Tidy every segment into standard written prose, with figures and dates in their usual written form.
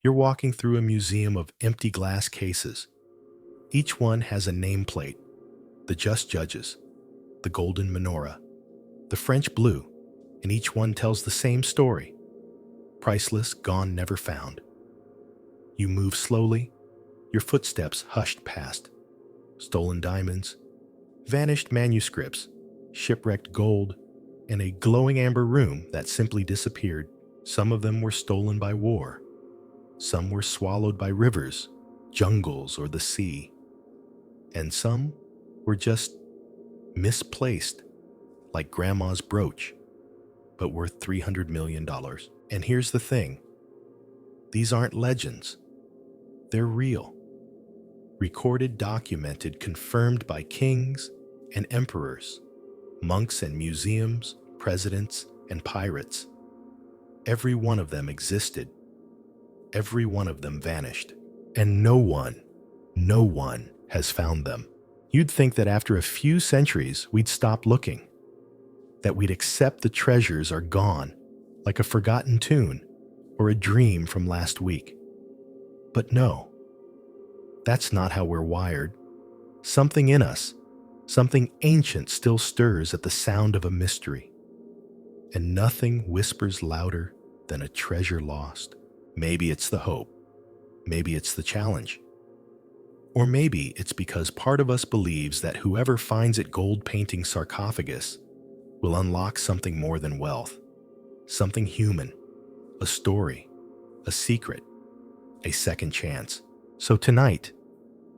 You're walking through a museum of empty glass cases. Each one has a nameplate: the Just Judges, the Golden Menorah, the French Blue, and each one tells the same story: priceless, gone, never found. You move slowly, your footsteps hushed past. Stolen diamonds, vanished manuscripts, shipwrecked gold, and a glowing amber room that simply disappeared. Some of them were stolen by war. Some were swallowed by rivers, jungles, or the sea. And some were just misplaced, like grandma's brooch, but worth $300 million. And here's the thing: these aren't legends. They're real. Recorded, documented, confirmed by kings and emperors, monks and museums, presidents and pirates. Every one of them existed. Every one of them vanished. And no one has found them. You'd think that after a few centuries, we'd stop looking, that we'd accept the treasures are gone, like a forgotten tune or a dream from last week. But no, that's not how we're wired. Something in us, something ancient, still stirs at the sound of a mystery. And nothing whispers louder than a treasure lost. Maybe it's the hope. Maybe it's the challenge. Or maybe it's because part of us believes that whoever finds it gold-painting sarcophagus will unlock something more than wealth, something human, a story, a secret, a second chance. So tonight,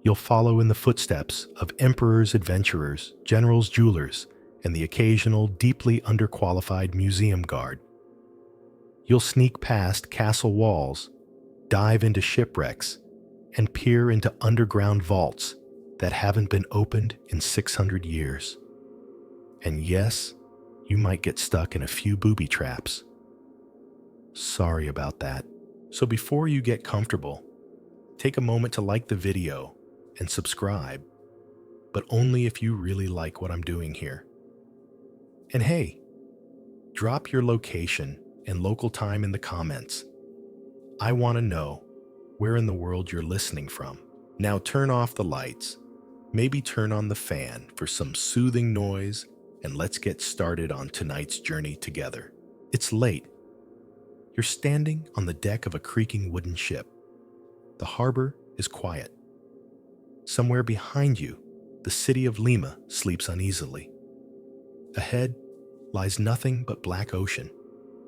you'll follow in the footsteps of emperors, adventurers, generals, jewelers, and the occasional deeply underqualified museum guard. You'll sneak past castle walls, dive into shipwrecks, and peer into underground vaults that haven't been opened in 600 years. And yes, you might get stuck in a few booby traps. Sorry about that. So before you get comfortable, take a moment to like the video and subscribe, but only if you really like what I'm doing here. And hey, drop your location and local time in the comments. I want to know where in the world you're listening from. Now turn off the lights, maybe turn on the fan for some soothing noise, and let's get started on tonight's journey together. It's late. You're standing on the deck of a creaking wooden ship. The harbor is quiet. Somewhere behind you, the city of Lima sleeps uneasily. Ahead lies nothing but black ocean,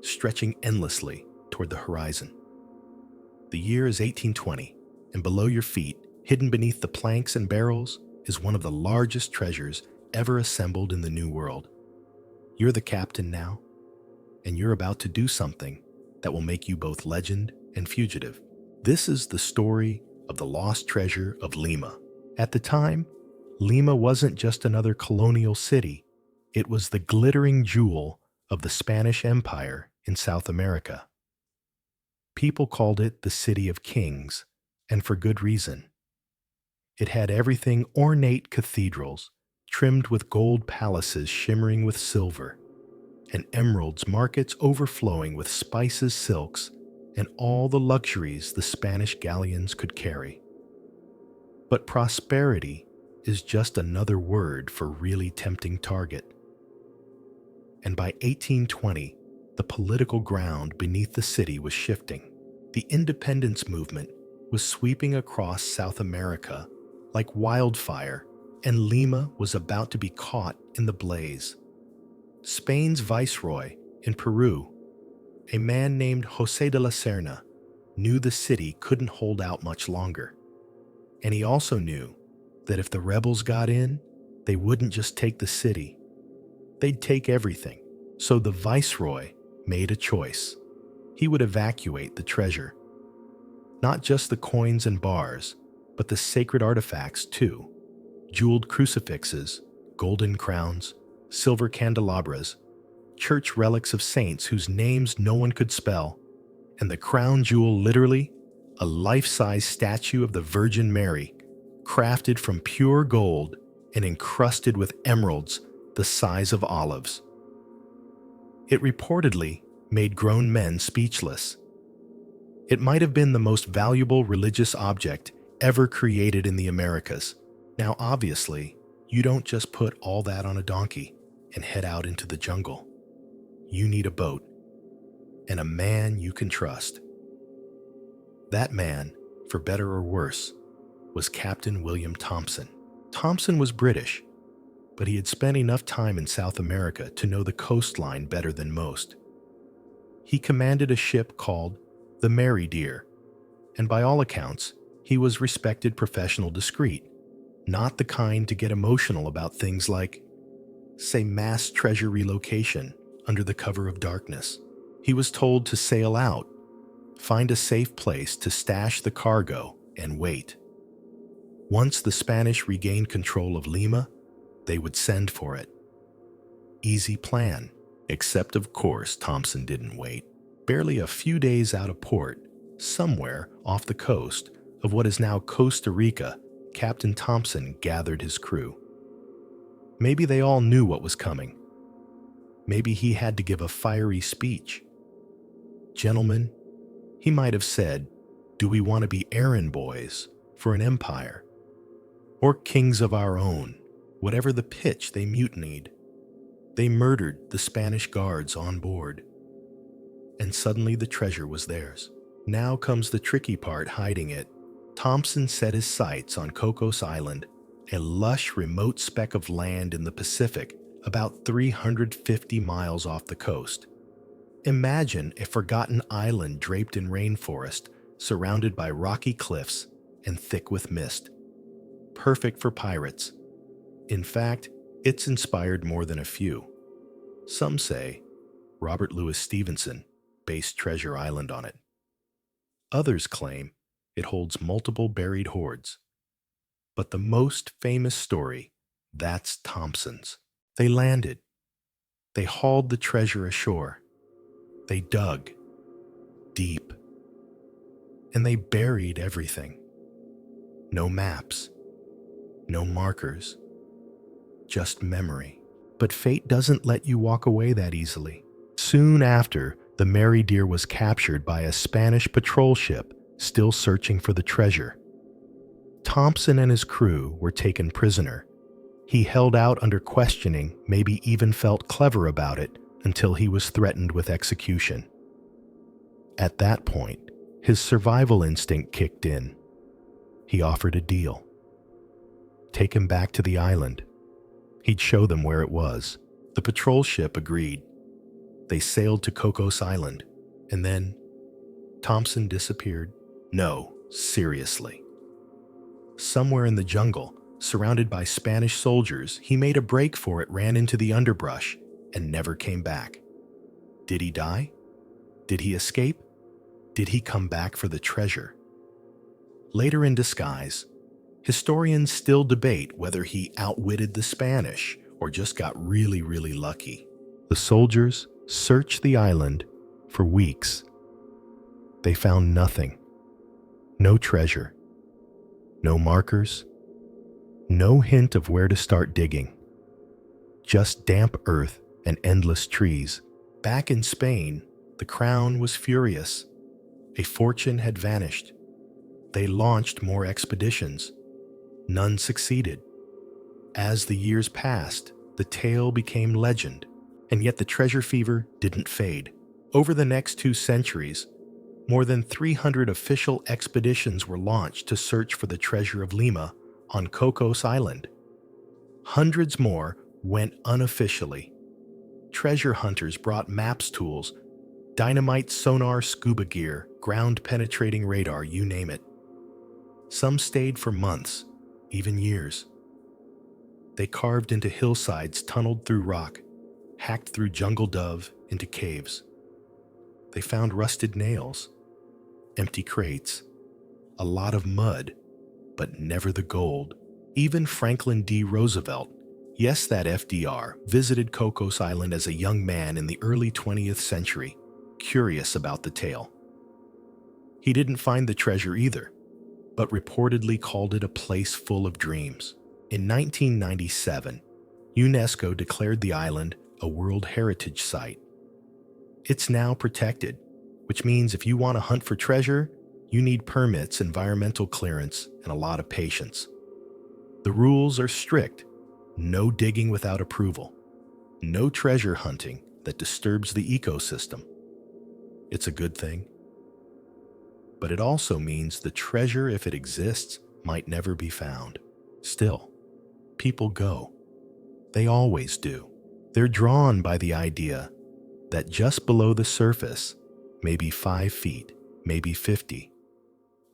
stretching endlessly toward the horizon. The year is 1820, and below your feet, hidden beneath the planks and barrels, is one of the largest treasures ever assembled in the New World. You're the captain now, and you're about to do something that will make you both legend and fugitive. This is the story of the lost treasure of Lima. At the time, Lima wasn't just another colonial city. It was the glittering jewel of the Spanish Empire in South America. People called it the City of Kings, and for good reason. It had everything: ornate cathedrals, trimmed with gold palaces shimmering with silver, and emeralds, markets overflowing with spices, silks, and all the luxuries the Spanish galleons could carry. But prosperity is just another word for really tempting target. And by 1820, the political ground beneath the city was shifting. The independence movement was sweeping across South America like wildfire, and Lima was about to be caught in the blaze. Spain's viceroy in Peru, a man named José de la Serna, knew the city couldn't hold out much longer. And he also knew that if the rebels got in, they wouldn't just take the city. They'd take everything. So the viceroy made a choice. He would evacuate the treasure. Not just the coins and bars, but the sacred artifacts too. Jeweled crucifixes, golden crowns, silver candelabras, church relics of saints whose names no one could spell, and the crown jewel, literally, a life-size statue of the Virgin Mary, crafted from pure gold and encrusted with emeralds the size of olives. It reportedly made grown men speechless. It might have been the most valuable religious object ever created in the Americas. Now, obviously, you don't just put all that on a donkey and head out into the jungle. You need a boat and a man you can trust. That man, for better or worse, was Captain William Thompson. Thompson was British, but he had spent enough time in South America to know the coastline better than most. He commanded a ship called the Mary Deer, and by all accounts, he was respected professional discreet, not the kind to get emotional about things like, say, mass treasure relocation under the cover of darkness. He was told to sail out, find a safe place to stash the cargo, and wait. Once the Spanish regained control of Lima, they would send for it. Easy plan, except of course Thompson didn't wait. Barely a few days out of port, somewhere off the coast of what is now Costa Rica, Captain Thompson gathered his crew. Maybe they all knew what was coming. Maybe he had to give a fiery speech. Gentlemen, he might have said, do we want to be errand boys for an empire? Or kings of our own? Whatever the pitch, they mutinied. They murdered the Spanish guards on board. And suddenly the treasure was theirs. Now comes the tricky part, hiding it. Thompson set his sights on Cocos Island, a lush remote speck of land in the Pacific about 350 miles off the coast. Imagine a forgotten island draped in rainforest, surrounded by rocky cliffs and thick with mist. Perfect for pirates. In fact, it's inspired more than a few. Some say Robert Louis Stevenson based Treasure Island on it. Others claim it holds multiple buried hoards. But the most famous story, that's Thompson's. They landed. They hauled the treasure ashore. They dug deep. And they buried everything. No maps. No markers. Just memory. But fate doesn't let you walk away that easily. Soon after, the Mary Deer was captured by a Spanish patrol ship still searching for the treasure. Thompson and his crew were taken prisoner. He held out under questioning, maybe even felt clever about it, until he was threatened with execution. At that point, his survival instinct kicked in. He offered a deal. Take him back to the island. He'd show them where it was. The patrol ship agreed. They sailed to Cocos Island, and then Thompson disappeared. No, seriously. Somewhere in the jungle, surrounded by Spanish soldiers, he made a break for it, ran into the underbrush, and never came back. Did he die? Did he escape? Did he come back for the treasure? Later in disguise, historians still debate whether he outwitted the Spanish or just got really, really lucky. The soldiers searched the island for weeks. They found nothing. No treasure. No markers. No hint of where to start digging. Just damp earth and endless trees. Back in Spain, the crown was furious. A fortune had vanished. They launched more expeditions. None succeeded. As the years passed, the tale became legend, and yet the treasure fever didn't fade. Over the next 2 centuries, more than 300 official expeditions were launched to search for the treasure of Lima on Cocos Island. Hundreds more went unofficially. Treasure hunters brought maps tools, dynamite, sonar, scuba gear, ground-penetrating radar, you name it. Some stayed for months, even years. They carved into hillsides, tunneled through rock, hacked through jungle dove into caves. They found rusted nails, empty crates, a lot of mud, but never the gold. Even Franklin D. Roosevelt, yes, that FDR, visited Cocos Island as a young man in the early 20th century, curious about the tale. He didn't find the treasure either, but reportedly called it a place full of dreams. In 1997, UNESCO declared the island a World Heritage Site. It's now protected, which means if you want to hunt for treasure, you need permits, environmental clearance, and a lot of patience. The rules are strict. No digging without approval. No treasure hunting that disturbs the ecosystem. It's a good thing. But it also means the treasure, if it exists, might never be found. Still, people go. They always do. They're drawn by the idea that just below the surface, maybe 5 feet, maybe 50,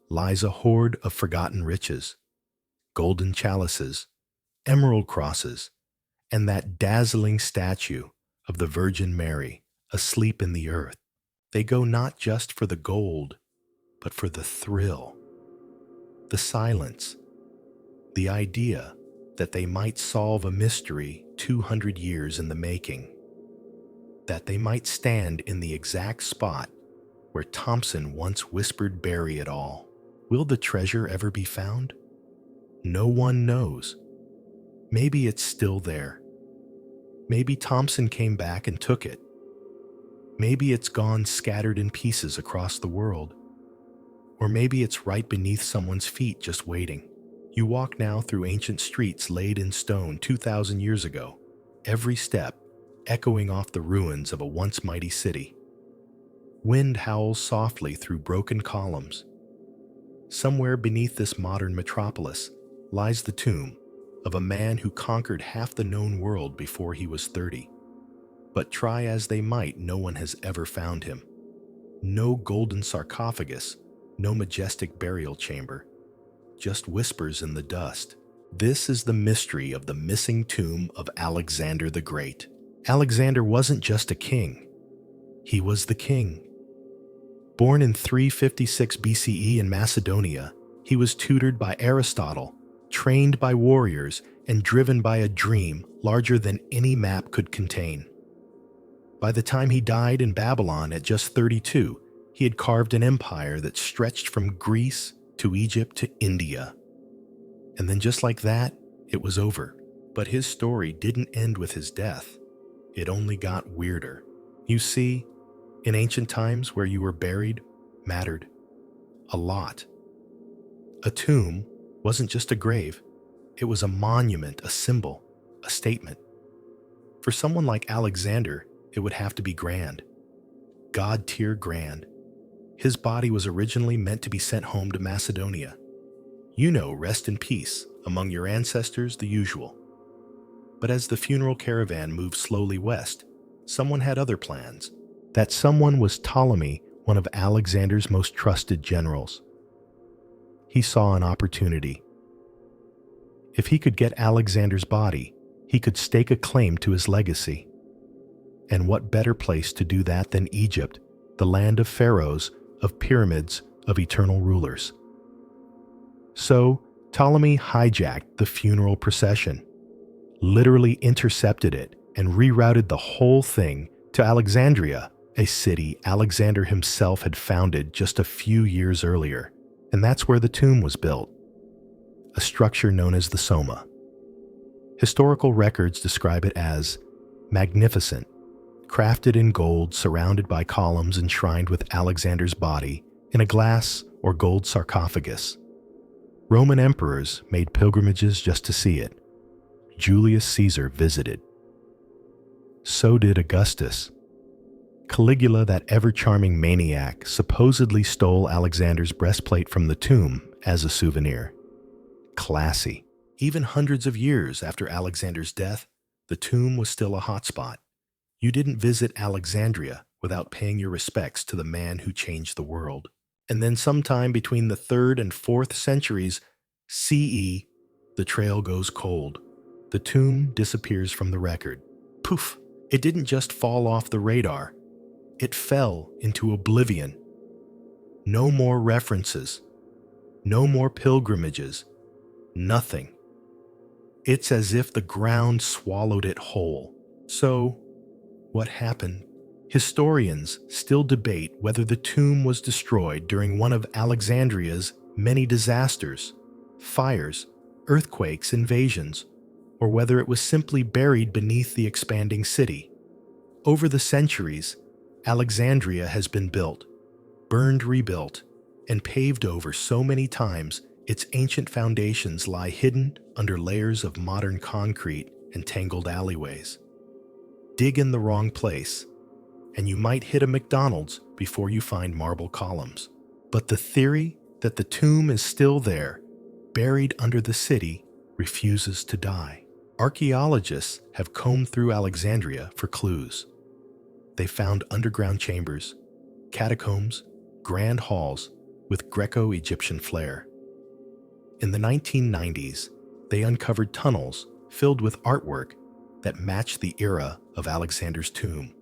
lies a hoard of forgotten riches, golden chalices, emerald crosses, and that dazzling statue of the Virgin Mary asleep in the earth. They go not just for the gold, but for the thrill, the silence, the idea that they might solve a mystery 200 years in the making, that they might stand in the exact spot where Thompson once whispered bury it all. Will the treasure ever be found? No one knows. Maybe it's still there. Maybe Thompson came back and took it. Maybe it's gone scattered in pieces across the world. Or maybe it's right beneath someone's feet just waiting. You walk now through ancient streets laid in stone 2,000 years ago, every step echoing off the ruins of a once mighty city. Wind howls softly through broken columns. Somewhere beneath this modern metropolis lies the tomb of a man who conquered half the known world before he was 30. But try as they might, no one has ever found him. No golden sarcophagus, no majestic burial chamber, just whispers in the dust. This is the mystery of the missing tomb of Alexander the Great. Alexander wasn't just a king. He was the king. Born in 356 BCE in Macedonia, he was tutored by Aristotle, trained by warriors, and driven by a dream larger than any map could contain. By the time he died in Babylon at just 32, he had carved an empire that stretched from Greece to Egypt to India. And then just like that, it was over. But his story didn't end with his death. It only got weirder. You see, in ancient times where you were buried mattered a lot. A tomb wasn't just a grave. It was a monument, a symbol, a statement. For someone like Alexander, it would have to be grand. God-tier grand. His body was originally meant to be sent home to Macedonia. You know, rest in peace, among your ancestors, the usual. But as the funeral caravan moved slowly west, someone had other plans. That someone was Ptolemy, one of Alexander's most trusted generals. He saw an opportunity. If he could get Alexander's body, he could stake a claim to his legacy. And what better place to do that than Egypt, the land of pharaohs, of pyramids, of eternal rulers. So, Ptolemy hijacked the funeral procession, literally intercepted it, and rerouted the whole thing to Alexandria, a city Alexander himself had founded just a few years earlier. And that's where the tomb was built, a structure known as the Soma. Historical records describe it as magnificent, crafted in gold, surrounded by columns enshrined with Alexander's body in a glass or gold sarcophagus. Roman emperors made pilgrimages just to see it. Julius Caesar visited. So did Augustus. Caligula, that ever-charming maniac, supposedly stole Alexander's breastplate from the tomb as a souvenir. Classy. Even hundreds of years after Alexander's death, the tomb was still a hotspot. You didn't visit Alexandria without paying your respects to the man who changed the world. And then sometime between the 3rd and 4th centuries CE, the trail goes cold. The tomb disappears from the record. Poof! It didn't just fall off the radar. It fell into oblivion. No more references. No more pilgrimages. Nothing. It's as if the ground swallowed it whole. So, what happened? Historians still debate whether the tomb was destroyed during one of Alexandria's many disasters, fires, earthquakes, invasions, or whether it was simply buried beneath the expanding city. Over the centuries, Alexandria has been built, burned, rebuilt, and paved over so many times, its ancient foundations lie hidden under layers of modern concrete and tangled alleyways. Dig in the wrong place, and you might hit a McDonald's before you find marble columns. But the theory that the tomb is still there, buried under the city, refuses to die. Archaeologists have combed through Alexandria for clues. They found underground chambers, catacombs, grand halls with Greco-Egyptian flair. In the 1990s, they uncovered tunnels filled with artwork that matched the era of Alexander's tomb.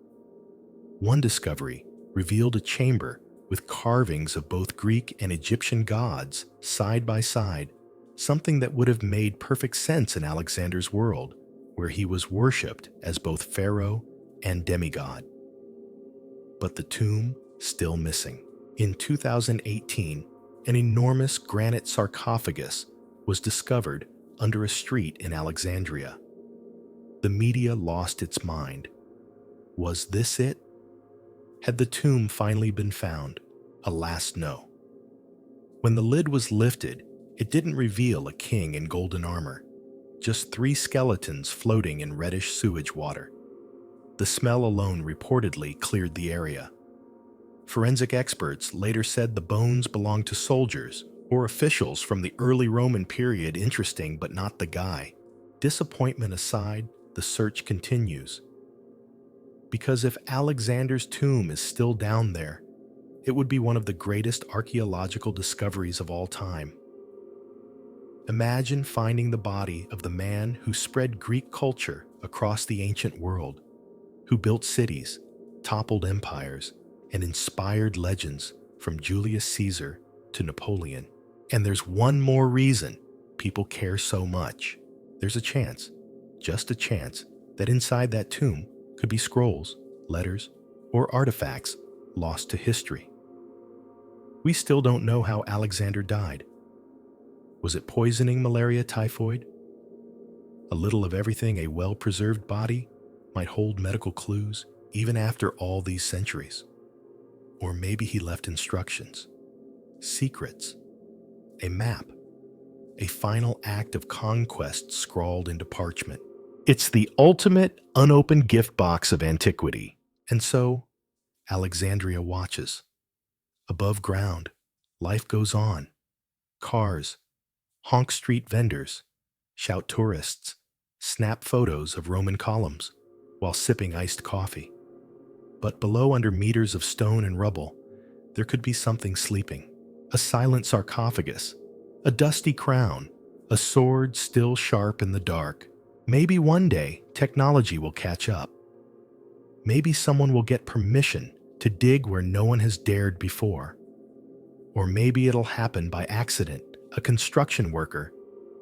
One discovery revealed a chamber with carvings of both Greek and Egyptian gods side by side, something that would have made perfect sense in Alexander's world, where he was worshipped as both pharaoh and demigod. But the tomb still missing. In 2018, an enormous granite sarcophagus was discovered under a street in Alexandria. The media lost its mind. Was this it? Had the tomb finally been found? Alas, no. When the lid was lifted, it didn't reveal a king in golden armor, just 3 skeletons floating in reddish sewage water. The smell alone reportedly cleared the area. Forensic experts later said the bones belonged to soldiers or officials from the early Roman period. Interesting, but not the guy. Disappointment aside, the search continues. Because if Alexander's tomb is still down there, it would be one of the greatest archaeological discoveries of all time. Imagine finding the body of the man who spread Greek culture across the ancient world, who built cities, toppled empires, and inspired legends from Julius Caesar to Napoleon. And there's one more reason people care so much. There's a chance, just a chance, that inside that tomb could be scrolls, letters, or artifacts lost to history. We still don't know how Alexander died. Was it poisoning, malaria, typhoid? A little of everything. A well-preserved body might hold medical clues even after all these centuries. Or maybe he left instructions, secrets, a map, a final act of conquest scrawled into parchment. It's the ultimate unopened gift box of antiquity. And so, Alexandria watches. Above ground, life goes on. Cars, honk street vendors, shout tourists, snap photos of Roman columns while sipping iced coffee. But below, under meters of stone and rubble, there could be something sleeping. A silent sarcophagus, a dusty crown, a sword still sharp in the dark. Maybe one day technology will catch up. Maybe someone will get permission to dig where no one has dared before. Or maybe it'll happen by accident. A construction worker,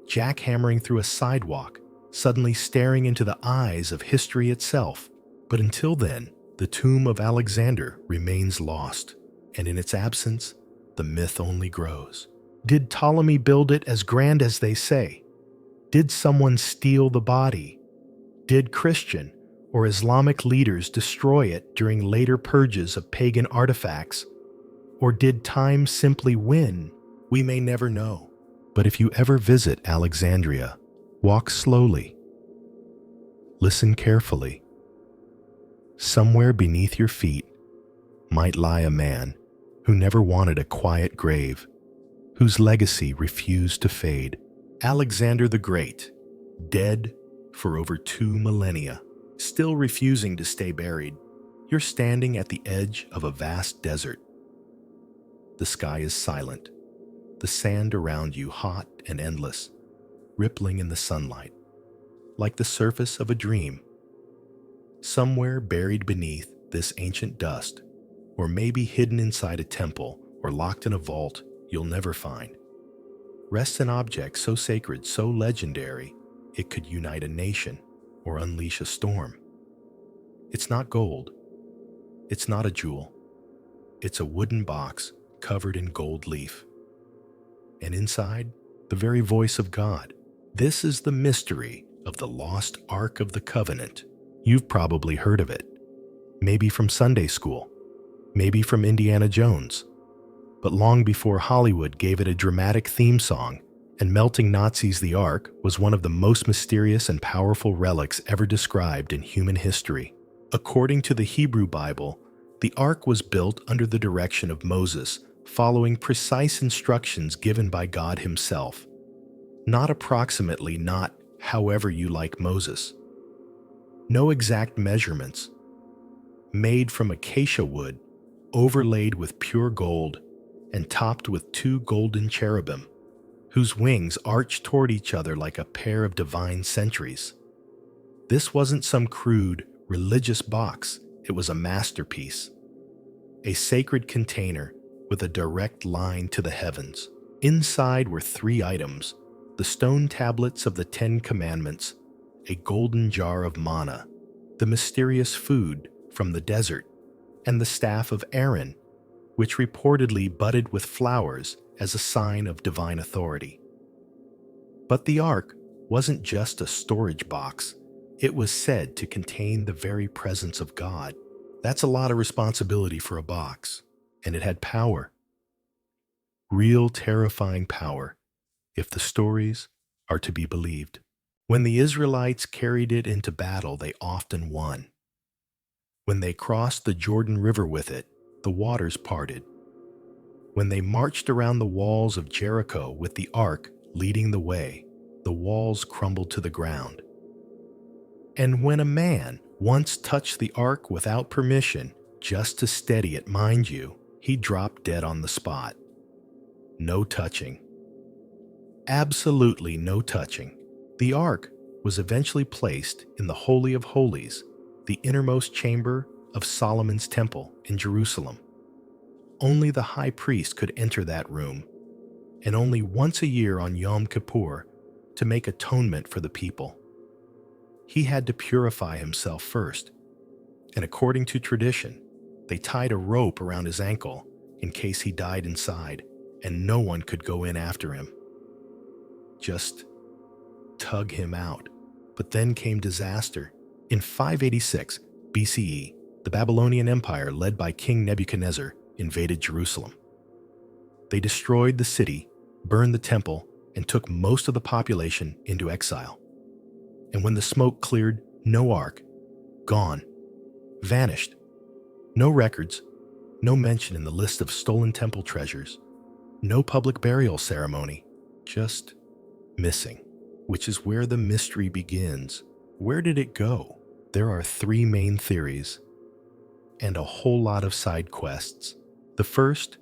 jackhammering through a sidewalk, suddenly staring into the eyes of history itself. But until then, the tomb of Alexander remains lost, and in its absence, the myth only grows. Did Ptolemy build it as grand as they say? Did someone steal the body? Did Christian or Islamic leaders destroy it during later purges of pagan artifacts? Or did time simply win? We may never know. But if you ever visit Alexandria, walk slowly. Listen carefully. Somewhere beneath your feet might lie a man who never wanted a quiet grave, whose legacy refused to fade. Alexander the Great, dead for over 2 millennia, still refusing to stay buried. You're standing at the edge of a vast desert. The sky is silent, the sand around you hot and endless, rippling in the sunlight, like the surface of a dream. Somewhere buried beneath this ancient dust, or maybe hidden inside a temple or locked in a vault you'll never find, rests an object so sacred, so legendary, it could unite a nation or unleash a storm. It's not gold. It's not a jewel. It's a wooden box covered in gold leaf. And inside, the very voice of God. This is the mystery of the lost Ark of the Covenant. You've probably heard of it. Maybe from Sunday school. Maybe from Indiana Jones. but long before Hollywood gave it a dramatic theme song, and melting Nazis, the Ark was one of the most mysterious and powerful relics ever described in human history. According to the Hebrew Bible, the Ark was built under the direction of Moses, following precise instructions given by God himself. Not approximately, not however you like Moses. No exact measurements. Made from acacia wood, overlaid with pure gold, and topped with 2 golden cherubim, whose wings arched toward each other like a pair of divine sentries. This wasn't some crude, religious box, it was a masterpiece. A sacred container with a direct line to the heavens. Inside were 3 items: the stone tablets of the 10 Commandments, a golden jar of manna, the mysterious food from the desert, and the staff of Aaron, which reportedly budded with flowers as a sign of divine authority. But the Ark wasn't just a storage box. It was said to contain the very presence of God. That's a lot of responsibility for a box, and it had power. Real terrifying power, if the stories are to be believed. When the Israelites carried it into battle, they often won. When they crossed the Jordan River with it, the waters parted. When they marched around the walls of Jericho with the Ark leading the way, the walls crumbled to the ground. And when a man once touched the Ark without permission, just to steady it, mind you, he dropped dead on the spot. No touching. Absolutely no touching. The Ark was eventually placed in the Holy of Holies, the innermost chamber of Solomon's temple in Jerusalem. Only the high priest could enter that room, and only once a year on Yom Kippur to make atonement for the people. He had to purify himself first, and according to tradition, they tied a rope around his ankle in case he died inside, and no one could go in after him. Just tug him out. But then came disaster. In 586 BCE, the Babylonian Empire, led by King Nebuchadnezzar, invaded Jerusalem. They destroyed the city, burned the temple, and took most of the population into exile. And when the smoke cleared, no Ark, gone, vanished. No records, no mention in the list of stolen temple treasures, no public burial ceremony, just missing, which is where the mystery begins. Where did it go? There are 3 main theories and a whole lot of side quests. The first,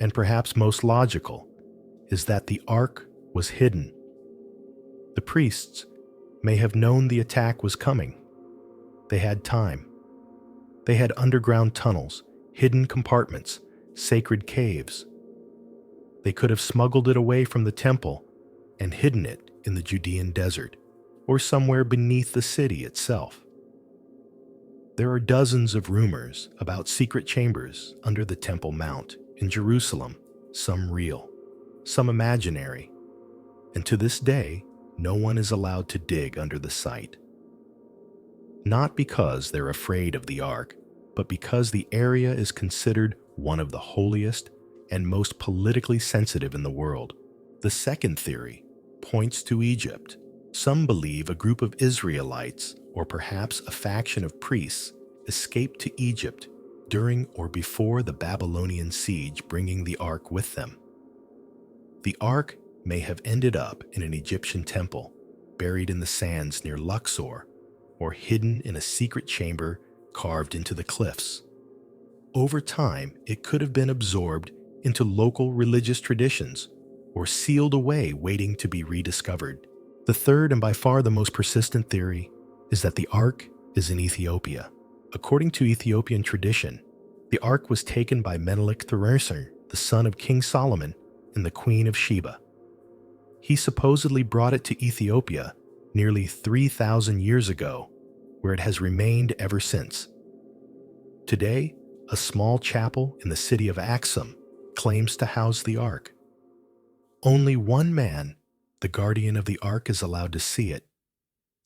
and perhaps most logical, is that the Ark was hidden. The priests may have known the attack was coming. They had time. They had underground tunnels, hidden compartments, sacred caves. They could have smuggled it away from the temple and hidden it in the Judean desert or somewhere beneath the city itself. There are dozens of rumors about secret chambers under the Temple Mount in Jerusalem, some real, some imaginary, and to this day, no one is allowed to dig under the site. Not because they're afraid of the Ark, but because the area is considered one of the holiest and most politically sensitive in the world. The second theory points to Egypt. Some believe a group of Israelites, or perhaps a faction of priests, escaped to Egypt during or before the Babylonian siege, bringing the Ark with them. The Ark may have ended up in an Egyptian temple, buried in the sands near Luxor, or hidden in a secret chamber carved into the cliffs. Over time, it could have been absorbed into local religious traditions or sealed away waiting to be rediscovered. The third and by far the most persistent theory is that the Ark is in Ethiopia. According to Ethiopian tradition, the Ark was taken by Menelik III, the son of King Solomon and the Queen of Sheba. He supposedly brought it to Ethiopia nearly 3,000 years ago, where it has remained ever since. Today, a small chapel in the city of Axum claims to house the Ark. Only one man, the guardian of the Ark, is allowed to see it.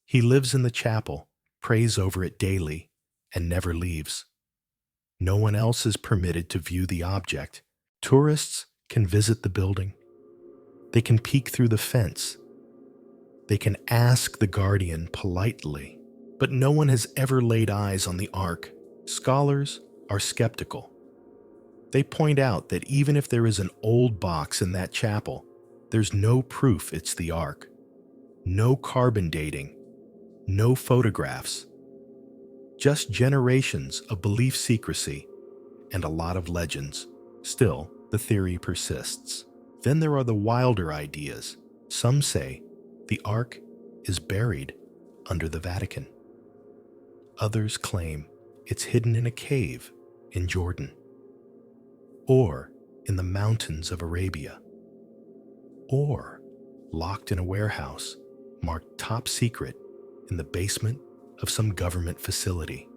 He lives in the chapel, prays over it daily, and never leaves. No one else is permitted to view the object. Tourists can visit the building. They can peek through the fence. They can ask the guardian politely, but no one has ever laid eyes on the Ark. Scholars are skeptical. They point out that even if there is an old box in that chapel, there's no proof it's the Ark. No carbon dating, no photographs, just generations of belief secrecy and a lot of legends. Still, the theory persists. Then there are the wilder ideas. Some say the Ark is buried under the Vatican. Others claim it's hidden in a cave in Jordan, or in the mountains of Arabia, or locked in a warehouse marked top secret in the basement of some government facility.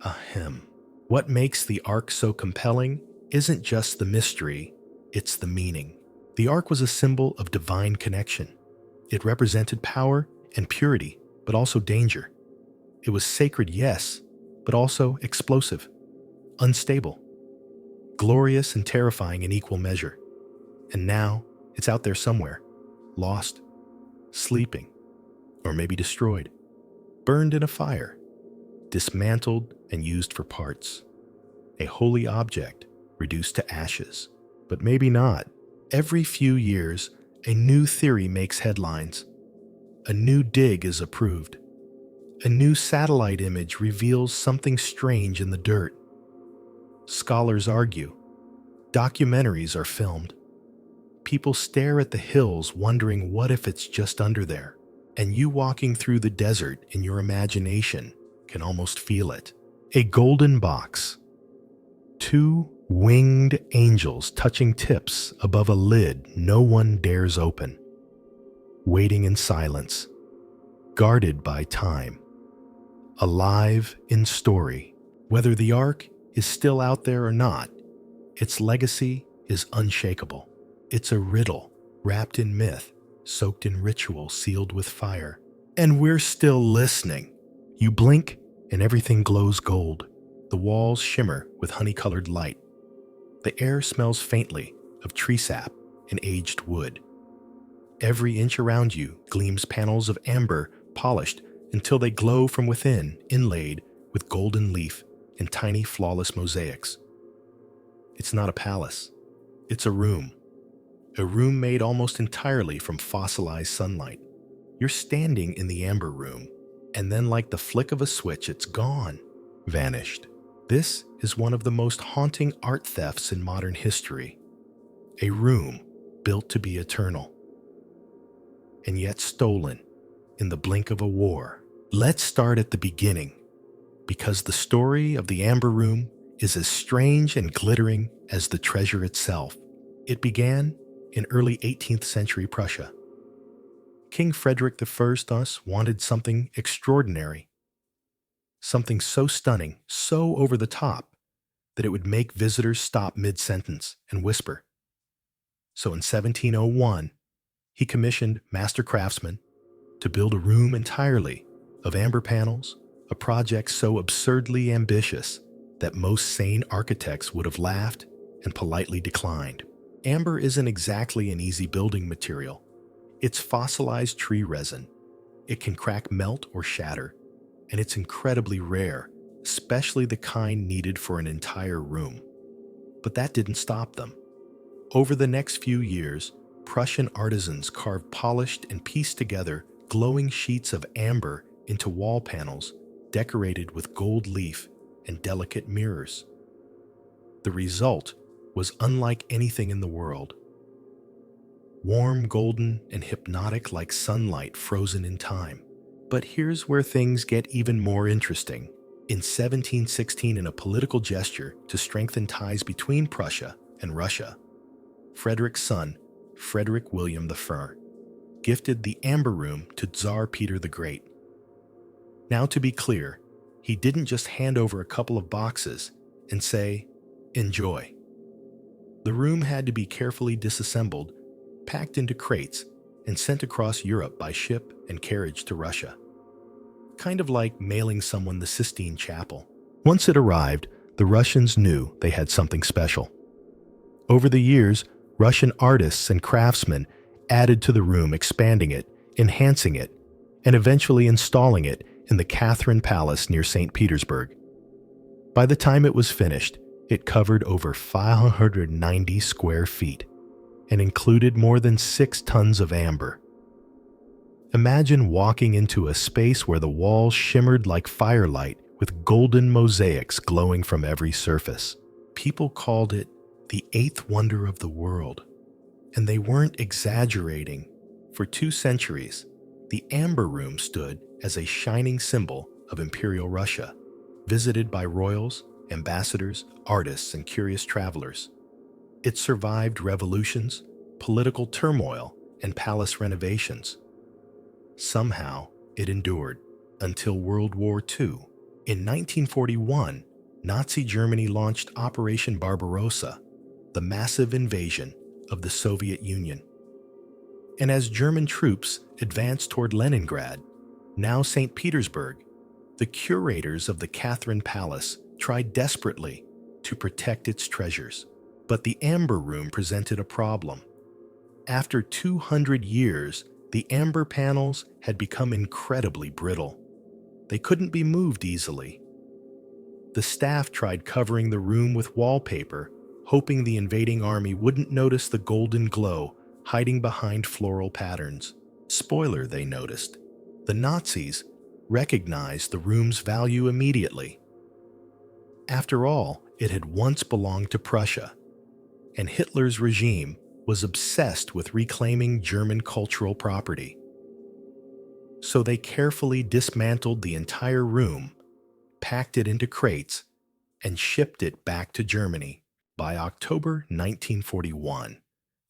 Ahem. What makes the Ark so compelling isn't just the mystery, it's the meaning. The Ark was a symbol of divine connection. It represented power and purity, but also danger. It was sacred, yes, but also explosive, unstable, glorious and terrifying in equal measure. And now it's out there somewhere, lost, sleeping, or maybe destroyed, burned in a fire, dismantled and used for parts. A holy object reduced to ashes. But maybe not. Every few years, a new theory makes headlines. A new dig is approved. A new satellite image reveals something strange in the dirt. Scholars argue. Documentaries are filmed. People stare at the hills wondering what if it's just under there. And you walking through the desert in your imagination can almost feel it. A golden box. 2 winged angels touching tips above a lid no one dares open. Waiting in silence. Guarded by time. Alive in story. Whether the Ark is still out there or not, its legacy is unshakable. It's a riddle, wrapped in myth, soaked in ritual, sealed with fire. And we're still listening. You blink and everything glows gold. The walls shimmer with honey-colored light. The air smells faintly of tree sap and aged wood. Every inch around you gleams panels of amber, polished until they glow from within, inlaid with golden leaf and tiny flawless mosaics. It's not a palace. It's a room. A room made almost entirely from fossilized sunlight. You're standing in the amber room, and then like the flick of a switch, it's gone, vanished. This is one of the most haunting art thefts in modern history. A room built to be eternal, and yet stolen in the blink of a war. Let's start at the beginning, because the story of the Amber Room is as strange and glittering as the treasure itself. It began in early 18th century Prussia. King Frederick I thus wanted something extraordinary. Something so stunning, so over the top, that it would make visitors stop mid-sentence and whisper. So in 1701, he commissioned master craftsmen to build a room entirely of amber panels, a project so absurdly ambitious that most sane architects would have laughed and politely declined. Amber isn't exactly an easy building material. It's fossilized tree resin. It can crack, melt, or shatter, and it's incredibly rare, especially the kind needed for an entire room. But that didn't stop them. Over the next few years, Prussian artisans carved polished and pieced together glowing sheets of amber into wall panels decorated with gold leaf and delicate mirrors. The result was unlike anything in the world. Warm, golden, and hypnotic like sunlight frozen in time. But here's where things get even more interesting. In 1716, in a political gesture to strengthen ties between Prussia and Russia, Frederick's son, Frederick William I, gifted the Amber Room to Tsar Peter the Great. Now, to be clear, he didn't just hand over a couple of boxes and say, "Enjoy." The room had to be carefully disassembled, packed into crates, and sent across Europe by ship and carriage to Russia. Kind of like mailing someone the Sistine Chapel. Once it arrived, the Russians knew they had something special. Over the years, Russian artists and craftsmen added to the room, expanding it, enhancing it, and eventually installing it in the Catherine Palace near St. Petersburg. By the time it was finished, it covered over 590 square feet and included more than 6 tons of amber. Imagine walking into a space where the walls shimmered like firelight with golden mosaics glowing from every surface. People called it the eighth wonder of the world, and they weren't exaggerating. For 2 centuries, the Amber Room stood as a shining symbol of Imperial Russia, visited by royals, ambassadors, artists, and curious travelers. It survived revolutions, political turmoil, and palace renovations. Somehow, it endured until World War II. In 1941, Nazi Germany launched Operation Barbarossa, the massive invasion of the Soviet Union. And as German troops advanced toward Leningrad, now St. Petersburg, the curators of the Catherine Palace tried desperately to protect its treasures. But the Amber Room presented a problem. After 200 years, the amber panels had become incredibly brittle. They couldn't be moved easily. The staff tried covering the room with wallpaper, hoping the invading army wouldn't notice the golden glow hiding behind floral patterns. Spoiler, they noticed. The Nazis recognized the room's value immediately. After all, it had once belonged to Prussia, and Hitler's regime was obsessed with reclaiming German cultural property. So they carefully dismantled the entire room, packed it into crates, and shipped it back to Germany. By October 1941,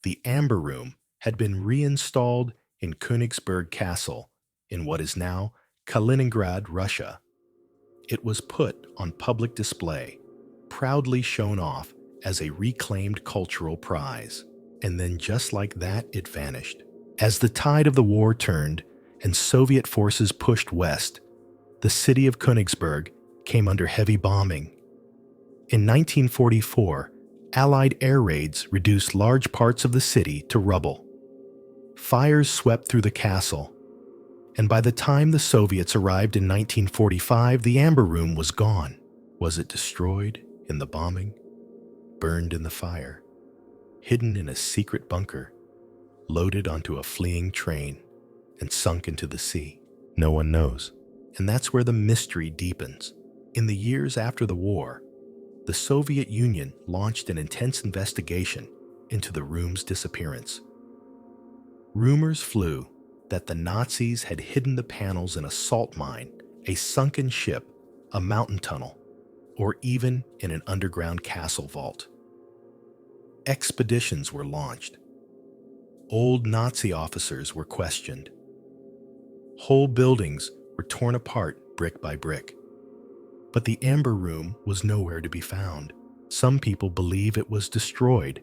the Amber Room had been reinstalled in Königsberg Castle in what is now Kaliningrad, Russia. It was put on public display, proudly shown off as a reclaimed cultural prize. And then just like that, it vanished. As the tide of the war turned and Soviet forces pushed west, the city of Königsberg came under heavy bombing. In 1944, Allied air raids reduced large parts of the city to rubble. Fires swept through the castle, and by the time the Soviets arrived in 1945, the Amber Room was gone. Was it destroyed in the bombing, burned in the fire, hidden in a secret bunker, loaded onto a fleeing train, and sunk into the sea? No one knows. And that's where the mystery deepens. In the years after the war, the Soviet Union launched an intense investigation into the room's disappearance. Rumors flew that the Nazis had hidden the panels in a salt mine, a sunken ship, a mountain tunnel, or even in an underground castle vault. Expeditions were launched. Old Nazi officers were questioned. Whole buildings were torn apart brick by brick. But the Amber Room was nowhere to be found. Some people believe it was destroyed,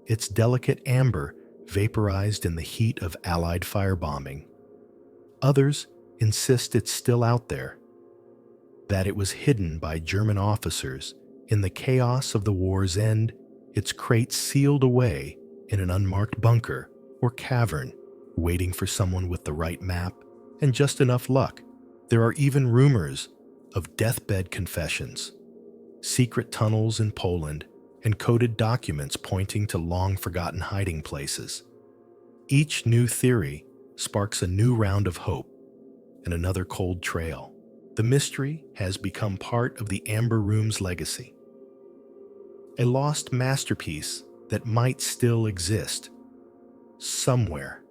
its delicate amber vaporized in the heat of Allied firebombing. Others insist it's still out there, that it was hidden by German officers. In the chaos of the war's end, its crates sealed away in an unmarked bunker or cavern, waiting for someone with the right map and just enough luck. There are even rumors of deathbed confessions, secret tunnels in Poland, and coded documents pointing to long-forgotten hiding places. Each new theory sparks a new round of hope and another cold trail. The mystery has become part of the Amber Room's legacy. A lost masterpiece that might still exist somewhere.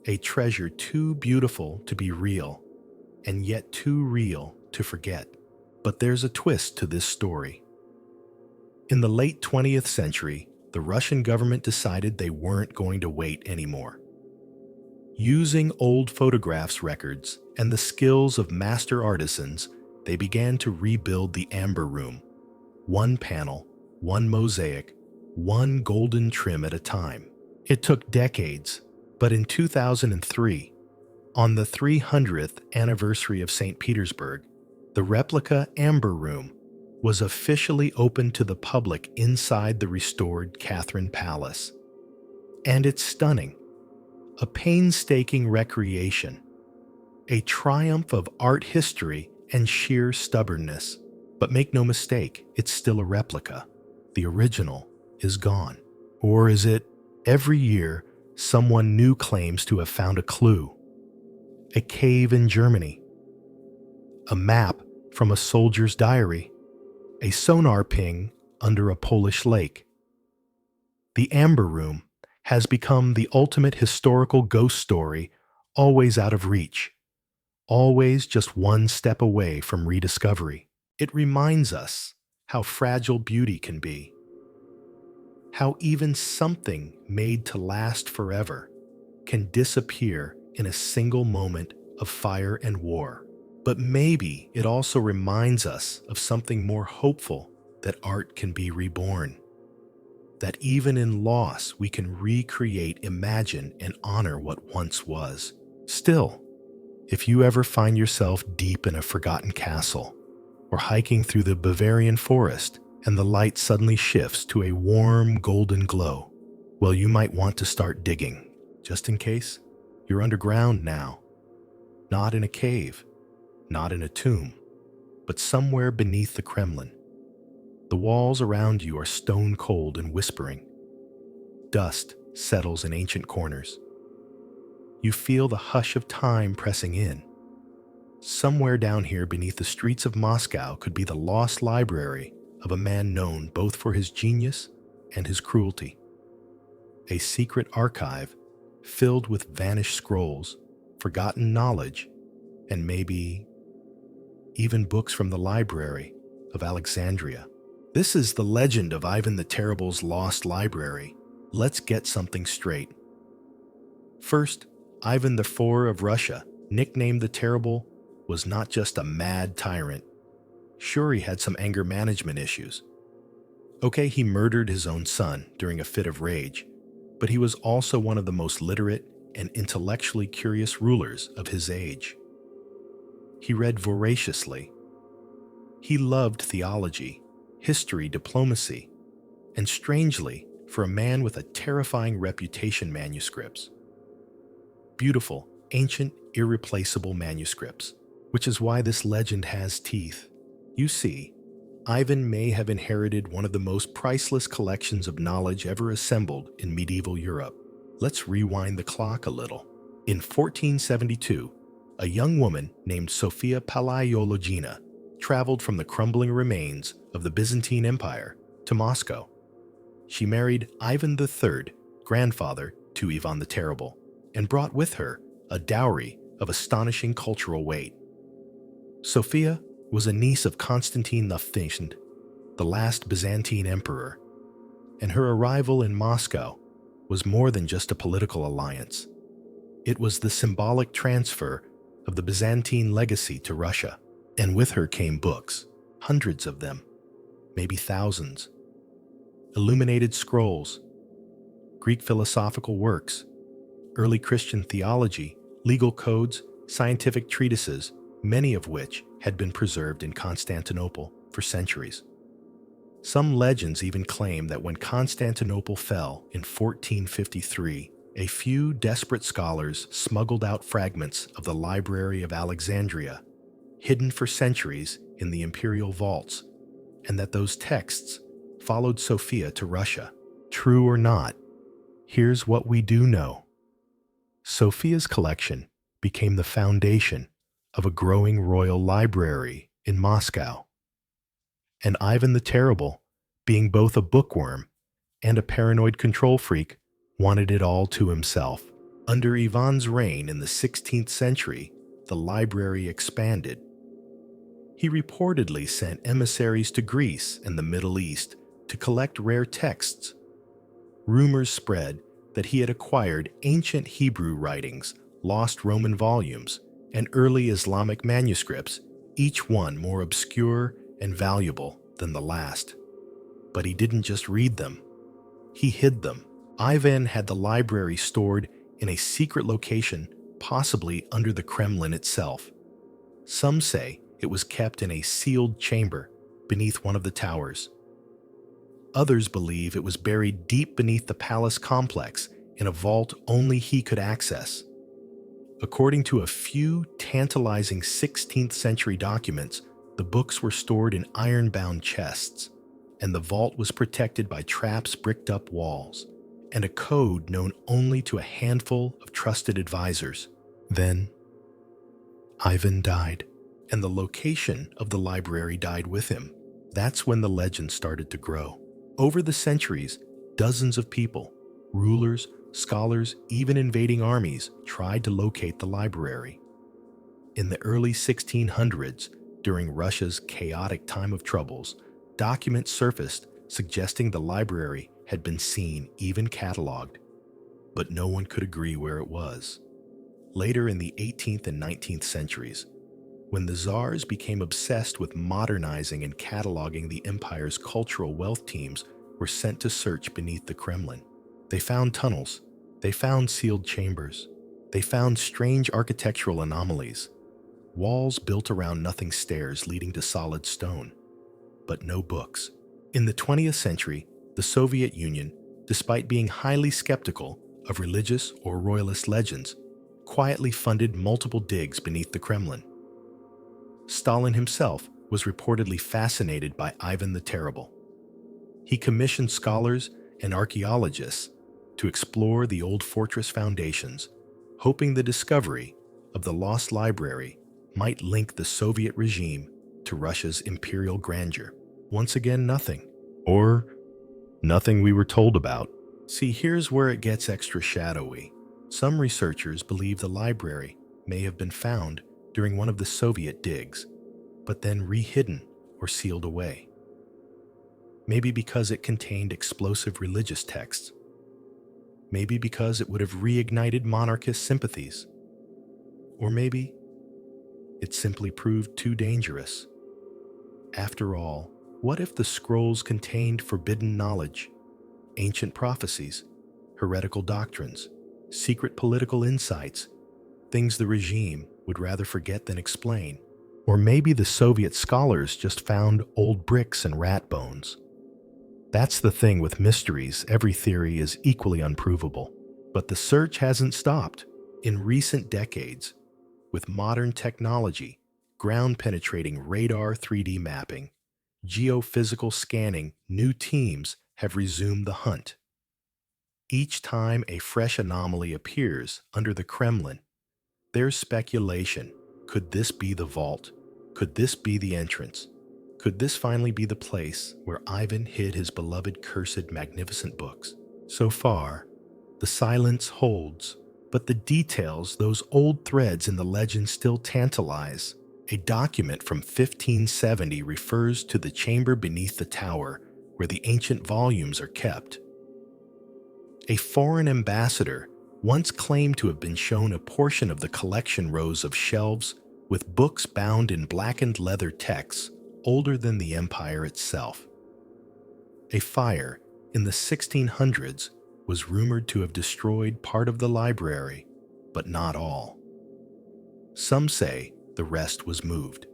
A treasure too beautiful to be real, and yet too real to forget. But there's a twist to this story. In the late 20th century, the Russian government decided they weren't going to wait anymore. Using old photographs records and the skills of master artisans, they began to rebuild the Amber Room, one panel, one mosaic, one golden trim at a time. It took decades, but in 2003, on the 300th anniversary of St. Petersburg, the replica Amber Room was officially opened to the public inside the restored Catherine Palace. And it's stunning. A painstaking recreation. A triumph of art history and sheer stubbornness. But make no mistake, it's still a replica. The original is gone. Or is it, every year, someone new claims to have found a clue? A cave in Germany. A map from a soldier's diary. A sonar ping under a Polish lake. The Amber Room has become the ultimate historical ghost story, always out of reach, always just one step away from rediscovery. It reminds us how fragile beauty can be, how even something made to last forever can disappear in a single moment of fire and war. But maybe it also reminds us of something more hopeful, that art can be reborn. That even in loss, we can recreate, imagine, and honor what once was. Still, if you ever find yourself deep in a forgotten castle, or hiking through the Bavarian forest, and the light suddenly shifts to a warm golden glow, well, you might want to start digging. Just in case, you're underground now. Not in a cave, not in a tomb, but somewhere beneath the Kremlin. The walls around you are stone cold and whispering. Dust settles in ancient corners. You feel the hush of time pressing in. Somewhere down here beneath the streets of Moscow could be the lost library of a man known both for his genius and his cruelty. A secret archive filled with vanished scrolls, forgotten knowledge, and maybe even books from the library of Alexandria. This is the legend of Ivan the Terrible's lost library. Let's get something straight. First, Ivan IV of Russia, nicknamed the Terrible, was not just a mad tyrant. Sure, he had some anger management issues. Okay, he murdered his own son during a fit of rage, but he was also one of the most literate and intellectually curious rulers of his age. He read voraciously. He loved theology, history, diplomacy, and strangely, for a man with a terrifying reputation, manuscripts. Beautiful, ancient, irreplaceable manuscripts, which is why this legend has teeth. You see, Ivan may have inherited one of the most priceless collections of knowledge ever assembled in medieval Europe. Let's rewind the clock a little. In 1472, a young woman named Sophia Palaiologina traveled from the crumbling remains of the Byzantine Empire to Moscow. She married Ivan III, grandfather to Ivan the Terrible, and brought with her a dowry of astonishing cultural weight. Sophia was a niece of Constantine V, the last Byzantine emperor, and her arrival in Moscow was more than just a political alliance. It was the symbolic transfer of the Byzantine legacy to Russia, and with her came books, hundreds of them, maybe thousands, illuminated scrolls, Greek philosophical works, early Christian theology, legal codes, scientific treatises, many of which had been preserved in Constantinople for centuries. Some legends even claim that when Constantinople fell in 1453, a few desperate scholars smuggled out fragments of the Library of Alexandria, hidden for centuries in the imperial vaults, and that those texts followed Sophia to Russia. True or not, here's what we do know. Sophia's collection became the foundation of a growing royal library in Moscow. And Ivan the Terrible, being both a bookworm and a paranoid control freak, wanted it all to himself. Under Ivan's reign in the 16th century, the library expanded. He reportedly sent emissaries to Greece and the Middle East to collect rare texts. Rumors spread that he had acquired ancient Hebrew writings, lost Roman volumes, and early Islamic manuscripts, each one more obscure and valuable than the last. But he didn't just read them. He hid them. Ivan had the library stored in a secret location, possibly under the Kremlin itself. Some say it was kept in a sealed chamber, beneath one of the towers. Others believe it was buried deep beneath the palace complex in a vault only he could access. According to a few tantalizing 16th century documents, the books were stored in iron-bound chests, and the vault was protected by traps bricked up walls, and a code known only to a handful of trusted advisors. Then, Ivan died, and the location of the library died with him. That's when the legend started to grow. Over the centuries, dozens of people, rulers, scholars, even invading armies, tried to locate the library. In the early 1600s, during Russia's chaotic time of troubles, documents surfaced suggesting the library had been seen, even cataloged, but no one could agree where it was. Later in the 18th and 19th centuries, when the czars became obsessed with modernizing and cataloging, the empire's cultural wealth teams were sent to search beneath the Kremlin. They found tunnels, they found sealed chambers, they found strange architectural anomalies, walls built around nothing, stairs leading to solid stone, but no books. In the 20th century, the Soviet Union, despite being highly skeptical of religious or royalist legends, quietly funded multiple digs beneath the Kremlin. Stalin himself was reportedly fascinated by Ivan the Terrible. He commissioned scholars and archaeologists to explore the old fortress foundations, hoping the discovery of the lost library might link the Soviet regime to Russia's imperial grandeur. Once again, nothing. Or nothing we were told about. See, here's where it gets extra shadowy. Some researchers believe the library may have been found during one of the Soviet digs, but then re-hidden or sealed away. Maybe because it contained explosive religious texts. Maybe because it would have reignited monarchist sympathies. Or maybe it simply proved too dangerous. After all, what if the scrolls contained forbidden knowledge, ancient prophecies, heretical doctrines, secret political insights, things the regime would rather forget than explain? Or maybe the Soviet scholars just found old bricks and rat bones. That's the thing with mysteries, every theory is equally unprovable. But the search hasn't stopped. In recent decades, with modern technology, ground-penetrating radar 3D mapping, geophysical scanning, new teams have resumed the hunt. Each time a fresh anomaly appears under the Kremlin, there's speculation. Could this be the vault? Could this be the entrance? Could this finally be the place where Ivan hid his beloved, cursed, magnificent books? So far, the silence holds, but the details, those old threads in the legend, still tantalize. A document from 1570 refers to the chamber beneath the tower where the ancient volumes are kept. A foreign ambassador once claimed to have been shown a portion of the collection rows of shelves with books bound in blackened leather texts older than the empire itself. A fire in the 1600s was rumored to have destroyed part of the library, but not all. Some say the rest was moved.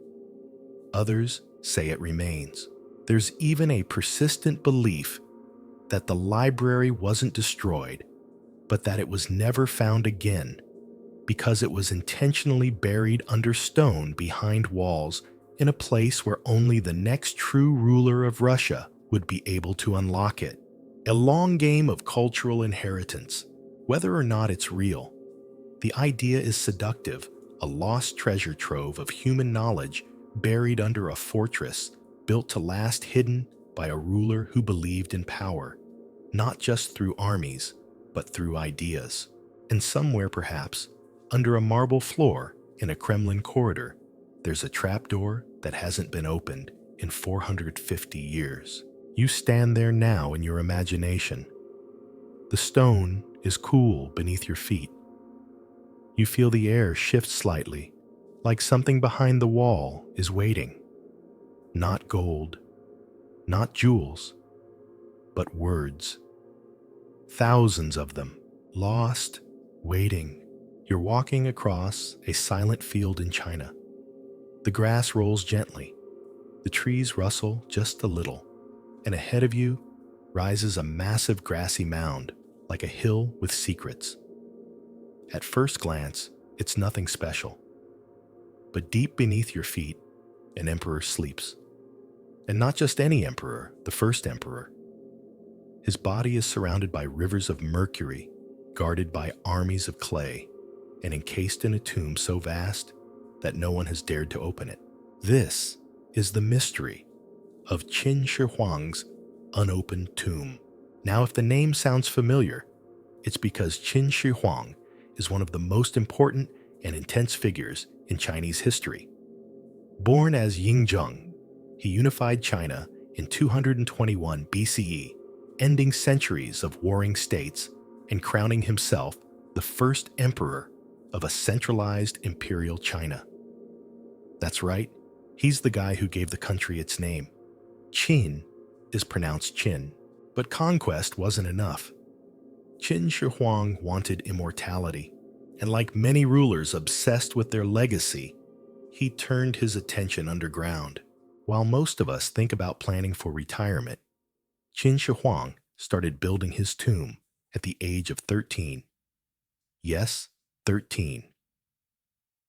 Others say it remains. There's even a persistent belief that the library wasn't destroyed, but that it was never found again because it was intentionally buried under stone behind walls in a place where only the next true ruler of Russia would be able to unlock it. A long game of cultural inheritance, whether or not it's real. The idea is seductive, a lost treasure trove of human knowledge buried under a fortress built to last, hidden by a ruler who believed in power, not just through armies, but through ideas. And somewhere, perhaps, under a marble floor in a Kremlin corridor, there's a trapdoor that hasn't been opened in 450 years. You stand there now in your imagination. The stone is cool beneath your feet. You feel the air shift slightly, like something behind the wall is waiting. Not gold, not jewels, but words. Thousands of them, lost, waiting. You're walking across a silent field in China. The grass rolls gently. The trees rustle just a little, and ahead of you rises a massive grassy mound, like a hill with secrets. At first glance, it's nothing special. But deep beneath your feet, an emperor sleeps. And not just any emperor, the first emperor. His body is surrounded by rivers of mercury, guarded by armies of clay, and encased in a tomb so vast that no one has dared to open it. This is the mystery of Qin Shi Huang's unopened tomb. Now, if the name sounds familiar, it's because Qin Shi Huang is one of the most important and intense figures in Chinese history. Born as Yingzheng, he unified China in 221 BCE, ending centuries of warring states and crowning himself the first emperor of a centralized imperial China. That's right, he's the guy who gave the country its name. Qin is pronounced Qin, but conquest wasn't enough. Qin Shi Huang wanted immortality, and like many rulers obsessed with their legacy, he turned his attention underground. While most of us think about planning for retirement, Qin Shi Huang started building his tomb at the age of 13. Yes, 13.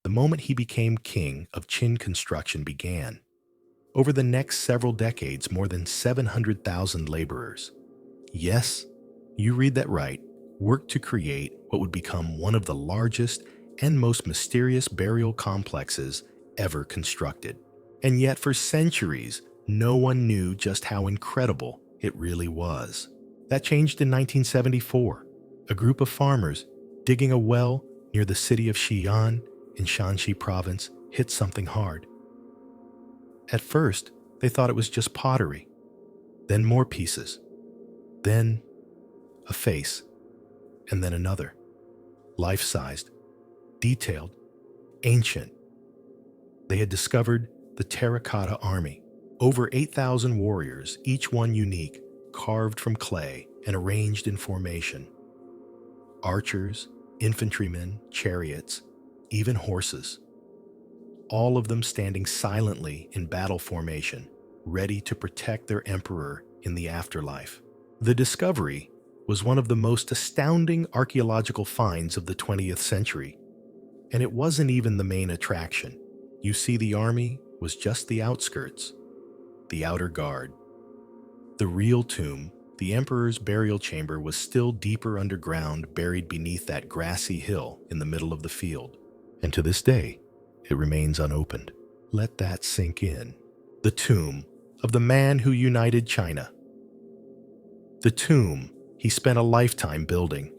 The moment he became king of Qin construction began. Over the next several decades, more than 700,000 laborers, yes, you read that right, worked to create what would become one of the largest and most mysterious burial complexes ever constructed. And yet for centuries, no one knew just how incredible it really was. That changed in 1974. A group of farmers digging a well near the city of Xi'an in Shanxi province hit something hard. At first, they thought it was just pottery, then more pieces, then a face, and then another, life-sized, detailed, ancient. They had discovered the terracotta army, over 8,000 warriors, each one unique, carved from clay and arranged in formation. Archers, infantrymen, chariots, even horses. All of them standing silently in battle formation, ready to protect their emperor in the afterlife. The discovery was one of the most astounding archaeological finds of the 20th century, and it wasn't even the main attraction. You see, the army was just the outskirts, the outer guard. The real tomb, the emperor's burial chamber, was still deeper underground, buried beneath that grassy hill in the middle of the field. And to this day, it remains unopened. Let that sink in. The tomb of the man who united China. The tomb he spent a lifetime building.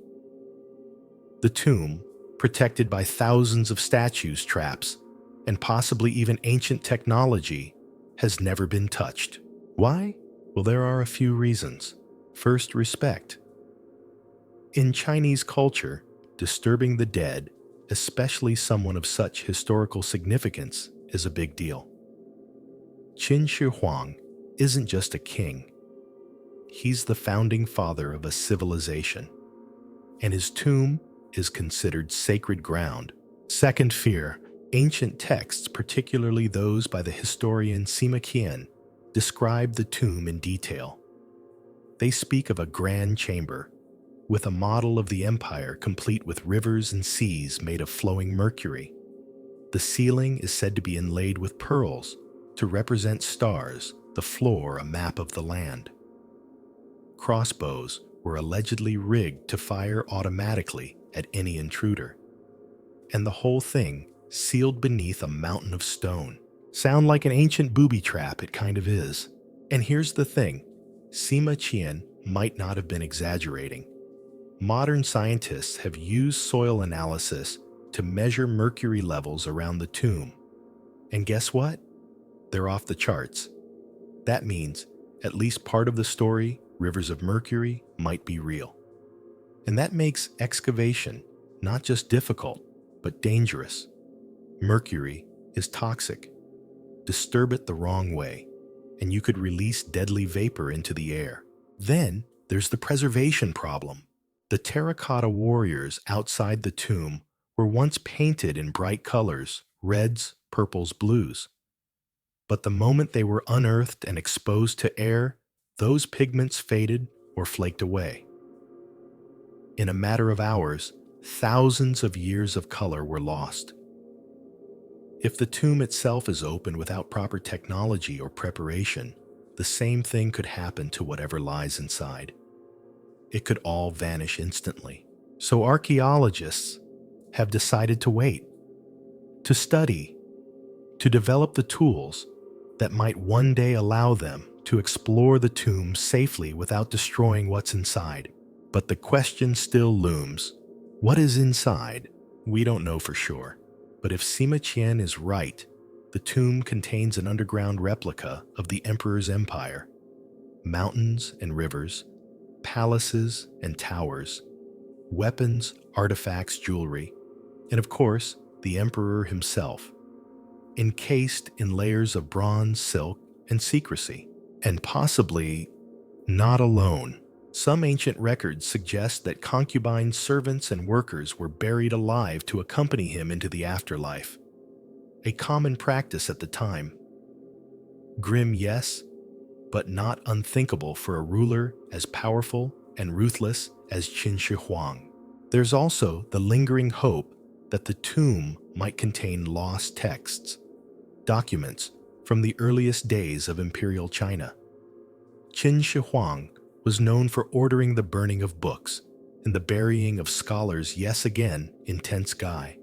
The tomb protected by thousands of statues, traps, and possibly even ancient technology, has never been touched. Why? Well, there are a few reasons. First, respect. In Chinese culture, disturbing the dead, especially someone of such historical significance, is a big deal. Qin Shi Huang isn't just a king. He's the founding father of a civilization, and his tomb is considered sacred ground. Second fear, ancient texts, particularly those by the historian Sima Qian, describe the tomb in detail. They speak of a grand chamber, with a model of the empire complete with rivers and seas made of flowing mercury. The ceiling is said to be inlaid with pearls to represent stars, the floor a map of the land. Crossbows were allegedly rigged to fire automatically at any intruder, and the whole thing sealed beneath a mountain of stone. Sound like an ancient booby trap? It kind of is. And here's the thing, Sima Qian might not have been exaggerating. Modern scientists have used soil analysis to measure mercury levels around the tomb. And guess what? They're off the charts. That means at least part of the story, rivers of mercury, might be real. And that makes excavation not just difficult, but dangerous. Mercury is toxic. Disturb it the wrong way, and you could release deadly vapor into the air. Then there's the preservation problem. The terracotta warriors outside the tomb were once painted in bright colors, reds, purples, blues. But the moment they were unearthed and exposed to air, those pigments faded or flaked away. In a matter of hours, thousands of years of color were lost. If the tomb itself is opened without proper technology or preparation, the same thing could happen to whatever lies inside. It could all vanish instantly. So archaeologists have decided to wait, to study, to develop the tools that might one day allow them to explore the tomb safely without destroying what's inside. But the question still looms. What is inside? We don't know for sure. But if Sima Qian is right, the tomb contains an underground replica of the emperor's empire. Mountains and rivers, palaces and towers, weapons, artifacts, jewelry, and of course, the emperor himself, encased in layers of bronze, silk, and secrecy. And possibly not alone. Some ancient records suggest that concubines, servants, and workers were buried alive to accompany him into the afterlife, a common practice at the time. Grim, yes, but not unthinkable for a ruler as powerful and ruthless as Qin Shi Huang. There's also the lingering hope that the tomb might contain lost texts, documents from the earliest days of imperial China. Qin Shi Huang was known for ordering the burning of books and the burying of scholars, yes again, in tense sky.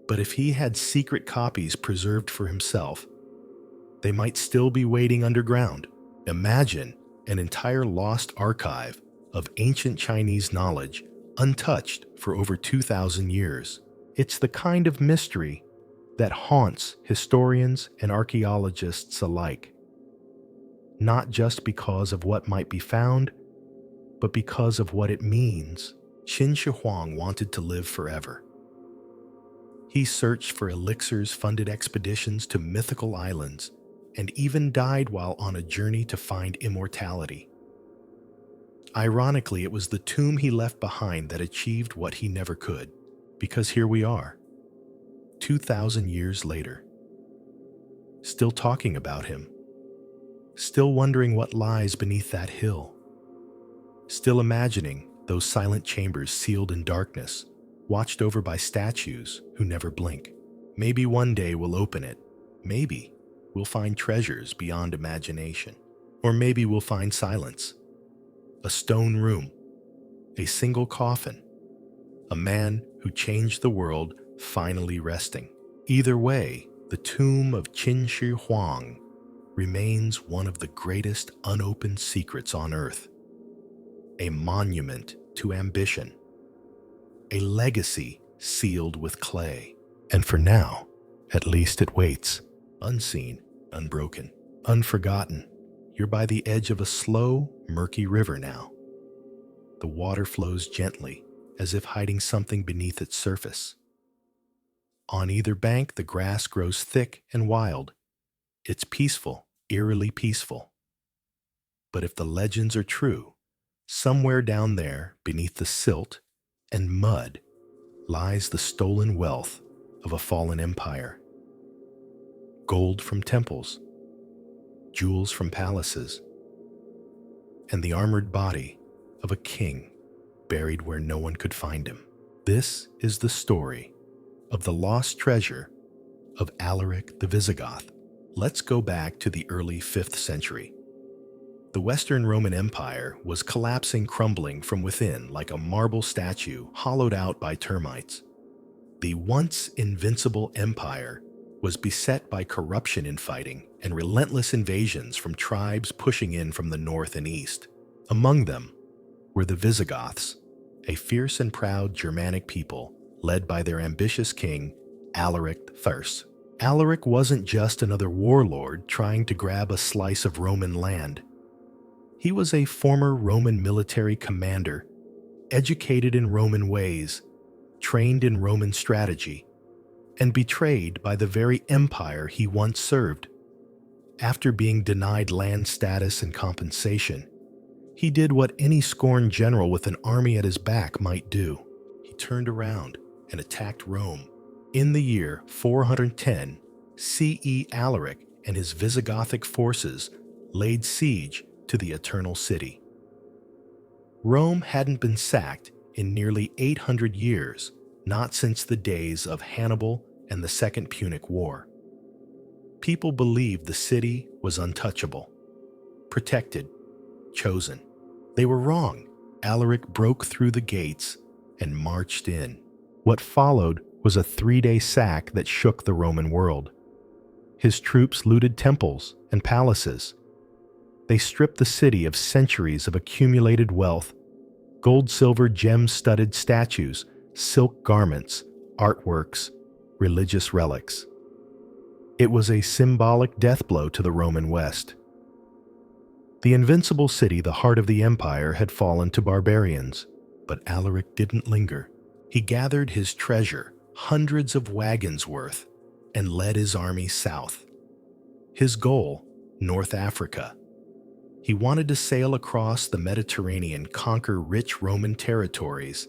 But if he had secret copies preserved for himself, they might still be waiting underground. Imagine an entire lost archive of ancient Chinese knowledge untouched for over 2,000 years. It's the kind of mystery that haunts historians and archaeologists alike. Not just because of what might be found, but because of what it means. Qin Shi Huang wanted to live forever. He searched for elixirs, funded expeditions to mythical islands, and even died while on a journey to find immortality. Ironically, it was the tomb he left behind that achieved what he never could, because here we are, 2,000 years later, still talking about him, still wondering what lies beneath that hill, still imagining those silent chambers sealed in darkness, watched over by statues who never blink. Maybe one day we'll open it. Maybe we'll find treasures beyond imagination. Or maybe we'll find silence. A stone room, a single coffin, a man who changed the world finally resting. Either way, the tomb of Qin Shi Huang remains one of the greatest unopened secrets on earth. A monument to ambition. A legacy sealed with clay. And for now, at least it waits, unseen, unbroken, unforgotten. You're by the edge of a slow, murky river now. The water flows gently, as if hiding something beneath its surface. On either bank, the grass grows thick and wild. It's peaceful, eerily peaceful. But if the legends are true, somewhere down there, beneath the silt and mud, lies the stolen wealth of a fallen empire. Gold from temples, jewels from palaces, and the armored body of a king buried where no one could find him. This is the story of the lost treasure of Alaric the Visigoth. Let's go back to the early 5th century. The Western Roman Empire was collapsing, crumbling from within like a marble statue hollowed out by termites. The once invincible empire was beset by corruption, infighting, and relentless invasions from tribes pushing in from the north and east. Among them were the Visigoths, a fierce and proud Germanic people led by their ambitious king, Alaric I. Alaric wasn't just another warlord trying to grab a slice of Roman land. He was a former Roman military commander, educated in Roman ways, trained in Roman strategy, and betrayed by the very empire he once served. After being denied land status and compensation, he did what any scorned general with an army at his back might do. He turned around and attacked Rome. In the year 410 CE, Alaric and his Visigothic forces laid siege to the Eternal City. Rome hadn't been sacked in nearly 800 years, not since the days of Hannibal and the Second Punic War. People believed the city was untouchable, protected, chosen. They were wrong. Alaric broke through the gates and marched in. What followed was a 3-day sack that shook the Roman world. His troops looted temples and palaces. They stripped the city of centuries of accumulated wealth: gold, silver, gem-studded statues, silk garments, artworks, religious relics. It was a symbolic death blow to the Roman West. The invincible city, the heart of the empire, had fallen to barbarians, but Alaric didn't linger. He gathered his treasure, hundreds of wagons worth, and led his army south. His goal, North Africa. He wanted to sail across the Mediterranean, conquer rich Roman territories,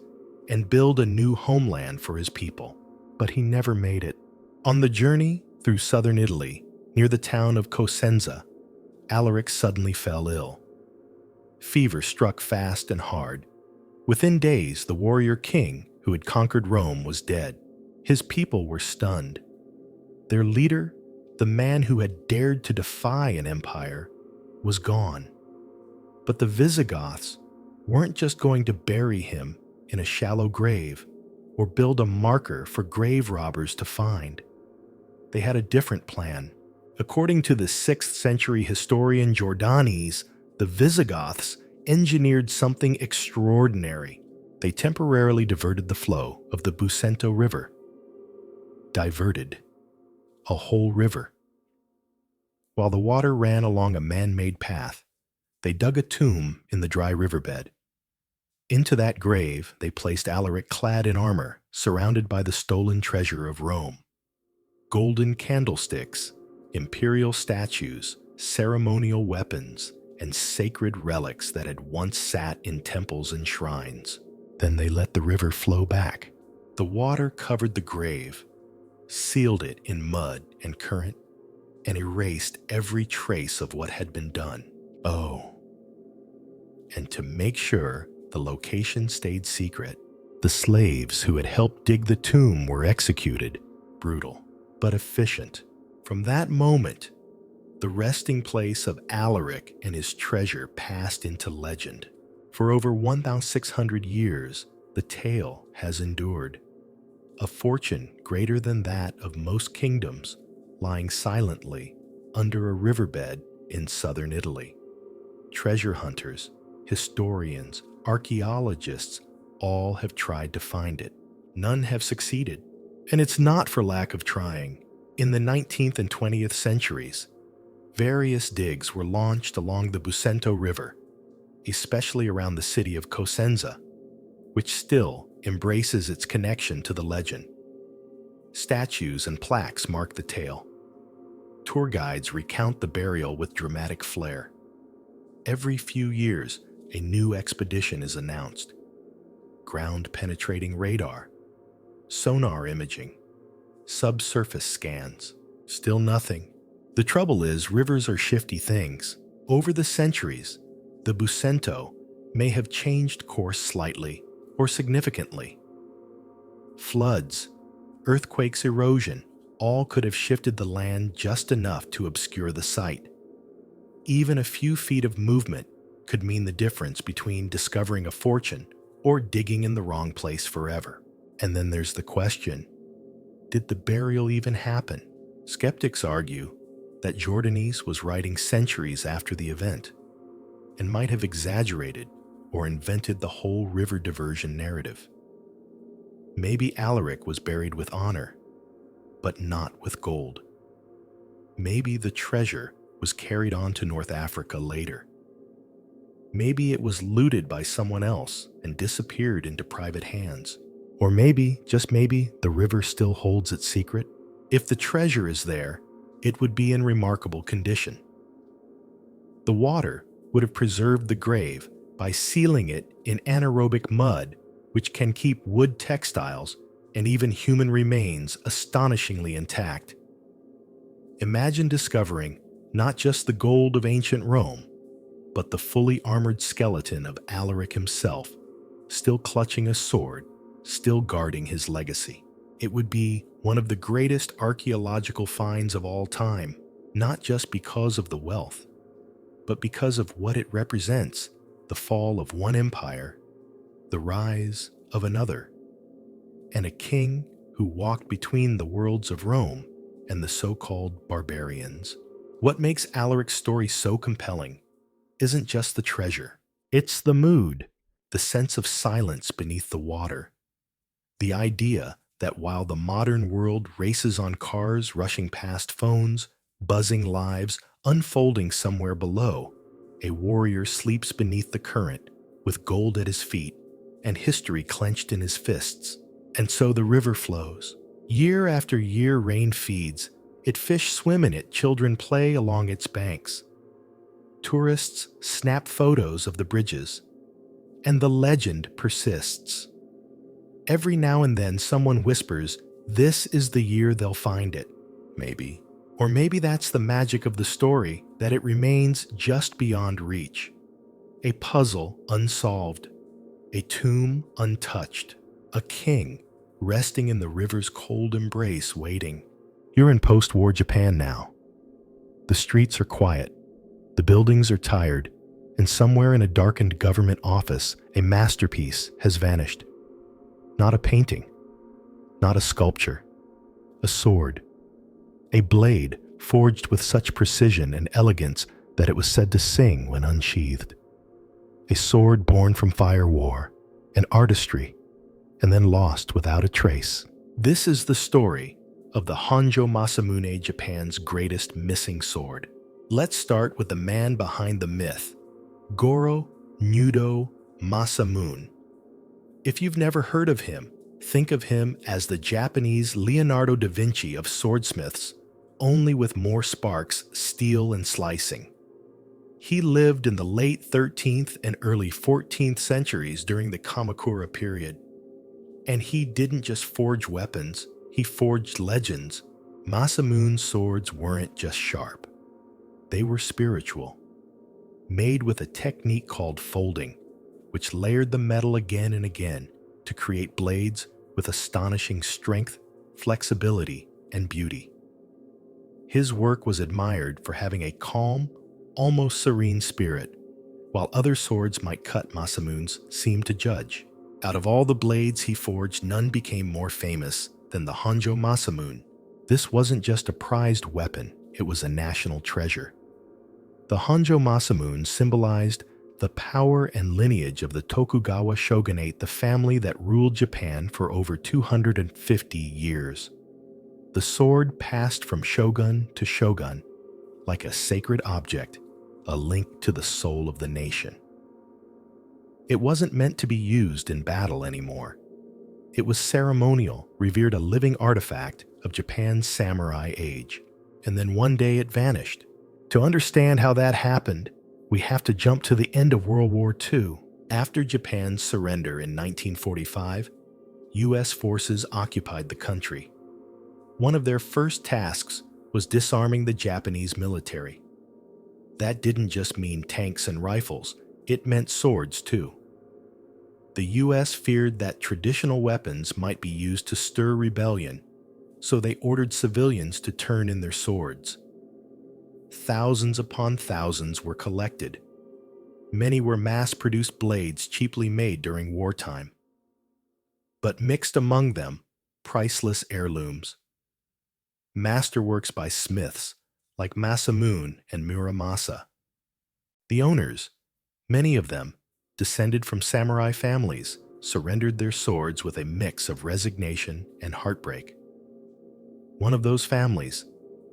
and build a new homeland for his people. But he never made it. On the journey through southern Italy, near the town of Cosenza, Alaric suddenly fell ill. Fever struck fast and hard. Within days, the warrior king who had conquered Rome was dead. His people were stunned. Their leader, the man who had dared to defy an empire, was gone. But the Visigoths weren't just going to bury him in a shallow grave or build a marker for grave robbers to find. They had a different plan. According to the 6th century historian Jordanes, the Visigoths engineered something extraordinary. They temporarily diverted the flow of the Busento River. Diverted a whole river. While the water ran along a man-made path, they dug a tomb in the dry riverbed. Into that grave they placed Alaric clad in armor, surrounded by the stolen treasure of Rome. Golden candlesticks, imperial statues, ceremonial weapons, and sacred relics that had once sat in temples and shrines. Then they let the river flow back. The water covered the grave, sealed it in mud and current, and erased every trace of what had been done. Oh, and to make sure the location stayed secret, the slaves who had helped dig the tomb were executed. Brutal, but efficient. From that moment, the resting place of Alaric and his treasure passed into legend. For over 1,600 years, the tale has endured. A fortune greater than that of most kingdoms, lying silently under a riverbed in southern Italy. Treasure hunters, historians, archaeologists, all have tried to find it. None have succeeded. And it's not for lack of trying. In the 19th and 20th centuries, various digs were launched along the Busento River, especially around the city of Cosenza, which still embraces its connection to the legend. Statues and plaques mark the tale. Tour guides recount the burial with dramatic flair. Every few years, a new expedition is announced. Ground-penetrating radar, sonar imaging, subsurface scans. Still nothing. The trouble is, rivers are shifty things. Over the centuries, the Busento may have changed course slightly or significantly. Floods, earthquakes, erosion, all could have shifted the land just enough to obscure the site. Even a few feet of movement could mean the difference between discovering a fortune or digging in the wrong place forever. And then there's the question, did the burial even happen? Skeptics argue that Jordanes was writing centuries after the event and might have exaggerated or invented the whole river diversion narrative. Maybe Alaric was buried with honor, but not with gold. Maybe the treasure was carried on to North Africa later. Maybe it was looted by someone else and disappeared into private hands. Or maybe, just maybe, the river still holds its secret. If the treasure is there, it would be in remarkable condition. The water would have preserved the grave by sealing it in anaerobic mud, which can keep wood textiles and even human remains astonishingly intact. Imagine discovering not just the gold of ancient Rome, but the fully armored skeleton of Alaric himself, still clutching a sword, still guarding his legacy. It would be one of the greatest archaeological finds of all time, not just because of the wealth, but because of what it represents: the fall of one empire, the rise of another, and a king who walked between the worlds of Rome and the so-called barbarians. What makes Alaric's story so compelling isn't just the treasure. It's the mood, the sense of silence beneath the water, the idea that while the modern world races on cars rushing past phones, buzzing lives unfolding somewhere below, a warrior sleeps beneath the current with gold at his feet and history clenched in his fists. And so the river flows. Year after year rain feeds it, fish swim in it, children play along its banks. Tourists snap photos of the bridges, and the legend persists. Every now and then someone whispers, "This is the year they'll find it." Maybe. Or maybe that's the magic of the story, that it remains just beyond reach. A puzzle unsolved, a tomb untouched, a king resting in the river's cold embrace waiting. You're in post-war Japan now. The streets are quiet, the buildings are tired, and somewhere in a darkened government office, a masterpiece has vanished. Not a painting, not a sculpture, a sword. A blade forged with such precision and elegance that it was said to sing when unsheathed. A sword born from fire war, an artistry, and then lost without a trace. This is the story of the Hanjo Masamune, Japan's greatest missing sword. Let's start with the man behind the myth, Goro Nudo Masamune. If you've never heard of him, think of him as the Japanese Leonardo da Vinci of swordsmiths, only with more sparks, steel, and slicing. He lived in the late 13th and early 14th centuries during the Kamakura period. And he didn't just forge weapons, he forged legends. Masamune's swords weren't just sharp. They were spiritual, made with a technique called folding, which layered the metal again and again to create blades with astonishing strength, flexibility, and beauty. His work was admired for having a calm, almost serene spirit, while other swords might cut, Masamune's seemed to judge. Out of all the blades he forged, none became more famous than the Hanjo Masamune. This wasn't just a prized weapon, it was a national treasure. The Hanjo Masamune symbolized the power and lineage of the Tokugawa shogunate, the family that ruled Japan for over 250 years. The sword passed from shogun to shogun, like a sacred object, a link to the soul of the nation. It wasn't meant to be used in battle anymore. It was ceremonial, revered, a living artifact of Japan's samurai age. And then one day it vanished. To understand how that happened, we have to jump to the end of World War II. After Japan's surrender in 1945, U.S. forces occupied the country. One of their first tasks was disarming the Japanese military. That didn't just mean tanks and rifles, it meant swords too. The U.S. feared that traditional weapons might be used to stir rebellion, so they ordered civilians to turn in their swords. Thousands upon thousands were collected. Many were mass-produced blades cheaply made during wartime. But mixed among them, priceless heirlooms. Masterworks by smiths like Masamune and Muramasa. The owners, many of them descended from samurai families, surrendered their swords with a mix of resignation and heartbreak. One of those families,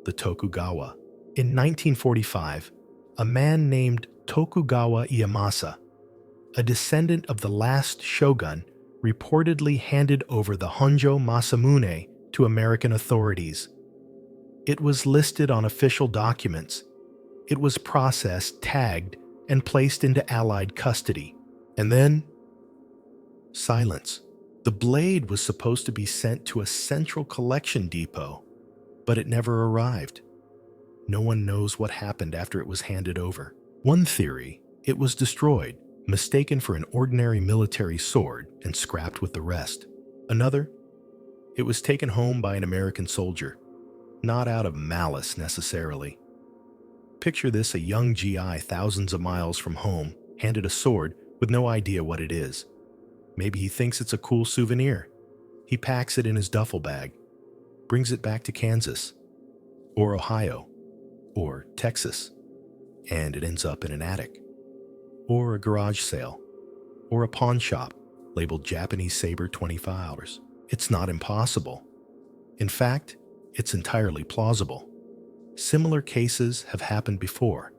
the Tokugawa. In 1945, a man named Tokugawa Ieyasu, a descendant of the last shogun, reportedly handed over the Hanjo Masamune to American authorities. It was listed on official documents. It was processed, tagged, and placed into Allied custody. And then, silence. The blade was supposed to be sent to a central collection depot, but it never arrived. No one knows what happened after it was handed over. One theory, it was destroyed, mistaken for an ordinary military sword and scrapped with the rest. Another, it was taken home by an American soldier, not out of malice necessarily. Picture this: a young GI thousands of miles from home, handed a sword with no idea what it is. Maybe he thinks it's a cool souvenir. He packs it in his duffel bag, brings it back to Kansas, or Ohio, or Texas, and it ends up in an attic, or a garage sale, or a pawn shop labeled Japanese Saber $25. It's not impossible. In fact, it's entirely plausible. Similar cases have happened before.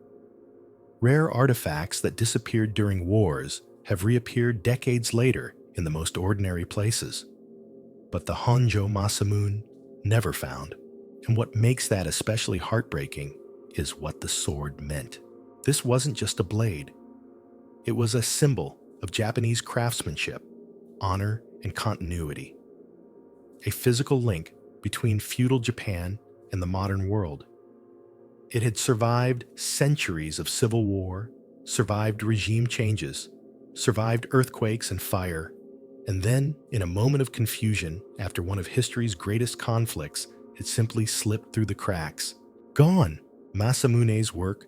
Rare artifacts that disappeared during wars have reappeared decades later in the most ordinary places. But the Hanjo Masamune never found. And what makes that especially heartbreaking is what the sword meant. This wasn't just a blade. It was a symbol of Japanese craftsmanship, honor, and continuity. A physical link between feudal Japan and the modern world. It had survived centuries of civil war, survived regime changes, survived earthquakes and fire, and then, in a moment of confusion after one of history's greatest conflicts, it simply slipped through the cracks. Gone! Masamune's work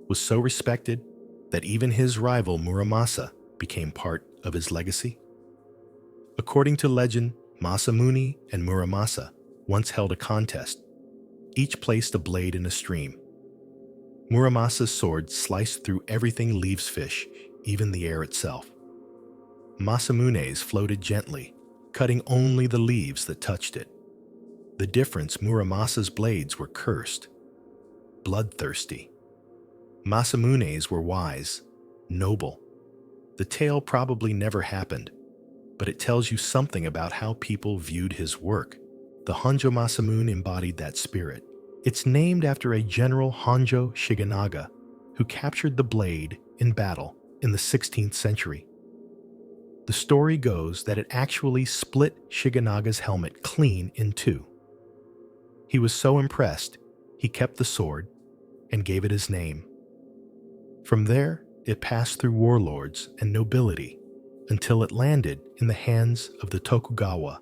was so respected that even his rival Muramasa became part of his legacy. According to legend, Masamune and Muramasa once held a contest. Each placed a blade in a stream. Muramasa's sword sliced through everything leaves fish, even the air itself. Masamune's floated gently, cutting only the leaves that touched it. The difference: Muramasa's blades were cursed, bloodthirsty. Masamune's were wise, noble. The tale probably never happened, but it tells you something about how people viewed his work. The Hanjo Masamune embodied that spirit. It's named after a general, Hanjo Shiganaga, who captured the blade in battle in the 16th century. The story goes that it actually split Shiganaga's helmet clean in two. He was so impressed, he kept the sword and gave it his name. From there, it passed through warlords and nobility until it landed in the hands of the Tokugawa,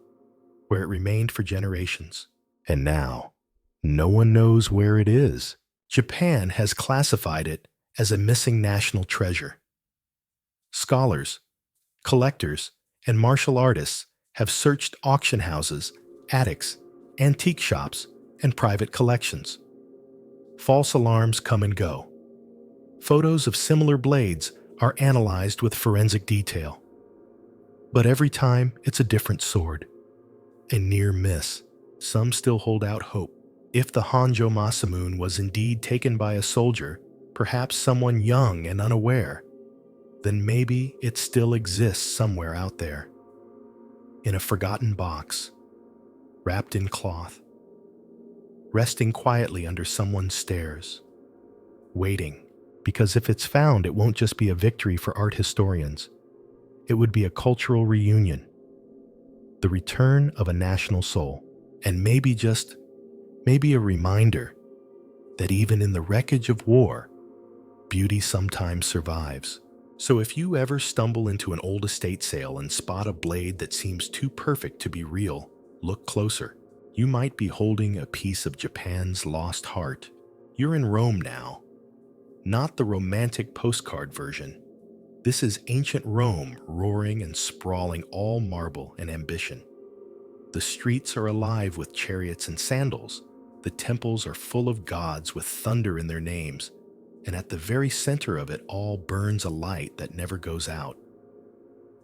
where it remained for generations. And now, no one knows where it is. Japan has classified it as a missing national treasure. Scholars, collectors, and martial artists have searched auction houses, attics, antique shops, and private collections. False alarms come and go. Photos of similar blades are analyzed with forensic detail. But every time, it's a different sword. A near miss. Some still hold out hope. If the Hanjo Masamune was indeed taken by a soldier, perhaps someone young and unaware, then maybe it still exists somewhere out there. In a forgotten box, wrapped in cloth, resting quietly under someone's stairs, waiting, because if it's found, it won't just be a victory for art historians. It would be a cultural reunion, the return of a national soul, and maybe a reminder that even in the wreckage of war, beauty sometimes survives. So if you ever stumble into an old estate sale and spot a blade that seems too perfect to be real, look closer. You might be holding a piece of Japan's lost heart. You're in Rome now, not the romantic postcard version. This is ancient Rome, roaring and sprawling, all marble and ambition. The streets are alive with chariots and sandals. The temples are full of gods with thunder in their names, and at the very center of it all burns a light that never goes out.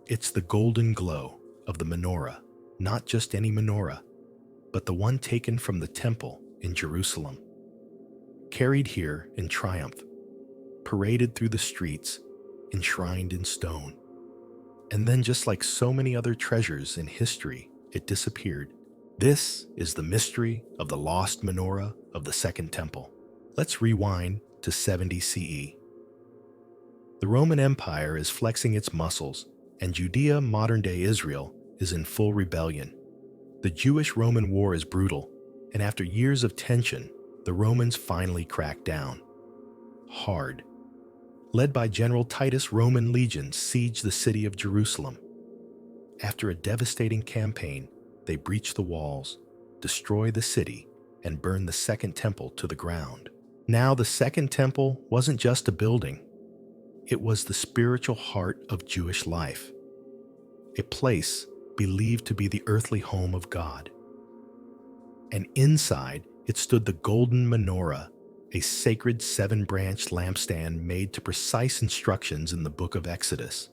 It's the golden glow of the menorah, not just any menorah, but the one taken from the temple in Jerusalem. Carried here in triumph, paraded through the streets, enshrined in stone. And then, just like so many other treasures in history, it disappeared. This is the mystery of the lost menorah of the Second Temple. Let's rewind to 70 CE. The Roman Empire is flexing its muscles, and Judea, modern-day Israel, is in full rebellion. The Jewish-Roman War is brutal, and after years of tension, the Romans finally cracked down. Hard. Led by General Titus, Roman legions sieged the city of Jerusalem. After a devastating campaign, they breached the walls, destroyed the city, and burned the Second Temple to the ground. Now, the Second Temple wasn't just a building. It was the spiritual heart of Jewish life, a place believed to be the earthly home of God. And inside, it stood the golden menorah, a sacred seven-branched lampstand made to precise instructions in the book of Exodus.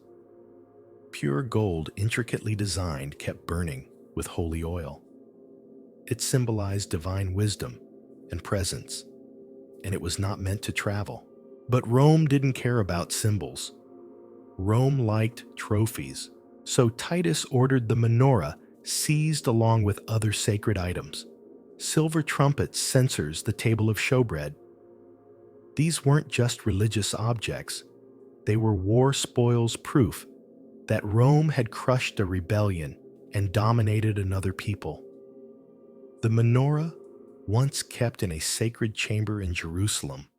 Pure gold, intricately designed, kept burning with holy oil. It symbolized divine wisdom and presence, and it was not meant to travel. But Rome didn't care about symbols. Rome liked trophies, so Titus ordered the menorah seized along with other sacred items. Silver trumpets, censers, the table of showbread. These weren't just religious objects. They were war spoils, proof that Rome had crushed a rebellion and dominated another people. The menorah, once kept in a sacred chamber in Jerusalem,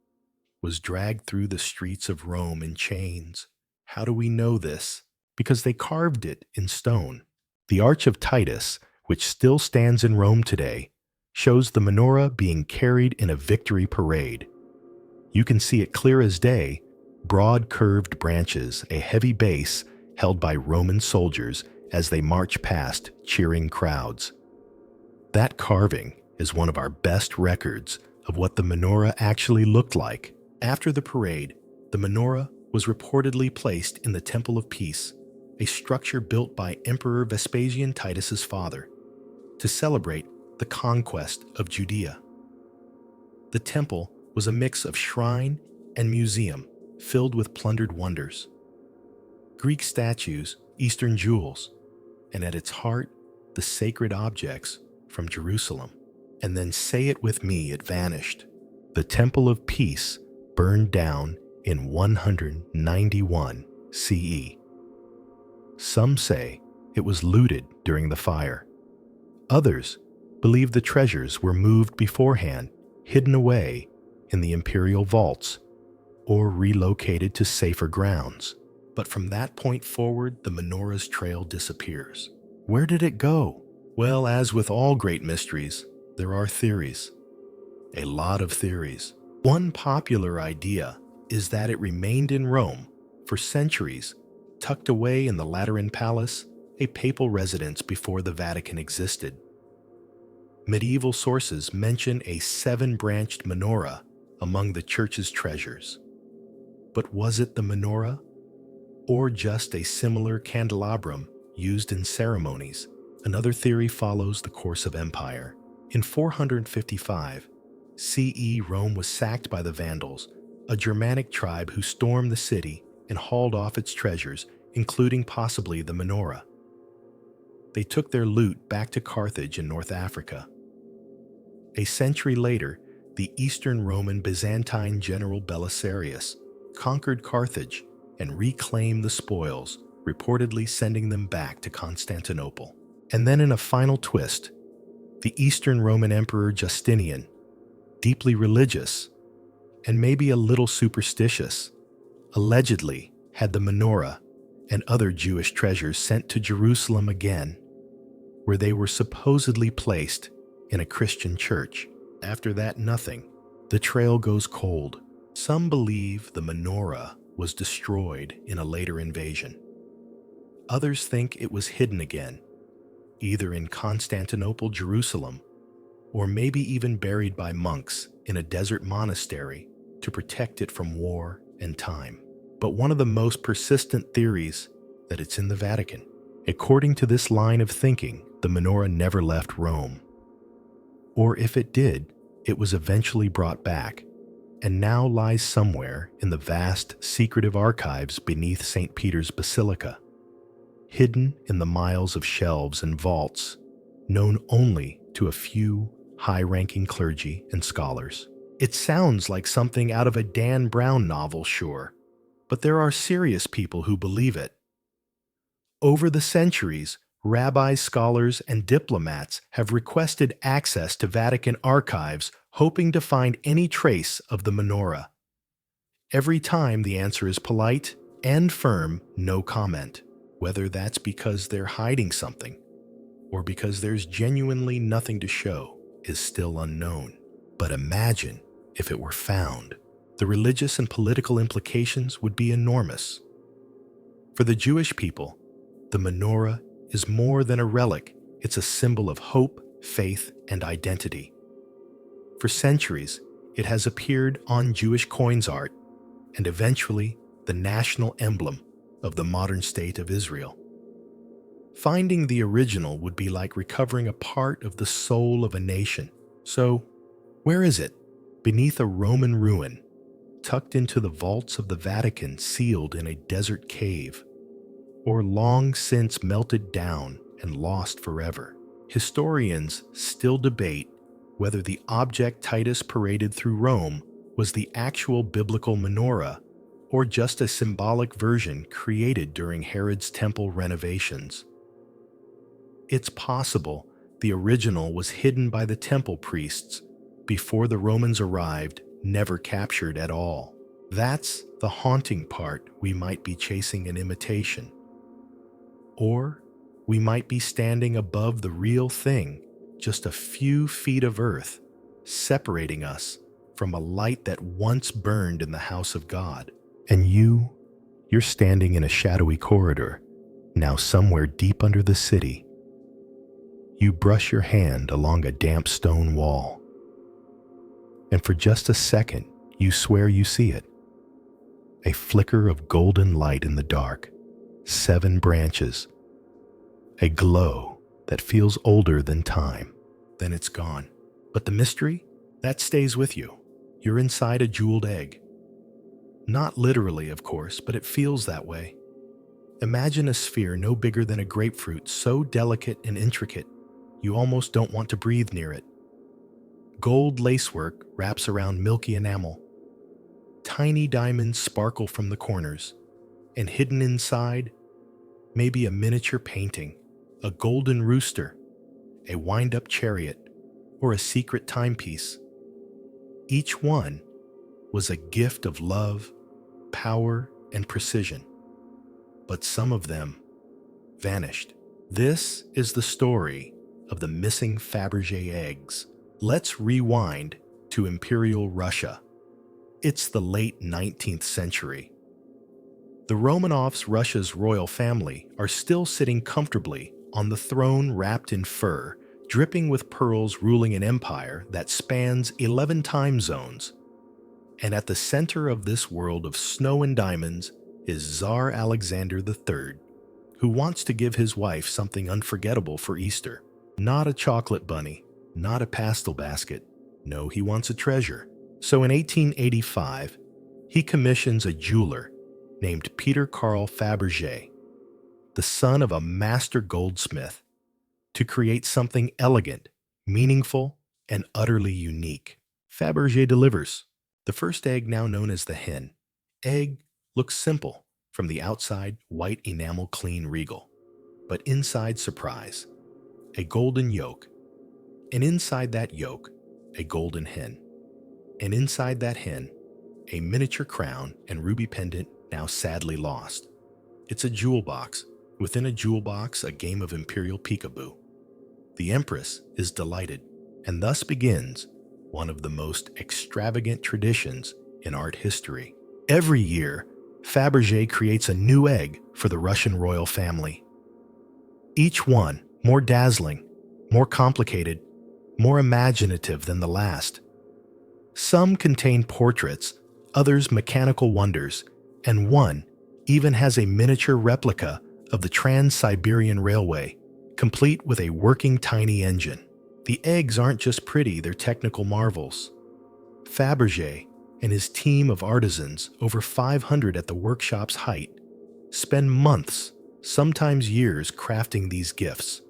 was dragged through the streets of Rome in chains. How do we know this? Because they carved it in stone. The Arch of Titus, which still stands in Rome today, shows the menorah being carried in a victory parade. You can see it clear as day, broad curved branches, a heavy base held by Roman soldiers as they march past cheering crowds. That carving is one of our best records of what the menorah actually looked like. After the parade, the menorah was reportedly placed in the Temple of Peace, a structure built by Emperor Vespasian, Titus's father, to celebrate the conquest of Judea. The temple was a mix of shrine and museum filled with plundered wonders, Greek statues, Eastern jewels, and at its heart, the sacred objects from Jerusalem. And then say it with me, it vanished. The Temple of Peace burned down in 191 CE. Some say it was looted during the fire. Others believe the treasures were moved beforehand, hidden away in the imperial vaults, or relocated to safer grounds. But from that point forward, the menorah's trail disappears. Where did it go? Well, as with all great mysteries, there are theories. A lot of theories. One popular idea is that it remained in Rome for centuries, tucked away in the Lateran Palace, a papal residence before the Vatican existed. Medieval sources mention a seven-branched menorah among the church's treasures. But was it the menorah, or just a similar candelabrum used in ceremonies? Another theory follows the course of empire. In 455 CE, Rome was sacked by the Vandals, a Germanic tribe who stormed the city and hauled off its treasures, including possibly the menorah. They took their loot back to Carthage in North Africa. A century later, the Eastern Roman Byzantine general Belisarius conquered Carthage and reclaimed the spoils, reportedly sending them back to Constantinople. And then in a final twist, the Eastern Roman Emperor Justinian, deeply religious and maybe a little superstitious, allegedly had the menorah and other Jewish treasures sent to Jerusalem again, where they were supposedly placed in a Christian church. After that, nothing. The trail goes cold. Some believe the menorah was destroyed in a later invasion. Others think it was hidden again, either in Constantinople, Jerusalem, or maybe even buried by monks in a desert monastery to protect it from war and time. But one of the most persistent theories that it's in the Vatican. According to this line of thinking, the menorah never left Rome. Or if it did, it was eventually brought back and now lies somewhere in the vast, secretive archives beneath St. Peter's Basilica, hidden in the miles of shelves and vaults, known only to a few high-ranking clergy and scholars. It sounds like something out of a Dan Brown novel, sure, but there are serious people who believe it. Over the centuries, rabbis, scholars, and diplomats have requested access to Vatican archives hoping to find any trace of the menorah. Every time the answer is polite and firm, no comment, whether that's because they're hiding something or because there's genuinely nothing to show is still unknown. But imagine if it were found. The religious and political implications would be enormous. For the Jewish people, the menorah is more than a relic. It's a symbol of hope, faith, and identity. For centuries, it has appeared on Jewish coins art and eventually the national emblem of the modern state of Israel. Finding the original would be like recovering a part of the soul of a nation. So, where is it? Beneath a Roman ruin, tucked into the vaults of the Vatican, sealed in a desert cave, or long since melted down and lost forever? Historians still debate whether the object Titus paraded through Rome was the actual biblical menorah or just a symbolic version created during Herod's temple renovations. It's possible the original was hidden by the temple priests before the Romans arrived, never captured at all. That's the haunting part. We might be chasing an imitation. Or we might be standing above the real thing, just a few feet of earth, separating us from a light that once burned in the house of God. And you're standing in a shadowy corridor, now somewhere deep under the city. You brush your hand along a damp stone wall, and for just a second, you swear you see it. A flicker of golden light in the dark, 7 branches, a glow that feels older than time. Then it's gone. But the mystery, that stays with you. You're inside a jeweled egg. Not literally, of course, but it feels that way. Imagine a sphere no bigger than a grapefruit, so delicate and intricate, you almost don't want to breathe near it. Gold lacework wraps around milky enamel. Tiny diamonds sparkle from the corners, and hidden inside, maybe a miniature painting, a golden rooster, a wind-up chariot, or a secret timepiece. Each one was a gift of love, power, and precision. But some of them vanished. This is the story of the missing Faberge eggs. Let's rewind to Imperial Russia. It's the late 19th century. The Romanovs, Russia's royal family, are still sitting comfortably on the throne wrapped in fur, dripping with pearls, ruling an empire that spans 11 time zones. And at the center of this world of snow and diamonds is Tsar Alexander III, who wants to give his wife something unforgettable for Easter. Not a chocolate bunny, not a pastel basket. No, he wants a treasure. So in 1885, he commissions a jeweler named Peter Carl Faberge, the son of a master goldsmith, to create something elegant, meaningful, and utterly unique. Faberge delivers. The first egg, now known as the hen. Egg looks simple. From the outside, white enamel, clean, regal. But inside, surprise. A golden yolk. And inside that yolk, a golden hen. And inside that hen, a miniature crown and ruby pendant, now sadly lost. It's a jewel box. Within a jewel box, a game of imperial peekaboo. The Empress is delighted, and thus begins one of the most extravagant traditions in art history. Every year, Faberge creates a new egg for the Russian royal family. Each one more dazzling, more complicated, more imaginative than the last. Some contain portraits, others mechanical wonders, and one even has a miniature replica of the Trans-Siberian Railway, complete with a working tiny engine. The eggs aren't just pretty, they're technical marvels. Faberge and his team of artisans, over 500 at the workshop's height, spend months, sometimes years, crafting these gifts.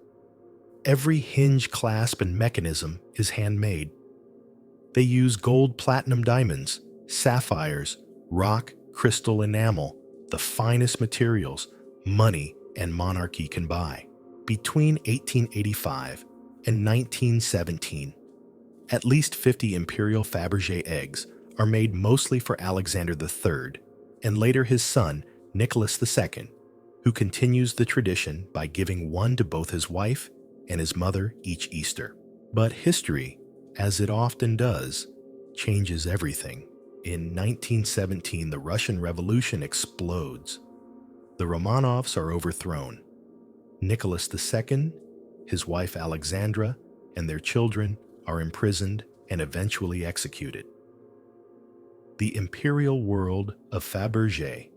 Every hinge, clasp, and mechanism is handmade. They use gold, platinum, diamonds, sapphires, rock, crystal, enamel, the finest materials money and monarchy can buy. Between 1885 and 1917, At least 50 imperial Faberge eggs are made mostly for Alexander III and later his son, Nicholas II, who continues the tradition by giving one to both his wife and his mother each Easter. But history, as it often does, changes everything. In 1917, the Russian Revolution explodes. The Romanovs are overthrown. Nicholas II, his wife Alexandra, and their children are imprisoned and eventually executed. The imperial world of Faberge,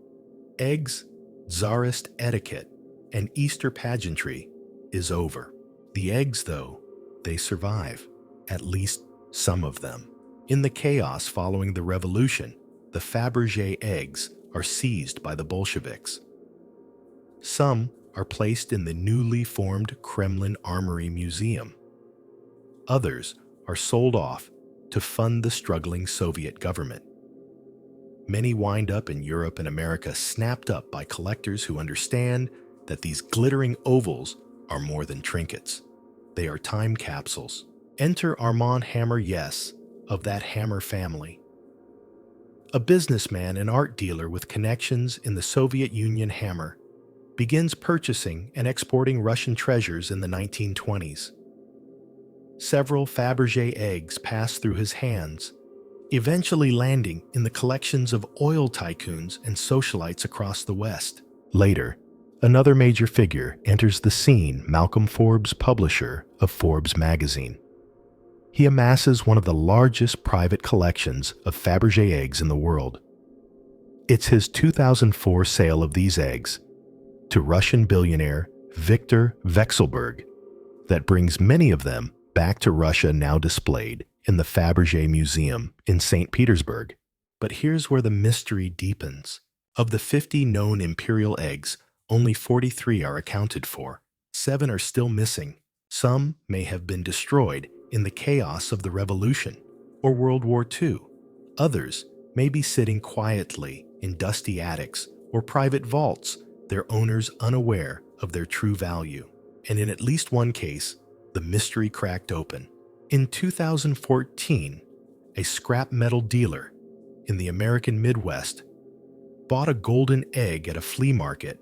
eggs, czarist etiquette, and Easter pageantry is over. The eggs, though, they survive, at least some of them. In the chaos following the revolution, the Faberge eggs are seized by the Bolsheviks. Some are placed in the newly formed Kremlin Armory Museum. Others are sold off to fund the struggling Soviet government. Many wind up in Europe and America, snapped up by collectors who understand that these glittering ovals are more than trinkets. They are time capsules. Enter Armand Hammer, yes, of that Hammer family. A businessman and art dealer with connections in the Soviet Union, Hammer begins purchasing and exporting Russian treasures in the 1920s. Several Faberge eggs pass through his hands, eventually landing in the collections of oil tycoons and socialites across the West. Later, another major figure enters the scene, Malcolm Forbes, publisher of Forbes magazine. He amasses one of the largest private collections of Faberge eggs in the world. It's his 2004 sale of these eggs to Russian billionaire Viktor Vekselberg that brings many of them back to Russia, now displayed in the Faberge Museum in St. Petersburg. But here's where the mystery deepens. Of the 50 known imperial eggs, only 43 are accounted for. 7 are still missing. Some may have been destroyed in the chaos of the Revolution or World War II. Others may be sitting quietly in dusty attics or private vaults, their owners unaware of their true value. And in at least one case, the mystery cracked open. In 2014, a scrap metal dealer in the American Midwest bought a golden egg at a flea market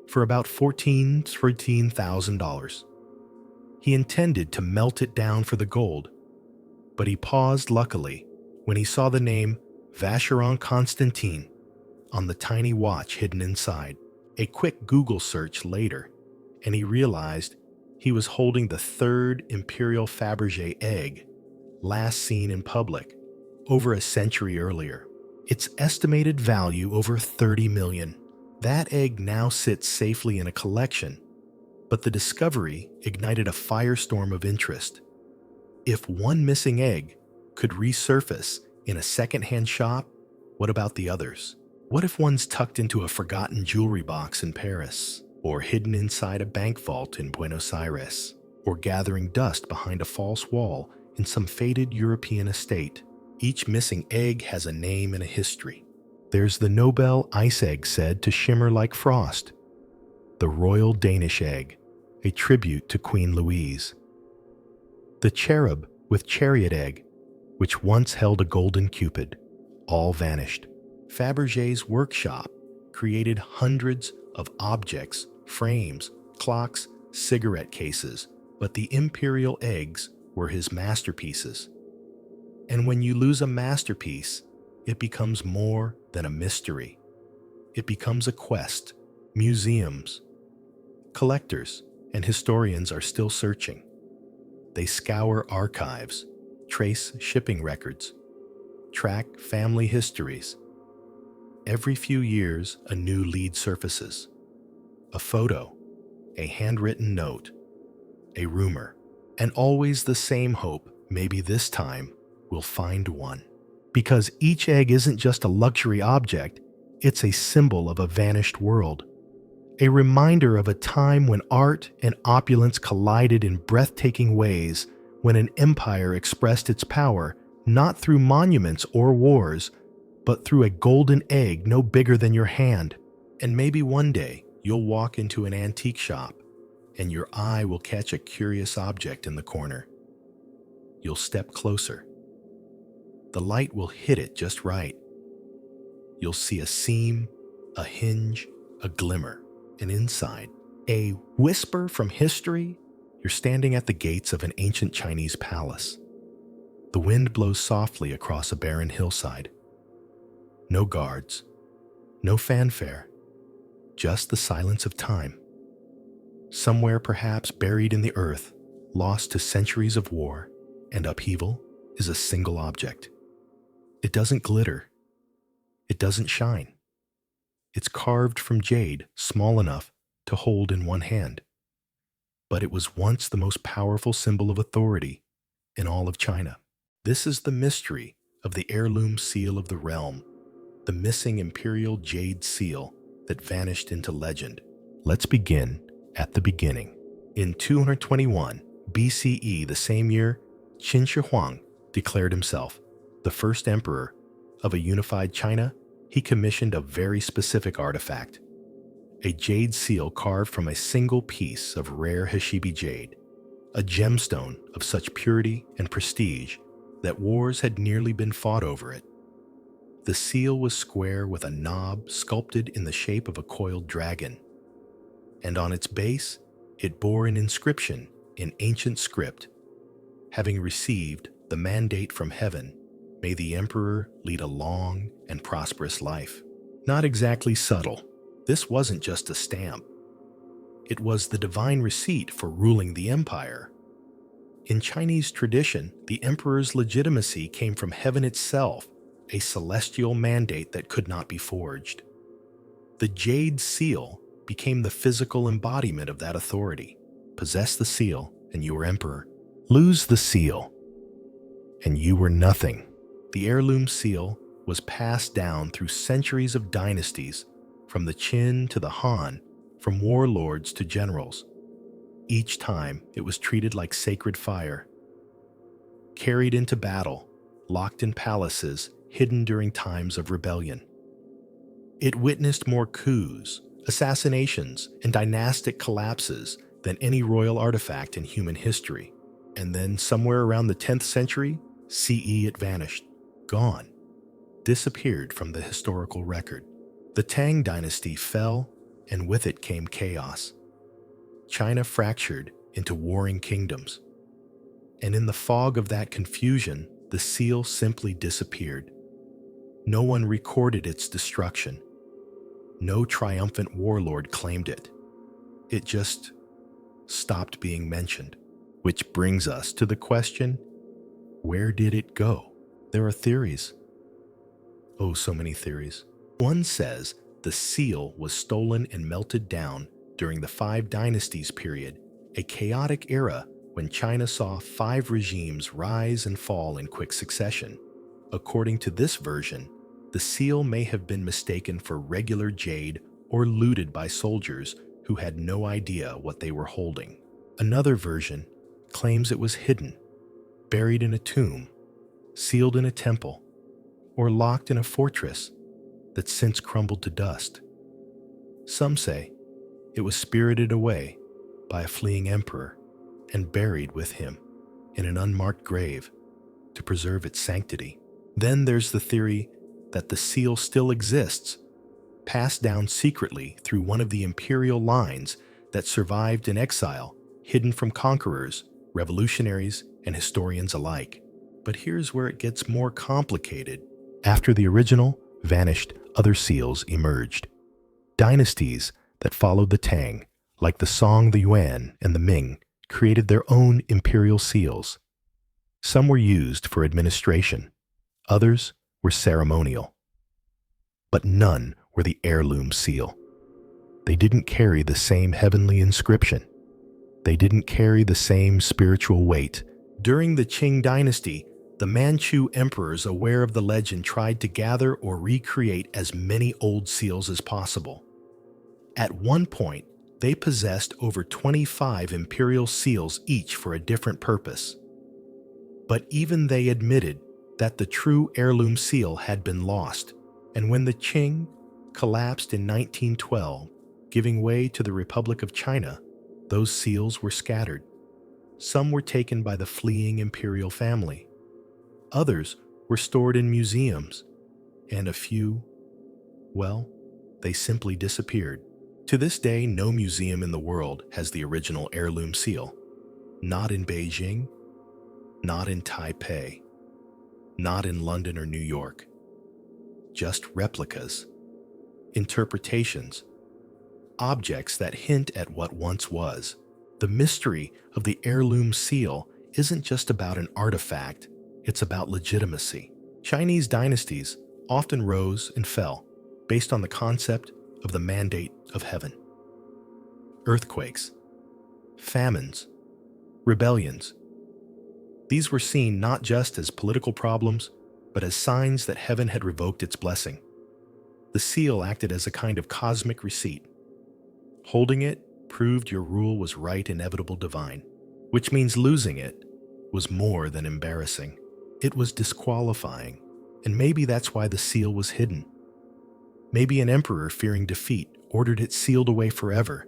for about $14,000. He intended to melt it down for the gold, but he paused luckily when he saw the name Vacheron Constantin on the tiny watch hidden inside. A quick Google search later, and he realized he was holding the third imperial Faberge egg, last seen in public over a century earlier. Its estimated value over $30 million. That egg now sits safely in a collection, but the discovery ignited a firestorm of interest. If one missing egg could resurface in a secondhand shop, what about the others? What if one's tucked into a forgotten jewelry box in Paris, or hidden inside a bank vault in Buenos Aires, or gathering dust behind a false wall in some faded European estate? Each missing egg has a name and a history. There's the Nobel ice egg said to shimmer like frost, the Royal Danish egg, a tribute to Queen Louise, the cherub with chariot egg, which once held a golden cupid, all vanished. Faberge's workshop created hundreds of objects, frames, clocks, cigarette cases, but the imperial eggs were his masterpieces. And when you lose a masterpiece, it becomes more than a mystery. It becomes a quest. Museums, collectors, and historians are still searching. They scour archives, trace shipping records, track family histories. Every few years, a new lead surfaces. A photo, a handwritten note, a rumor, and always the same hope, maybe this time we'll find one. Because each egg isn't just a luxury object, it's a symbol of a vanished world. A reminder of a time when art and opulence collided in breathtaking ways, when an empire expressed its power not through monuments or wars, but through a golden egg no bigger than your hand. And maybe one day you'll walk into an antique shop and your eye will catch a curious object in the corner. you'll step closer. The light will hit it just right. You'll see a seam, a hinge, a glimmer, and inside, a whisper from history. You're standing at the gates of an ancient Chinese palace. The wind blows softly across a barren hillside. No guards, no fanfare, just the silence of time. Somewhere perhaps buried in the earth, lost to centuries of war and upheaval, is a single object. It doesn't glitter. It doesn't shine. It's carved from jade, small enough to hold in one hand. But it was once the most powerful symbol of authority in all of China. This is the mystery of the heirloom seal of the realm, the missing imperial jade seal that vanished into legend. Let's begin at the beginning. In 221 BCE, the same year, Qin Shi Huang declared himself the first emperor of a unified China. He commissioned a very specific artifact, a jade seal carved from a single piece of rare Hashibi jade, a gemstone of such purity and prestige that wars had nearly been fought over it. The seal was square with a knob sculpted in the shape of a coiled dragon, and on its base it bore an inscription in ancient script. Having received the mandate from heaven, may the emperor lead a long and prosperous life. Not exactly subtle. This wasn't just a stamp. It was the divine receipt for ruling the empire. In Chinese tradition, the emperor's legitimacy came from heaven itself, a celestial mandate that could not be forged. The jade seal became the physical embodiment of that authority. Possess the seal, and you were emperor. Lose the seal, and you were nothing. The heirloom seal was passed down through centuries of dynasties, from the Qin to the Han, from warlords to generals. Each time, it was treated like sacred fire, carried into battle, locked in palaces, hidden during times of rebellion. It witnessed more coups, assassinations, and dynastic collapses than any royal artifact in human history. And then, somewhere around the 10th century, CE, it vanished. Gone. Disappeared from the historical record. The Tang dynasty fell, and with it came chaos. China fractured into warring kingdoms. And in the fog of that confusion, the seal simply disappeared. No one recorded its destruction. No triumphant warlord claimed it. It just stopped being mentioned. Which brings us to the question, where did it go? There are theories. Oh, so many theories. One says the seal was stolen and melted down during the Five Dynasties period, a chaotic era when China saw 5 regimes rise and fall in quick succession. According to this version, the seal may have been mistaken for regular jade or looted by soldiers who had no idea what they were holding. Another version claims it was hidden, buried in a tomb, sealed in a temple, or locked in a fortress that since crumbled to dust. Some say it was spirited away by a fleeing emperor and buried with him in an unmarked grave to preserve its sanctity. Then there's the theory that the seal still exists, passed down secretly through one of the imperial lines that survived in exile, hidden from conquerors, revolutionaries, and historians alike. But here's where it gets more complicated. After the original vanished, other seals emerged. Dynasties that followed the Tang, like the Song, the Yuan, and the Ming, created their own imperial seals. Some were used for administration, others were ceremonial. But none were the heirloom seal. They didn't carry the same heavenly inscription. They didn't carry the same spiritual weight. During the Qing dynasty, the Manchu emperors, aware of the legend, tried to gather or recreate as many old seals as possible. At one point, they possessed over 25 imperial seals, each for a different purpose. But even they admitted that the true heirloom seal had been lost, and when the Qing collapsed in 1912, giving way to the Republic of China, those seals were scattered. Some were taken by the fleeing imperial family. Others were stored in museums, and a few, well, they simply disappeared. To this day, no museum in the world has the original heirloom seal. Not in Beijing, not in Taipei, not in London or New York. Just replicas, interpretations, objects that hint at what once was. The mystery of the heirloom seal isn't just about an artifact, it's about legitimacy. Chinese dynasties often rose and fell based on the concept of the mandate of heaven. Earthquakes, famines, rebellions. These were seen not just as political problems, but as signs that heaven had revoked its blessing. The seal acted as a kind of cosmic receipt. Holding it proved your rule was right, inevitable, divine, which means losing it was more than embarrassing. It was disqualifying, and maybe that's why the seal was hidden. Maybe an emperor fearing defeat ordered it sealed away forever,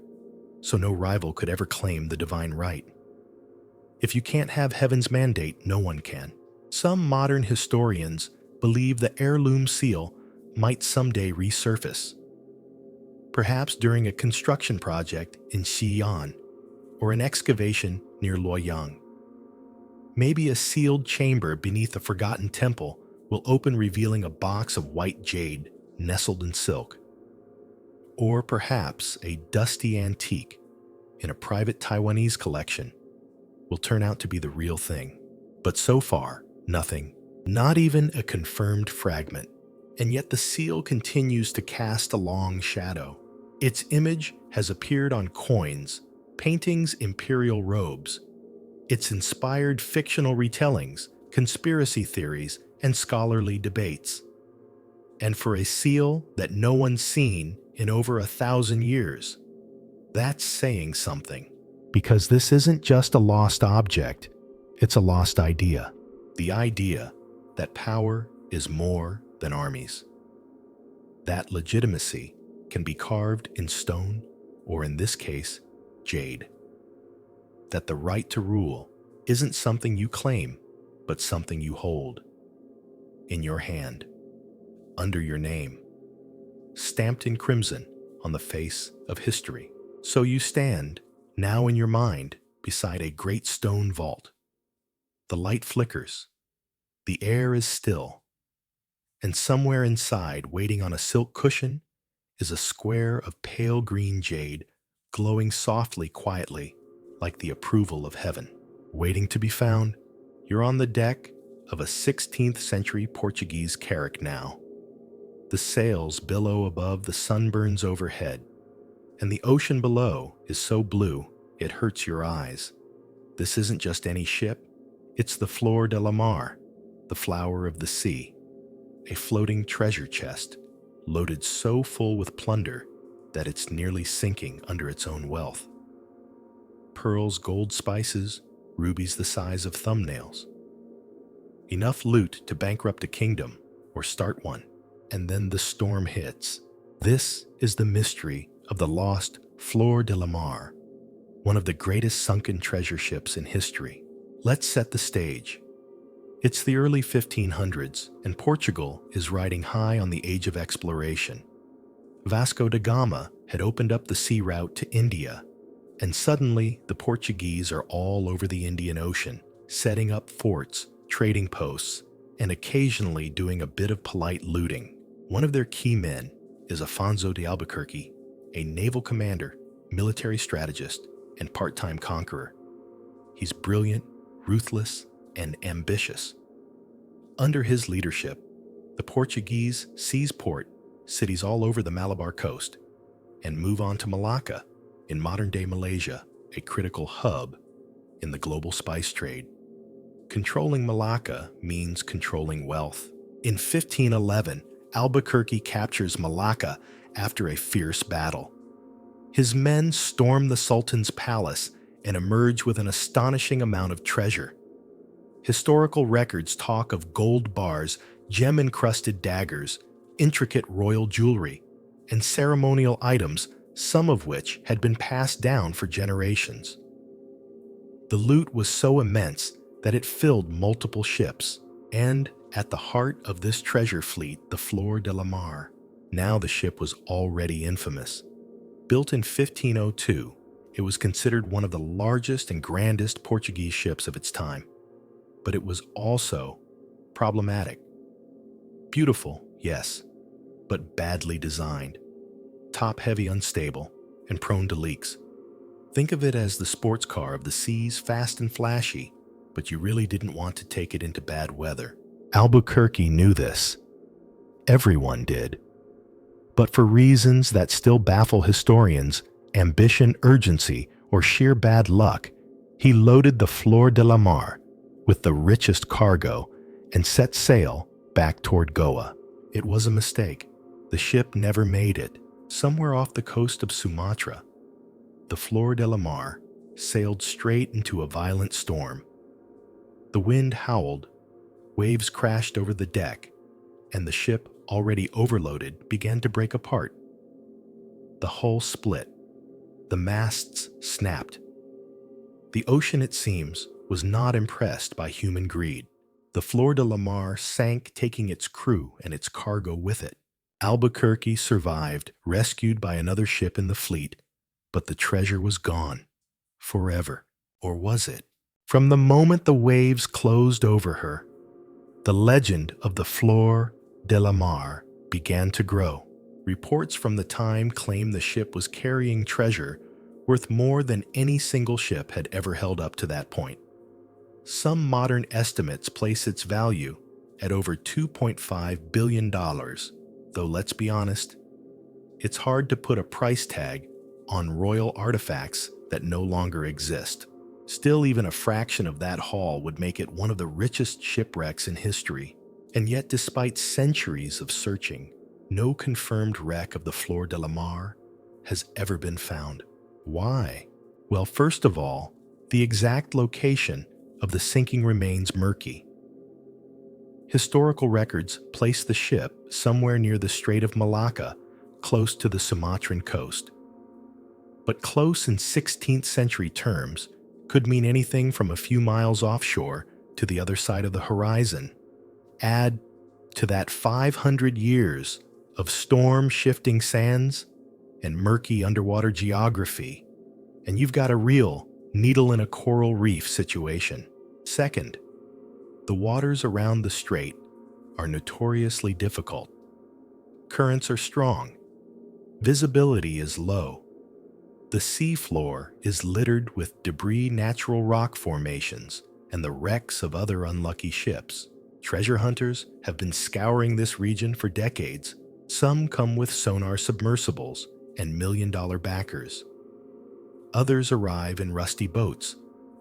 so no rival could ever claim the divine right. If you can't have heaven's mandate, no one can. Some modern historians believe the heirloom seal might someday resurface, perhaps during a construction project in Xi'an or an excavation near Luoyang. Maybe a sealed chamber beneath a forgotten temple will open, revealing a box of white jade nestled in silk. Or perhaps a dusty antique in a private Taiwanese collection will turn out to be the real thing. But so far, nothing, not even a confirmed fragment. And yet the seal continues to cast a long shadow. Its image has appeared on coins, paintings, imperial robes. It's inspired fictional retellings, conspiracy theories, and scholarly debates. And for a seal that no one's seen in over 1,000 years, that's saying something. Because this isn't just a lost object, it's a lost idea. The idea that power is more than armies. That legitimacy can be carved in stone, or in this case, jade. That the right to rule isn't something you claim, but something you hold. In your hand, under your name, stamped in crimson on the face of history. So you stand, now in your mind, beside a great stone vault. The light flickers, the air is still, and somewhere inside, waiting on a silk cushion, is a square of pale green jade, glowing softly, quietly, like the approval of heaven. Waiting to be found, you're on the deck of a 16th century Portuguese carrack now. The sails billow above, the sun burns overhead, and the ocean below is so blue it hurts your eyes. This isn't just any ship, it's the Flor de la Mar, the flower of the sea, a floating treasure chest, loaded so full with plunder that it's nearly sinking under its own wealth. Pearls, gold, spices, rubies the size of thumbnails. Enough loot to bankrupt a kingdom or start one, and then the storm hits. This is the mystery of the lost Flor de la Mar, one of the greatest sunken treasure ships in history. Let's set the stage. It's the early 1500s, and Portugal is riding high on the age of exploration. Vasco da Gama had opened up the sea route to India, and suddenly the Portuguese are all over the Indian Ocean, setting up forts, trading posts, and occasionally doing a bit of polite looting. One of their key men is Afonso de Albuquerque, a naval commander, military strategist, and part-time conqueror. He's brilliant, ruthless, and ambitious. Under his leadership, the Portuguese seize port, cities all over the Malabar coast, and move on to Malacca, in modern-day Malaysia, a critical hub in the global spice trade. Controlling Malacca means controlling wealth. In 1511, Albuquerque captures Malacca after a fierce battle. His men storm the Sultan's palace and emerge with an astonishing amount of treasure. Historical records talk of gold bars, gem-encrusted daggers, intricate royal jewelry, and ceremonial items, some of which had been passed down for generations. The loot was so immense that it filled multiple ships, and at the heart of this treasure fleet, the Flor de la Mar. Now the ship was already infamous. Built in 1502, it was considered one of the largest and grandest Portuguese ships of its time. But it was also problematic. Beautiful, yes, but badly designed. Top-heavy, unstable, and prone to leaks. Think of it as the sports car of the seas, fast and flashy, but you really didn't want to take it into bad weather. Albuquerque knew this. Everyone did. But for reasons that still baffle historians, ambition, urgency, or sheer bad luck, he loaded the Flor de la Mar with the richest cargo and set sail back toward Goa. It was a mistake. The ship never made it. Somewhere off the coast of Sumatra, the Flor de la Mar sailed straight into a violent storm. The wind howled, waves crashed over the deck, and the ship, already overloaded, began to break apart. The hull split. The masts snapped. The ocean, it seems, was not impressed by human greed. The Flor de la Mar sank, taking its crew and its cargo with it. Albuquerque survived, rescued by another ship in the fleet, but the treasure was gone. Forever. Or was it? From the moment the waves closed over her, the legend of the Flor de la Mar began to grow. Reports from the time claim the ship was carrying treasure worth more than any single ship had ever held up to that point. Some modern estimates place its value at over $2.5 billion, though let's be honest, it's hard to put a price tag on royal artifacts that no longer exist. Still, even a fraction of that haul would make it one of the richest shipwrecks in history. And yet, despite centuries of searching, no confirmed wreck of the Flor de la Mar has ever been found. Why? Well, first of all, the exact location of the sinking remains murky. Historical records place the ship somewhere near the Strait of Malacca, close to the Sumatran coast. But close in 16th century terms could mean anything from a few miles offshore to the other side of the horizon. Add to that 500 years of storm-shifting sands and murky underwater geography, and you've got a real needle-in-a-coral reef situation. Second, the waters around the strait are notoriously difficult. Currents are strong. Visibility is low. The seafloor is littered with debris, natural rock formations, and the wrecks of other unlucky ships. Treasure hunters have been scouring this region for decades. Some come with sonar submersibles and million-dollar backers. Others arrive in rusty boats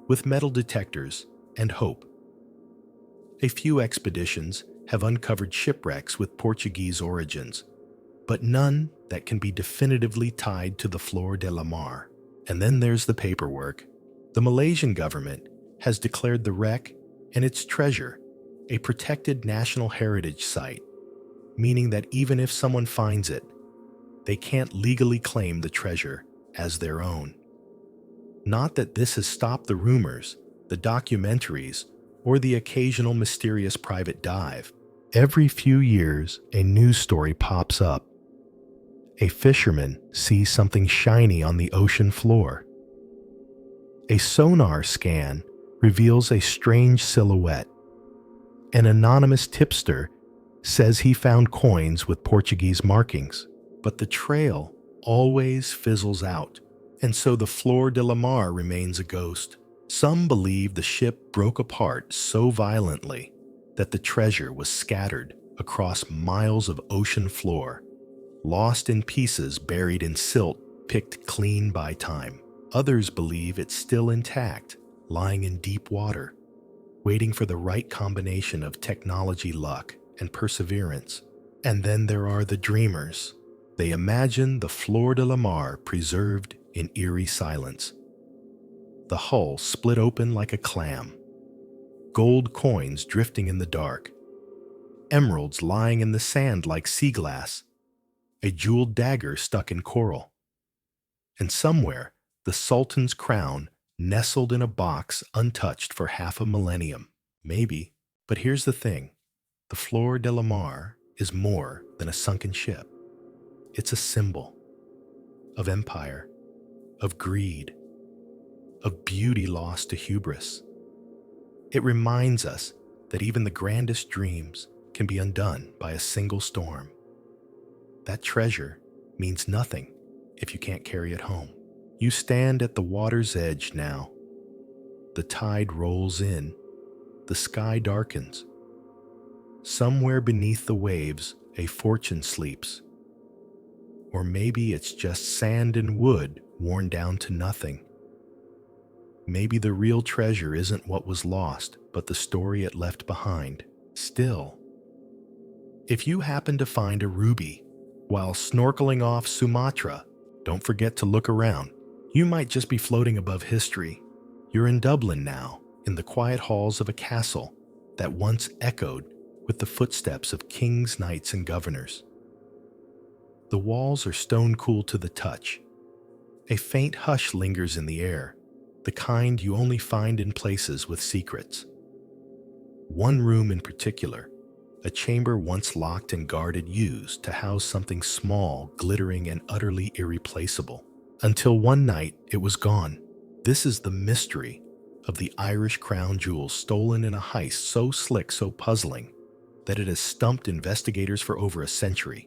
with metal detectors and hope. A few expeditions have uncovered shipwrecks with Portuguese origins, but none that can be definitively tied to the Flor de la Mar. And then there's the paperwork. The Malaysian government has declared the wreck and its treasure a protected national heritage site, meaning that even if someone finds it, they can't legally claim the treasure as their own. Not that this has stopped the rumors, the documentaries, or the occasional mysterious private dive. Every few years, a news story pops up. A fisherman sees something shiny on the ocean floor. A sonar scan reveals a strange silhouette. An anonymous tipster says he found coins with Portuguese markings, but the trail always fizzles out, and so the Flor de la Mar remains a ghost. Some believe the ship broke apart so violently that the treasure was scattered across miles of ocean floor, lost in pieces buried in silt picked clean by time. Others believe it's still intact, lying in deep water, waiting for the right combination of technology, luck, and perseverance. And then there are the dreamers. They imagine the Flor de la Mar preserved in eerie silence. The hull split open like a clam. Gold coins drifting in the dark. Emeralds lying in the sand like sea glass. A jeweled dagger stuck in coral. And somewhere, the Sultan's crown nestled in a box untouched for half a millennium. Maybe, but here's the thing. The Flor de la Mar is more than a sunken ship. It's a symbol of empire, of greed, of beauty lost to hubris. It reminds us that even the grandest dreams can be undone by a single storm. That treasure means nothing if you can't carry it home. You stand at the water's edge now. The tide rolls in. The sky darkens. Somewhere beneath the waves, a fortune sleeps. Or maybe it's just sand and wood worn down to nothing. Maybe the real treasure isn't what was lost, but the story it left behind. Still, if you happen to find a ruby while snorkeling off Sumatra, don't forget to look around. You might just be floating above history. You're in Dublin now, in the quiet halls of a castle that once echoed with the footsteps of kings, knights, and governors. The walls are stone-cool to the touch. A faint hush lingers in the air, the kind you only find in places with secrets. One room in particular, a chamber once locked and guarded, used to house something small, glittering, and utterly irreplaceable. Until one night, it was gone. This is the mystery of the Irish crown jewels stolen in a heist so slick, so puzzling, that it has stumped investigators for over a century,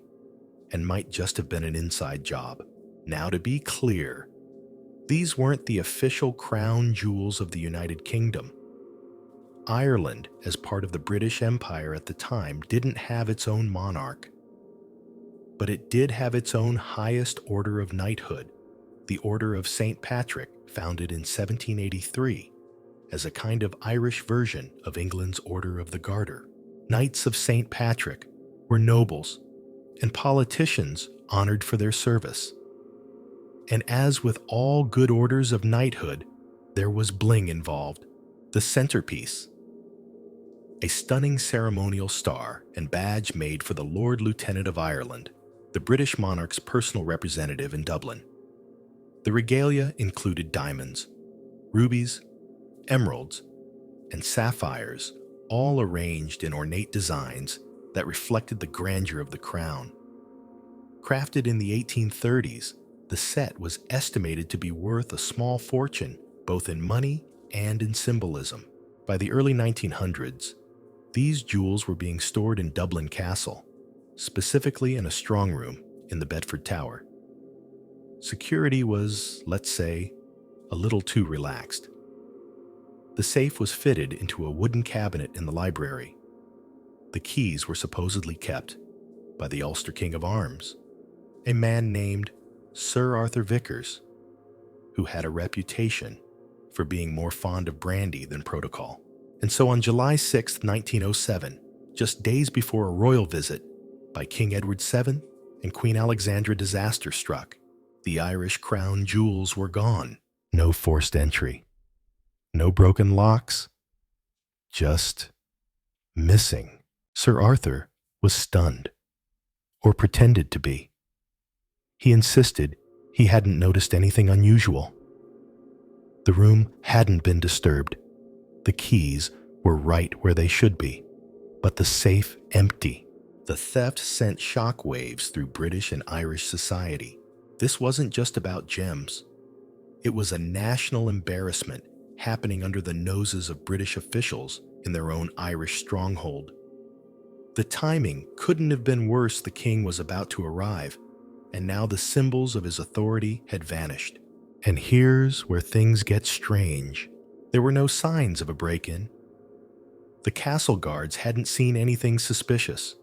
and might just have been an inside job. Now, to be clear, these weren't the official crown jewels of the United Kingdom. Ireland, as part of the British Empire at the time, didn't have its own monarch, but it did have its own highest order of knighthood, the Order of St. Patrick, founded in 1783, as a kind of Irish version of England's Order of the Garter. Knights of St. Patrick were nobles and politicians honored for their service. And as with all good orders of knighthood, there was bling involved. The centerpiece, a stunning ceremonial star and badge made for the Lord Lieutenant of Ireland, the British monarch's personal representative in Dublin. The regalia included diamonds, rubies, emeralds, and sapphires, all arranged in ornate designs that reflected the grandeur of the crown. Crafted in the 1830s, the set was estimated to be worth a small fortune, both in money and in symbolism. By the early 1900s, these jewels were being stored in Dublin Castle, specifically in a strong room in the Bedford Tower. Security was, let's say, a little too relaxed. The safe was fitted into a wooden cabinet in the library. The keys were supposedly kept by the Ulster King of Arms, a man named Sir Arthur Vickers, who had a reputation for being more fond of brandy than protocol. And so on July 6, 1907, just days before a royal visit by King Edward VII and Queen Alexandra, disaster struck. The Irish crown jewels were gone. No forced entry. No broken locks. Just missing. Sir Arthur was stunned, or pretended to be. He insisted he hadn't noticed anything unusual. The room hadn't been disturbed. The keys were right where they should be, but the safe empty. The theft sent shockwaves through British and Irish society. This wasn't just about gems. It was a national embarrassment happening under the noses of British officials in their own Irish stronghold. The timing couldn't have been worse. The king was about to arrive, and now the symbols of his authority had vanished. And here's where things get strange. There were no signs of a break-in. The castle guards hadn't seen anything suspicious.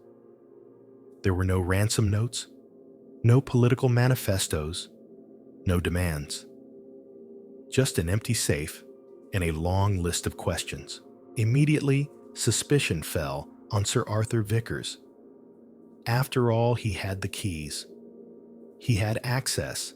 There were no ransom notes, no political manifestos, no demands. Just an empty safe and a long list of questions. Immediately, suspicion fell on Sir Arthur Vickers. After all, he had the keys. He had access.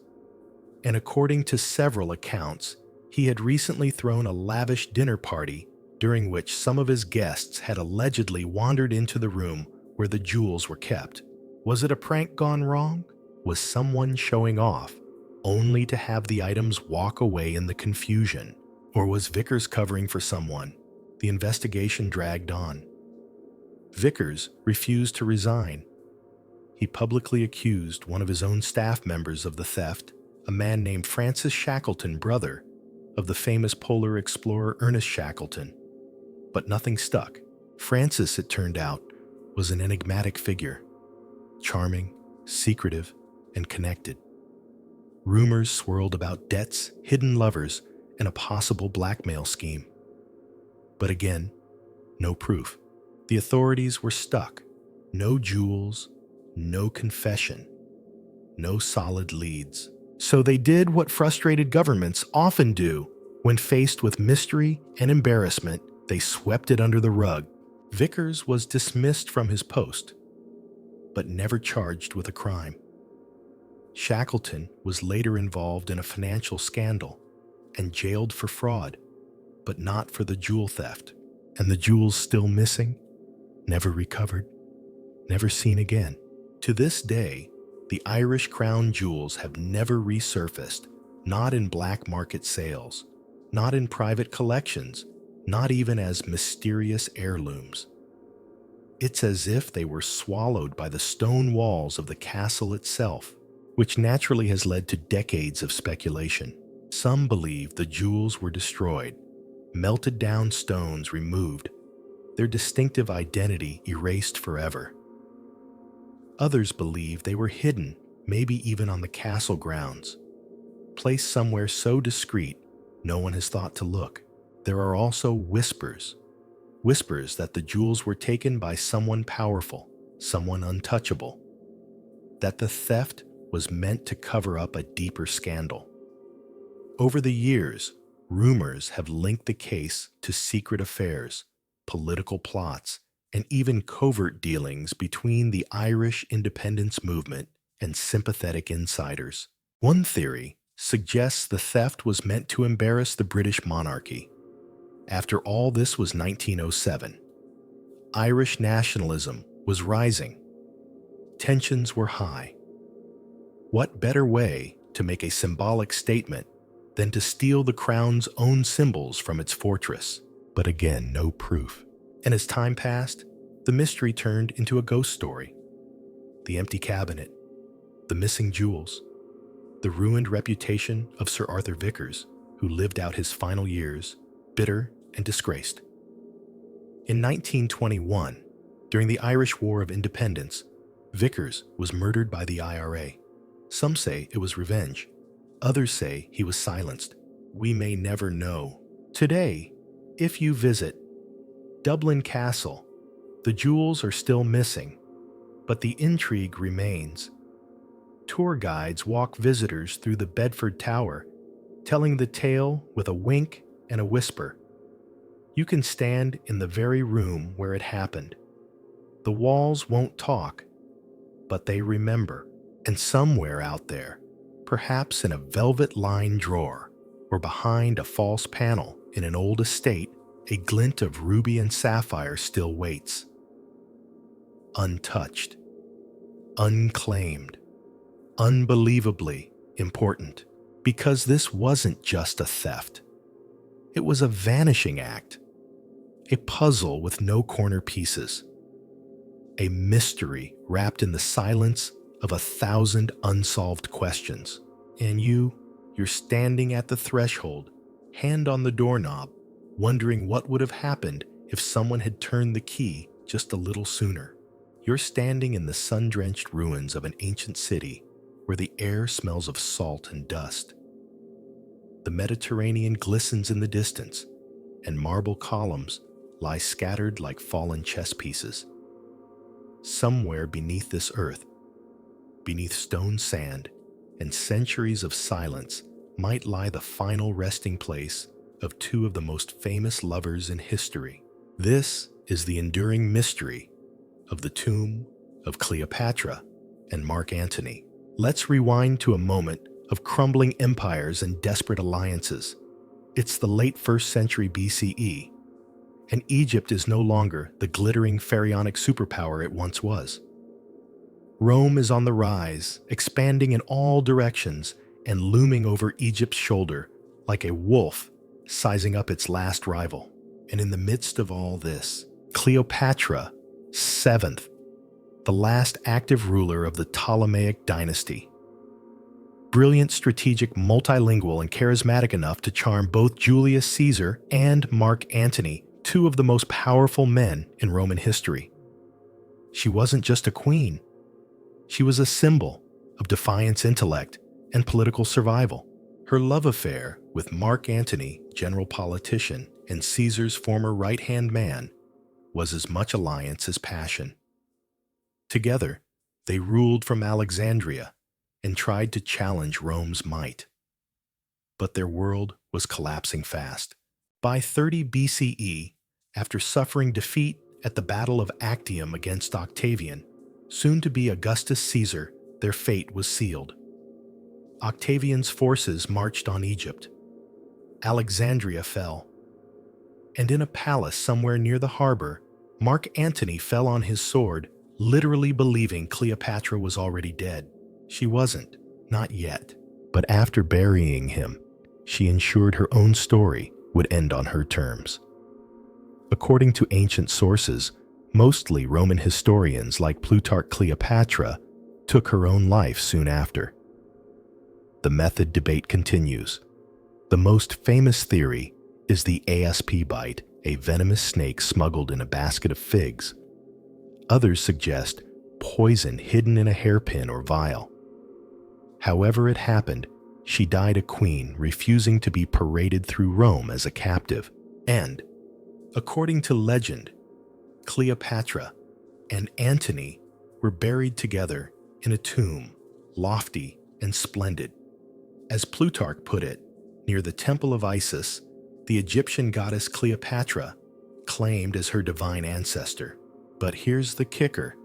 And according to several accounts, he had recently thrown a lavish dinner party during which some of his guests had allegedly wandered into the room where the jewels were kept. Was it a prank gone wrong? Was someone showing off, only to have the items walk away in the confusion? Or was Vickers covering for someone? The investigation dragged on. Vickers refused to resign. He publicly accused one of his own staff members of the theft, a man named Francis Shackleton, brother of the famous polar explorer Ernest Shackleton. But nothing stuck. Francis, it turned out, was an enigmatic figure, charming, secretive, and connected. Rumors swirled about debts, hidden lovers, and a possible blackmail scheme. But again, no proof. The authorities were stuck. No jewels, no confession, no solid leads. So they did what frustrated governments often do. When faced with mystery and embarrassment, they swept it under the rug. Vickers was dismissed from his post, but never charged with a crime. Shackleton was later involved in a financial scandal and jailed for fraud, but not for the jewel theft. And the jewels still missing, never recovered, never seen again. To this day, the Irish crown jewels have never resurfaced, not in black market sales, not in private collections, not even as mysterious heirlooms. It's as if they were swallowed by the stone walls of the castle itself, which naturally has led to decades of speculation. Some believe the jewels were destroyed, melted down stones removed, their distinctive identity erased forever. Others believe they were hidden, maybe even on the castle grounds, placed somewhere so discreet no one has thought to look. There are also whispers that the jewels were taken by someone powerful, someone untouchable, that the theft was meant to cover up a deeper scandal. Over the years, rumors have linked the case to secret affairs, political plots, and even covert dealings between the Irish independence movement and sympathetic insiders. One theory suggests the theft was meant to embarrass the British monarchy. After all, this was 1907. Irish nationalism was rising. Tensions were high. What better way to make a symbolic statement than to steal the crown's own symbols from its fortress? But again, no proof. And as time passed, the mystery turned into a ghost story. The empty cabinet, the missing jewels, the ruined reputation of Sir Arthur Vickers, who lived out his final years, bitter and disgraced. In 1921, during the Irish War of Independence, Vickers was murdered by the IRA. Some say it was revenge. Others say he was silenced. We may never know. Today, if you visit Dublin Castle, the jewels are still missing, but the intrigue remains. Tour guides walk visitors through the Bedford Tower, telling the tale with a wink and a whisper. You can stand in the very room where it happened. The walls won't talk, but they remember. And somewhere out there, perhaps in a velvet-lined drawer or behind a false panel in an old estate, a glint of ruby and sapphire still waits. Untouched, unclaimed, unbelievably important, because this wasn't just a theft. It was a vanishing act, a puzzle with no corner pieces, a mystery wrapped in the silence of 1,000 unsolved questions. And you're standing at the threshold, hand on the doorknob, wondering what would have happened if someone had turned the key just a little sooner. You're standing in the sun-drenched ruins of an ancient city where the air smells of salt and dust. The Mediterranean glistens in the distance, and marble columns lie scattered like fallen chess pieces. Somewhere beneath this earth, beneath stone sand and centuries of silence, might lie the final resting place of two of the most famous lovers in history. This is the enduring mystery of the tomb of Cleopatra and Mark Antony. Let's rewind to a moment of crumbling empires and desperate alliances. It's the late 1st century BCE, and Egypt is no longer the glittering pharaonic superpower it once was. Rome is on the rise, expanding in all directions and looming over Egypt's shoulder like a wolf sizing up its last rival. And in the midst of all this, Cleopatra, 7th, the last active ruler of the Ptolemaic dynasty. Brilliant, strategic, multilingual, and charismatic enough to charm both Julius Caesar and Mark Antony, two of the most powerful men in Roman history. She wasn't just a queen. She was a symbol of defiance, intellect, and political survival. Her love affair with Mark Antony, general politician, and Caesar's former right-hand man, was as much alliance as passion. Together, they ruled from Alexandria and tried to challenge Rome's might. But their world was collapsing fast. By 30 BCE, after suffering defeat at the Battle of Actium against Octavian, soon to be Augustus Caesar, their fate was sealed. Octavian's forces marched on Egypt. Alexandria fell. And in a palace somewhere near the harbor, Mark Antony fell on his sword, literally believing Cleopatra was already dead. She wasn't, not yet. But after burying him, she ensured her own story would end on her terms. According to ancient sources, mostly Roman historians like Plutarch, Cleopatra took her own life soon after. The method debate continues. The most famous theory is the ASP bite, a venomous snake smuggled in a basket of figs. Others suggest poison hidden in a hairpin or vial. However it happened, she died a queen, refusing to be paraded through Rome as a captive. And, according to legend, Cleopatra and Antony were buried together in a tomb, lofty and splendid. As Plutarch put it, near the Temple of Isis, the Egyptian goddess Cleopatra claimed as her divine ancestor. But here's the kicker: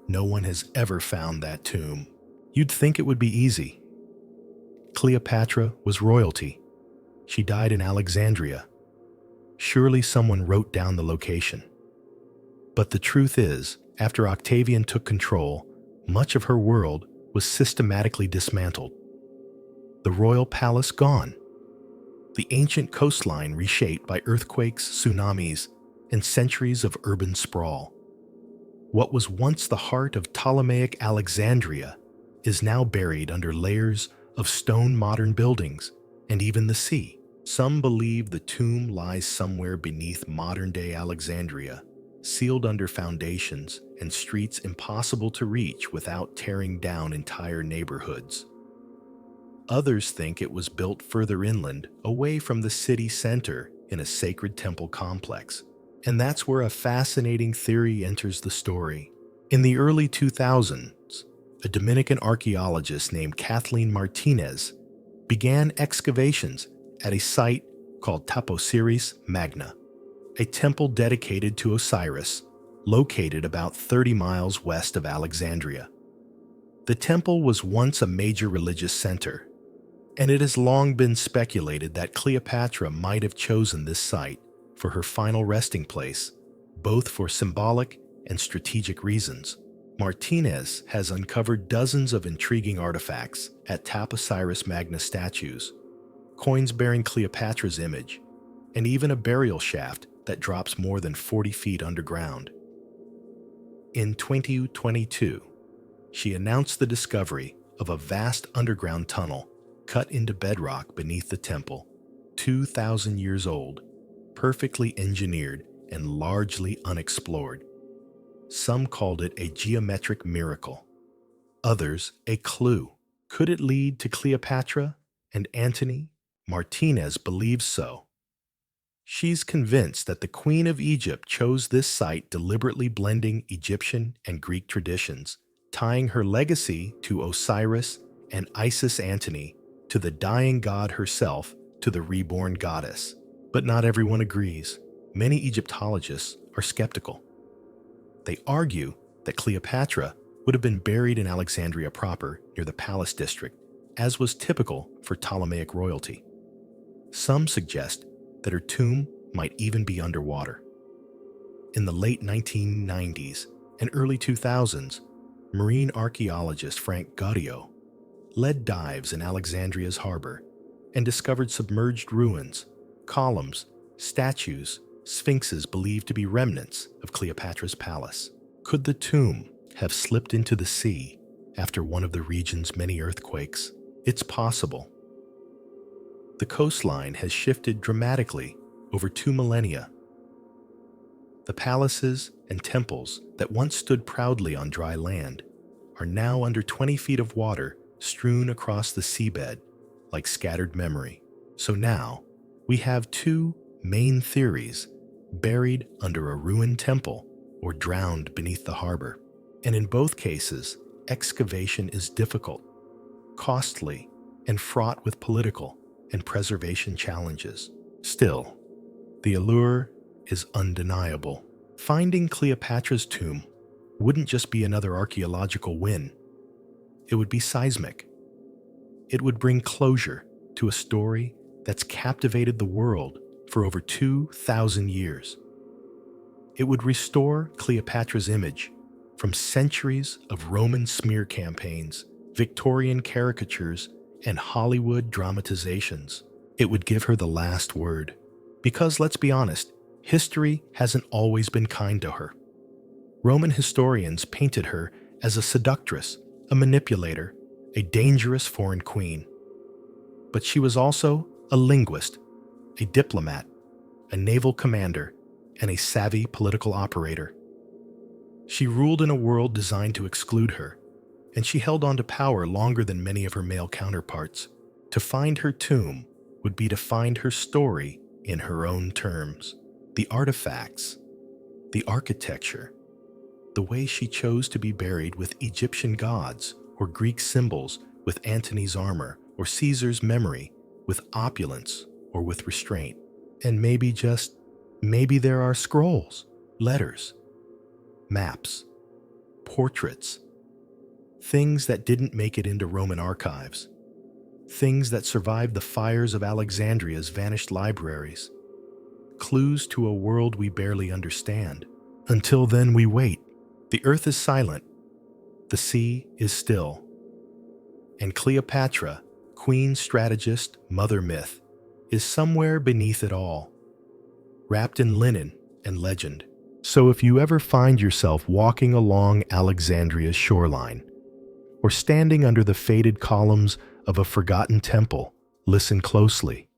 no one has ever found that tomb. You'd think it would be easy. Cleopatra was royalty. She died in Alexandria. Surely someone wrote down the location. But the truth is, after Octavian took control, much of her world was systematically dismantled. The royal palace gone. The ancient coastline reshaped by earthquakes, tsunamis, and centuries of urban sprawl. What was once the heart of Ptolemaic Alexandria is now buried under layers of stone modern buildings and even the sea. Some believe the tomb lies somewhere beneath modern-day Alexandria, sealed under foundations and streets impossible to reach without tearing down entire neighborhoods. Others think it was built further inland, away from the city center in a sacred temple complex. And that's where a fascinating theory enters the story. In the early 2000s, a Dominican archaeologist named Kathleen Martinez began excavations at a site called Taposiris Magna, a temple dedicated to Osiris, located about 30 miles west of Alexandria. The temple was once a major religious center, and it has long been speculated that Cleopatra might have chosen this site for her final resting place, both for symbolic and strategic reasons. Martinez has uncovered dozens of intriguing artifacts at Taposiris Magna statues, coins bearing Cleopatra's image, and even a burial shaft that drops more than 40 feet underground. In 2022, she announced the discovery of a vast underground tunnel cut into bedrock beneath the temple, 2,000 years old, perfectly engineered and largely unexplored. Some called it a geometric miracle, others a clue. Could it lead to Cleopatra and Antony? Martinez believes so. She's convinced that the Queen of Egypt chose this site, deliberately blending Egyptian and Greek traditions, tying her legacy to Osiris and Isis Antony, to the dying god herself, to the reborn goddess. But not everyone agrees. Many Egyptologists are skeptical. They argue that Cleopatra would have been buried in Alexandria proper, near the palace district, as was typical for Ptolemaic royalty. Some suggest that her tomb might even be underwater. In the late 1990s and early 2000s, marine archaeologist Frank Gaudio led dives in Alexandria's harbor and discovered submerged ruins, columns, statues, sphinxes believed to be remnants of Cleopatra's palace. Could the tomb have slipped into the sea after one of the region's many earthquakes? It's possible. The coastline has shifted dramatically over 2 millennia. The palaces and temples that once stood proudly on dry land are now under 20 feet of water strewn across the seabed like scattered memory. So now, we have 2 main theories buried under a ruined temple or drowned beneath the harbor. And in both cases, excavation is difficult, costly, and fraught with political and preservation challenges. Still, the allure is undeniable. Finding Cleopatra's tomb wouldn't just be another archaeological win. It would be seismic. It would bring closure to a story that's captivated the world for over 2,000 years. It would restore Cleopatra's image from centuries of Roman smear campaigns, Victorian caricatures, and Hollywood dramatizations. It would give her the last word. Because let's be honest, history hasn't always been kind to her. Roman historians painted her as a seductress, a manipulator, a dangerous foreign queen. But she was also a linguist, a diplomat, a naval commander, and a savvy political operator. She ruled in a world designed to exclude her, and she held on to power longer than many of her male counterparts. To find her tomb would be to find her story in her own terms. The artifacts, the architecture, the way she chose to be buried with Egyptian gods or Greek symbols with Antony's armor or Caesar's memory with opulence or with restraint. And maybe there are scrolls, letters, maps, portraits, things that didn't make it into Roman archives, things that survived the fires of Alexandria's vanished libraries, clues to a world we barely understand. Until then, we wait. The earth is silent, the sea is still, and Cleopatra, queen strategist, mother myth, is somewhere beneath it all, wrapped in linen and legend. So if you ever find yourself walking along Alexandria's shoreline, or standing under the faded columns of a forgotten temple, listen closely.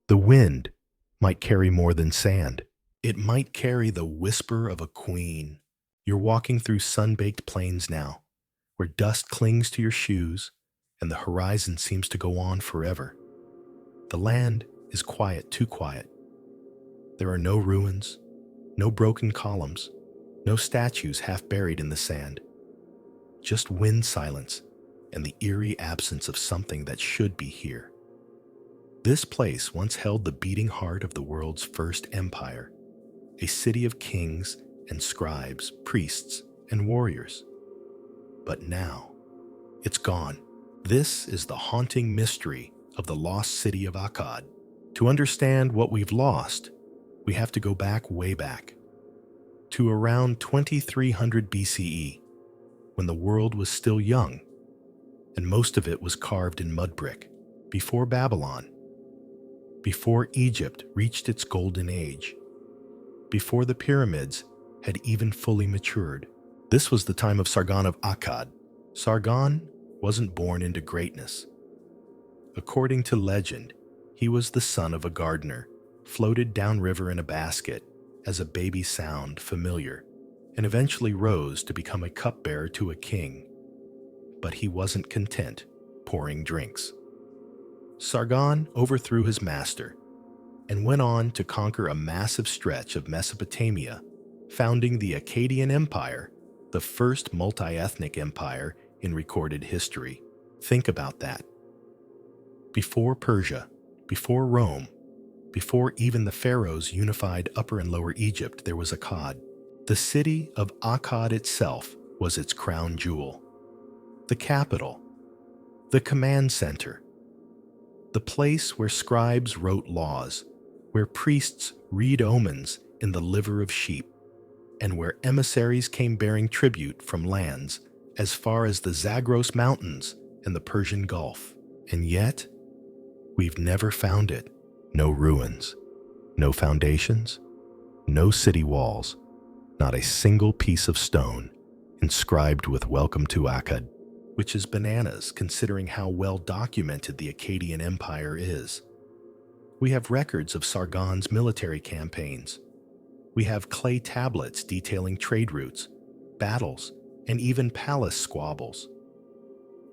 The wind might carry more than sand. It might carry the whisper of a queen. You're walking through sun-baked plains now, where dust clings to your shoes and the horizon seems to go on forever. The land is quiet, too quiet. There are no ruins, no broken columns, no statues half buried in the sand. Just wind silence and the eerie absence of something that should be here. This place once held the beating heart of the world's first empire, a city of kings and scribes, priests, and warriors. But now, it's gone. This is the haunting mystery of the lost city of Akkad. To understand what we've lost, we have to go back, way back, to around 2300 BCE, when the world was still young, and most of it was carved in mud brick, before Babylon, before Egypt reached its golden age, before the pyramids had even fully matured. This was the time of Sargon of Akkad. Sargon wasn't born into greatness. According to legend, he was the son of a gardener, floated downriver in a basket as a baby sound familiar, and eventually rose to become a cupbearer to a king. But he wasn't content pouring drinks. Sargon overthrew his master and went on to conquer a massive stretch of Mesopotamia, founding the Akkadian Empire, the first multi-ethnic empire in recorded history. Think about that. Before Persia, before Rome, before even the pharaohs unified Upper and Lower Egypt, there was Akkad. The city of Akkad itself was its crown jewel, the capital, the command center, the place where scribes wrote laws, where priests read omens in the liver of sheep, and where emissaries came bearing tribute from lands as far as the Zagros Mountains and the Persian Gulf. And yet, we've never found it. No ruins, no foundations, no city walls, not a single piece of stone inscribed with "Welcome to Akkad," which is bananas considering how well documented the Akkadian Empire is. We have records of Sargon's military campaigns. We have clay tablets detailing trade routes, battles, and even palace squabbles.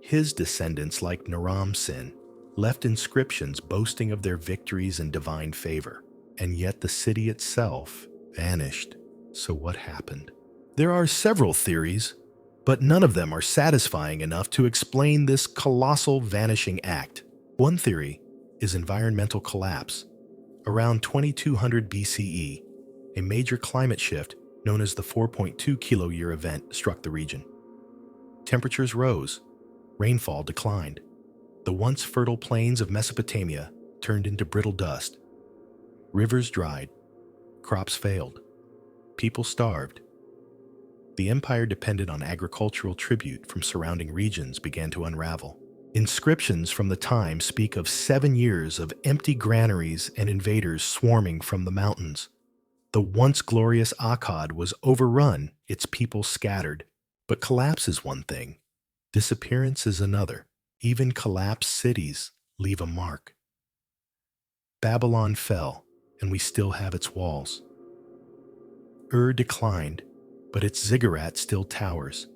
His descendants, like Naram Sin, left inscriptions boasting of their victories and divine favor, and yet the city itself vanished. So what happened? There are several theories, but none of them are satisfying enough to explain this colossal vanishing act. One theory is environmental collapse. Around 2200 BCE, a major climate shift known as the 4.2 kilo-year event struck the region. Temperatures rose, rainfall declined. The once fertile plains of Mesopotamia turned into brittle dust. Rivers dried, crops failed, people starved. The empire depended on agricultural tribute from surrounding regions began to unravel. Inscriptions from the time speak of 7 years of empty granaries and invaders swarming from the mountains. The once glorious Akkad was overrun, its people scattered. But collapse is one thing, disappearance is another. Even collapsed cities leave a mark. Babylon fell, and we still have its walls. Declined, but its ziggurat still towers.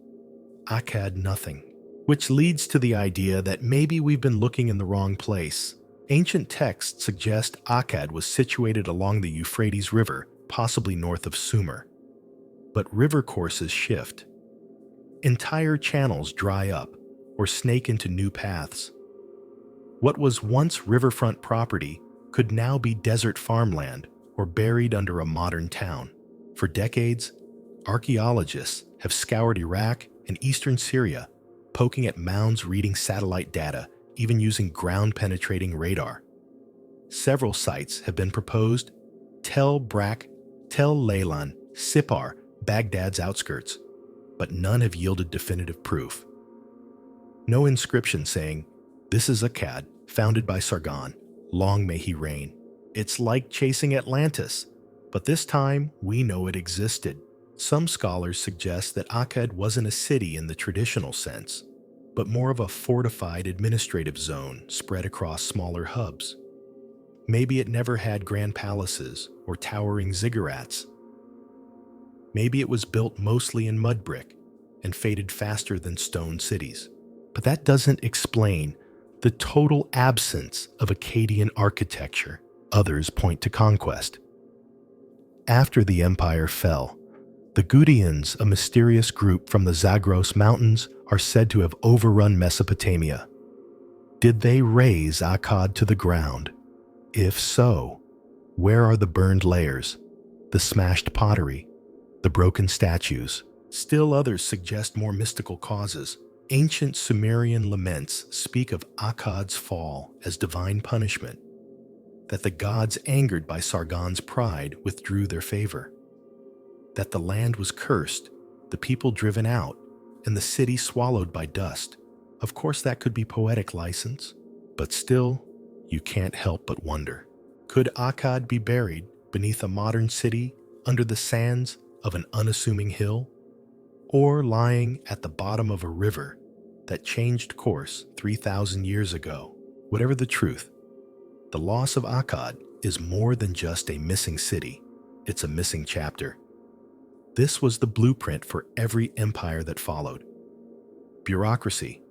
Akkad nothing, which leads to the idea that maybe we've been looking in the wrong place. Ancient texts suggest Akkad was situated along the Euphrates River, possibly north of Sumer. But river courses shift. Entire channels dry up or snake into new paths. What was once riverfront property could now be desert farmland or buried under a modern town. For decades, archaeologists have scoured Iraq and eastern Syria, poking at mounds reading satellite data, even using ground-penetrating radar. Several sites have been proposed: Tel Brak, Tel Leilan, Sippar, Baghdad's outskirts, but none have yielded definitive proof. No inscription saying, "This is Akkad, founded by Sargon, long may he reign." It's like chasing Atlantis, but this time we know it existed. Some scholars suggest that Akkad wasn't a city in the traditional sense, but more of a fortified administrative zone spread across smaller hubs. Maybe it never had grand palaces or towering ziggurats. Maybe it was built mostly in mud brick and faded faster than stone cities. But that doesn't explain the total absence of Akkadian architecture. Others point to conquest. After the empire fell, the Gudians, a mysterious group from the Zagros Mountains, are said to have overrun Mesopotamia. Did they raze Akkad to the ground? If so, where are the burned layers, the smashed pottery, the broken statues? Still others suggest more mystical causes. Ancient Sumerian laments speak of Akkad's fall as divine punishment, that the gods angered by Sargon's pride withdrew their favor, that the land was cursed, the people driven out, and the city swallowed by dust. Of course, that could be poetic license, but still, you can't help but wonder. Could Akkad be buried beneath a modern city under the sands of an unassuming hill? Or lying at the bottom of a river that changed course 3,000 years ago? Whatever the truth, the loss of Akkad is more than just a missing city. It's a missing chapter. This was the blueprint for every empire that followed. Bureaucracy,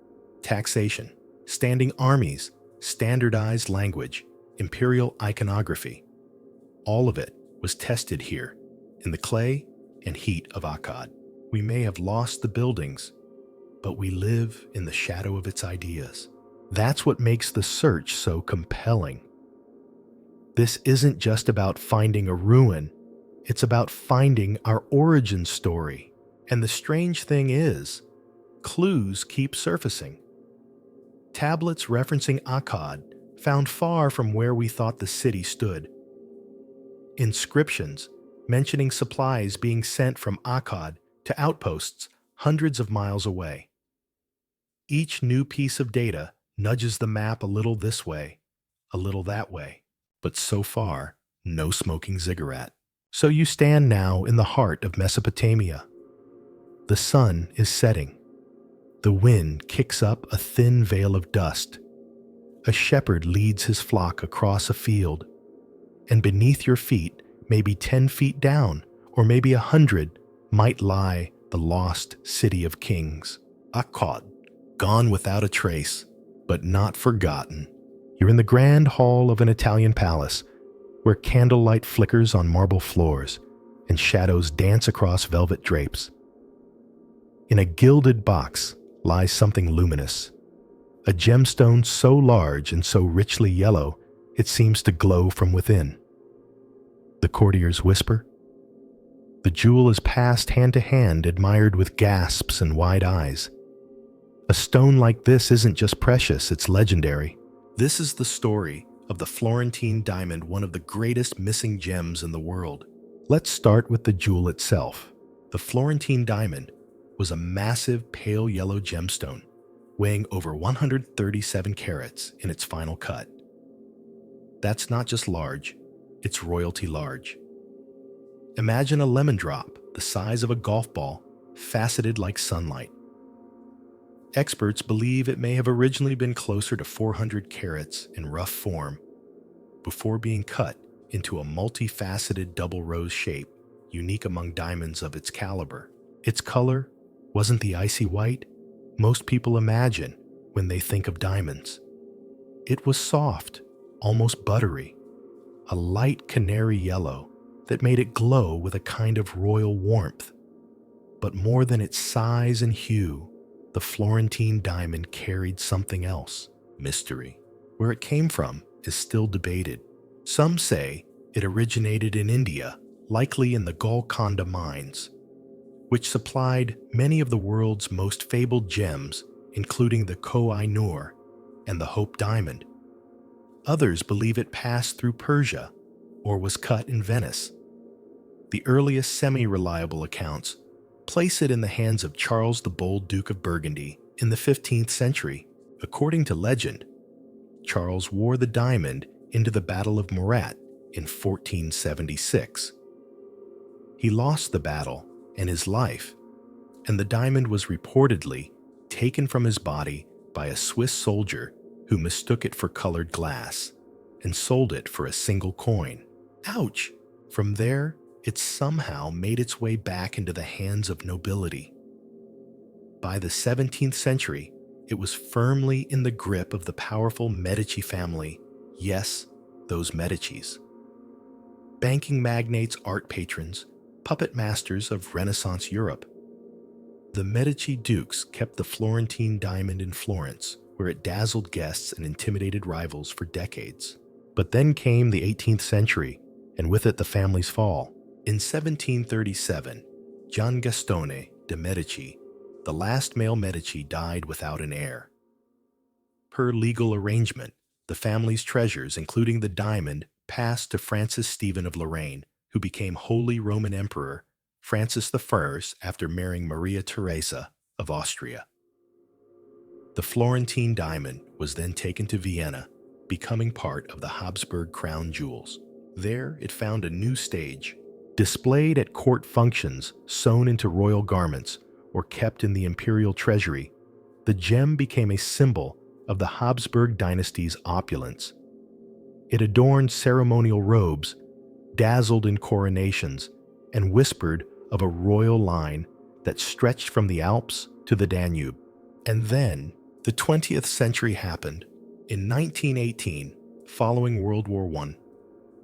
taxation, standing armies, standardized language, imperial iconography. All of it was tested here, in the clay and heat of Akkad. We may have lost the buildings, but we live in the shadow of its ideas. That's what makes the search so compelling. This isn't just about finding a ruin, it's about finding our origin story. And the strange thing is, clues keep surfacing. Tablets referencing Akkad found far from where we thought the city stood. Inscriptions mentioning supplies being sent from Akkad to outposts hundreds of miles away. Each new piece of data nudges the map a little this way, a little that way. but so far, no smoking ziggurat. So you stand now in the heart of Mesopotamia. The sun is setting. The wind kicks up a thin veil of dust. A shepherd leads his flock across a field, and beneath your feet, maybe 10 feet down, or maybe 100, might lie the lost city of kings, Akkad, gone without a trace, but not forgotten. You're in the grand hall of an Italian palace, where candlelight flickers on marble floors and shadows dance across velvet drapes. In a gilded box lies something luminous, a gemstone so large and so richly yellow it seems to glow from within. The courtiers whisper. The jewel is passed hand to hand, admired with gasps and wide eyes. A stone like this isn't just precious, it's legendary. This is the story of the Florentine diamond, one of the greatest missing gems in the world. Let's start with the jewel itself. The Florentine diamond was a massive pale yellow gemstone, weighing over 137 carats in its final cut. That's not just large, it's royalty large. Imagine a lemon drop the size of a golf ball, faceted like sunlight. Experts believe it may have originally been closer to 400 carats in rough form, before being cut into a multifaceted double rose shape, unique among diamonds of its caliber. Its color wasn't the icy white most people imagine when they think of diamonds. It was soft, almost buttery, a light canary yellow that made it glow with a kind of royal warmth. But more than its size and hue, the Florentine diamond carried something else, mystery. Where it came from is still debated. Some say it originated in India, likely in the Golconda mines, which supplied many of the world's most fabled gems, including the Koh-i-Noor and the Hope Diamond. Others believe it passed through Persia or was cut in Venice. The earliest semi-reliable accounts place it in the hands of Charles the Bold, Duke of Burgundy, in the 15th century. According to legend, Charles wore the diamond into the Battle of Murat in 1476. He lost the battle and his life, and the diamond was reportedly taken from his body by a Swiss soldier who mistook it for colored glass and sold it for a single coin. Ouch! From there, it somehow made its way back into the hands of nobility. By the 17th century, it was firmly in the grip of the powerful Medici family. Yes, those Medicis. Banking magnates, art patrons, puppet masters of Renaissance Europe. The Medici dukes kept the Florentine diamond in Florence, where it dazzled guests and intimidated rivals for decades. But then came the 18th century, and with it the family's fall. In 1737, Gian Gastone de' Medici, the last male Medici, died without an heir. Per legal arrangement, the family's treasures, including the diamond, passed to Francis Stephen of Lorraine, who became Holy Roman Emperor Francis I after marrying Maria Theresa of Austria. The Florentine diamond was then taken to Vienna, becoming part of the Habsburg crown jewels. There it found a new stage. Displayed at court functions, sewn into royal garments, or kept in the imperial treasury, the gem became a symbol of the Habsburg dynasty's opulence. It adorned ceremonial robes, dazzled in coronations, and whispered of a royal line that stretched from the Alps to the Danube. And then, the 20th century happened. In 1918, following World War I,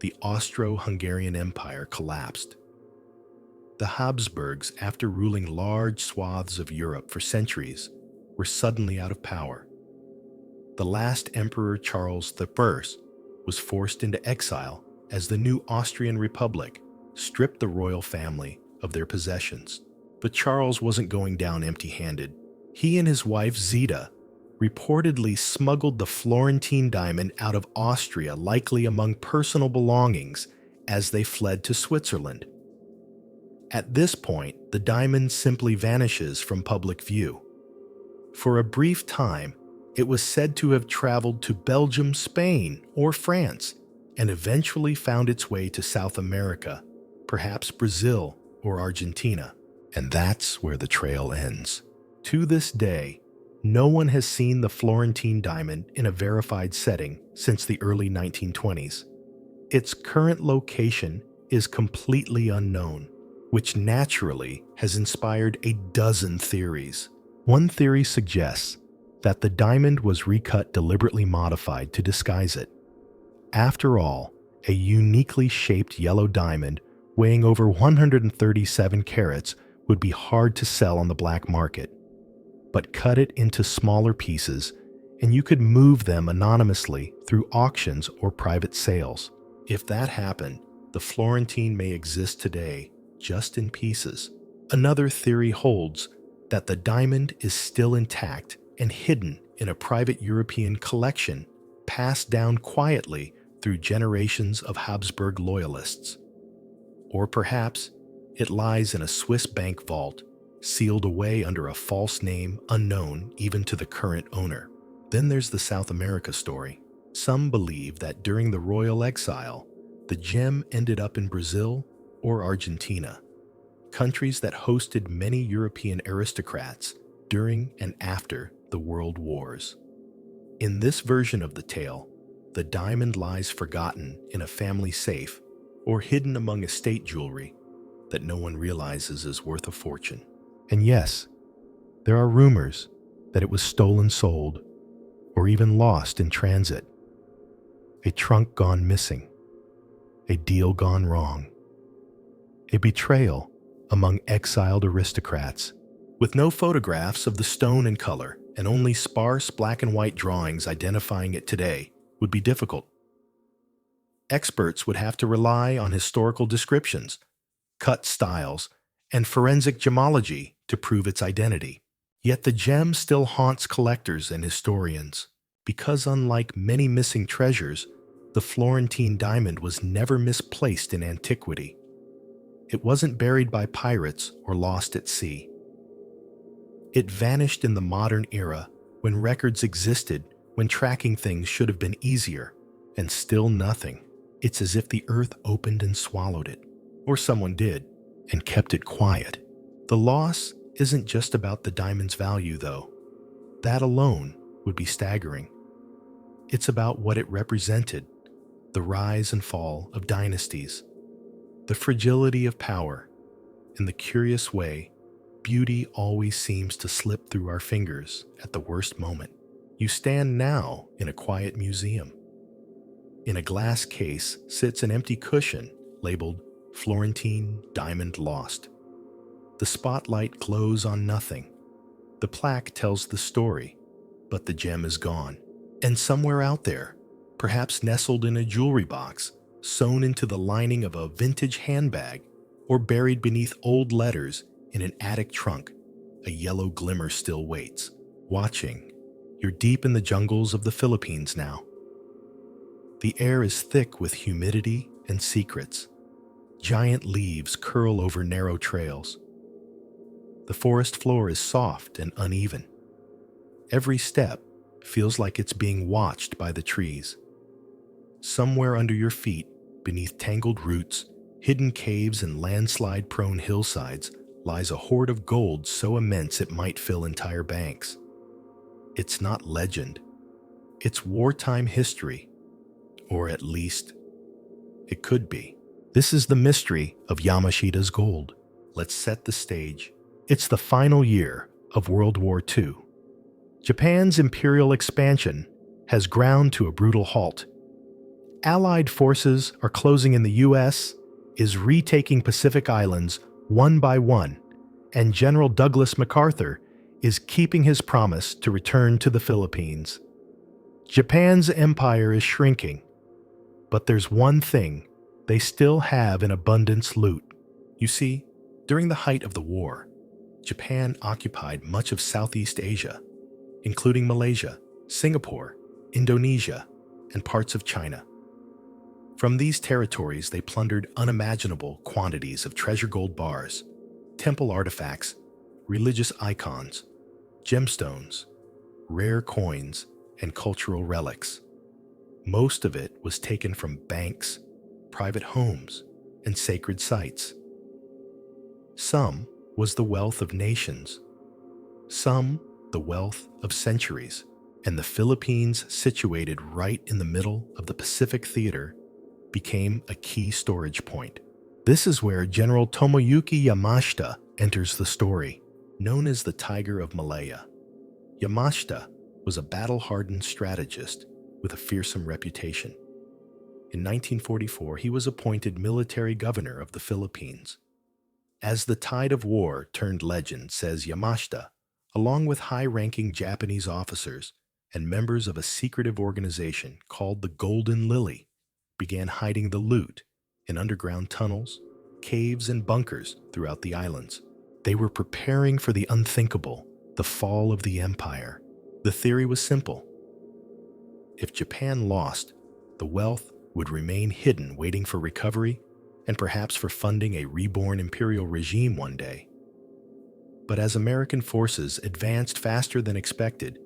the Austro-Hungarian Empire collapsed. The Habsburgs, after ruling large swaths of Europe for centuries, were suddenly out of power. The last Emperor Charles I was forced into exile as the new Austrian Republic stripped the royal family of their possessions. But Charles wasn't going down empty-handed. He and his wife Zita reportedly smuggled the Florentine diamond out of Austria, likely among personal belongings, as they fled to Switzerland. At this point, the diamond simply vanishes from public view. For a brief time, it was said to have traveled to Belgium, Spain, or France, and eventually found its way to South America, perhaps Brazil or Argentina. And that's where the trail ends. To this day, no one has seen the Florentine diamond in a verified setting since the early 1920s. Its current location is completely unknown, which naturally has inspired a dozen theories. One theory suggests that the diamond was recut deliberately modified to disguise it. After all, a uniquely shaped yellow diamond weighing over 137 carats would be hard to sell on the black market. But cut it into smaller pieces, and you could move them anonymously through auctions or private sales. If that happened, the Florentine may exist today, just in pieces. Another theory holds that the diamond is still intact and hidden in a private European collection, passed down quietly through generations of Habsburg loyalists. Or perhaps it lies in a Swiss bank vault, sealed away under a false name unknown even to the current owner. Then there's the South America story. Some believe that during the royal exile, the gem ended up in Brazil or Argentina, countries that hosted many European aristocrats during and after the World Wars. In this version of the tale, the diamond lies forgotten in a family safe or hidden among estate jewelry that no one realizes is worth a fortune. And yes, there are rumors that it was stolen, sold, or even lost in transit. A trunk gone missing, a deal gone wrong, a betrayal among exiled aristocrats. With no photographs of the stone in color and only sparse black and white drawings identifying it today would be difficult. Experts would have to rely on historical descriptions, cut styles, and forensic gemology to prove its identity. Yet the gem still haunts collectors and historians, because unlike many missing treasures, the Florentine diamond was never misplaced in antiquity. It wasn't buried by pirates or lost at sea. It vanished in the modern era when records existed, when tracking things should have been easier, and still nothing. It's as if the earth opened and swallowed it, or someone did, and kept it quiet. The loss isn't just about the diamond's value, though. That alone would be staggering. It's about what it represented, the rise and fall of dynasties, the fragility of power, and the curious way beauty always seems to slip through our fingers at the worst moment. You stand now in a quiet museum. In a glass case sits an empty cushion labeled Florentine Diamond Lost. The spotlight glows on nothing. The plaque tells the story, but the gem is gone. And somewhere out there, perhaps nestled in a jewelry box, sewn into the lining of a vintage handbag, or buried beneath old letters in an attic trunk, a yellow glimmer still waits, watching. You're deep in the jungles of the Philippines now. The air is thick with humidity and secrets. Giant leaves curl over narrow trails. The forest floor is soft and uneven. Every step feels like it's being watched by the trees. Somewhere under your feet, beneath tangled roots, hidden caves and landslide-prone hillsides, lies a hoard of gold so immense it might fill entire banks. It's not legend. It's wartime history. Or at least, it could be. This is the mystery of Yamashita's gold. Let's set the stage. It's the final year of World War II. Japan's imperial expansion has ground to a brutal halt. Allied forces are closing in. The U.S. is retaking Pacific Islands one by one, and General Douglas MacArthur is keeping his promise to return to the Philippines. Japan's empire is shrinking, but there's one thing they still have in abundance: loot. You see, during the height of the war, Japan occupied much of Southeast Asia, including Malaysia, Singapore, Indonesia, and parts of China. From these territories, they plundered unimaginable quantities of treasure gold bars, temple artifacts, religious icons, gemstones, rare coins, and cultural relics. Most of it was taken from banks, private homes, and sacred sites. Some was the wealth of nations, some the wealth of centuries, and the Philippines, situated right in the middle of the Pacific Theater, became a key storage point. This is where General Tomoyuki Yamashita enters the story. Known as the Tiger of Malaya, Yamashita was a battle-hardened strategist with a fearsome reputation. In 1944, he was appointed military governor of the Philippines. As the tide of war turned legend, says Yamashita, along with high-ranking Japanese officers and members of a secretive organization called the Golden Lily, began hiding the loot in underground tunnels, caves, and bunkers throughout the islands. They were preparing for the unthinkable, the fall of the empire. The theory was simple. If Japan lost, the wealth would remain hidden, waiting for recovery and perhaps for funding a reborn imperial regime one day. But as American forces advanced faster than expected,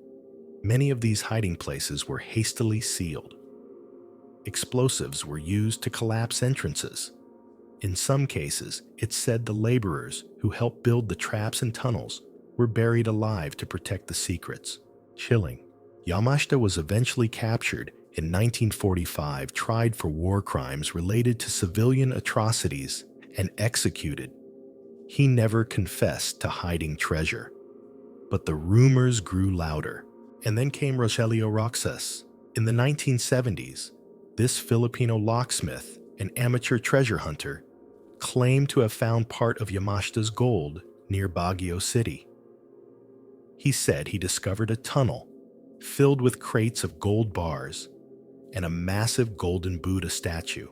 many of these hiding places were hastily sealed. Explosives were used to collapse entrances. In some cases, it's said the laborers who helped build the traps and tunnels were buried alive to protect the secrets. Chilling. Yamashita was eventually captured in 1945, tried for war crimes related to civilian atrocities, and executed. He never confessed to hiding treasure. But the rumors grew louder. And then came Rogelio Roxas. In the 1970s, this Filipino locksmith and amateur treasure hunter claimed to have found part of Yamashita's gold near Baguio City. He said he discovered a tunnel filled with crates of gold bars and a massive golden Buddha statue.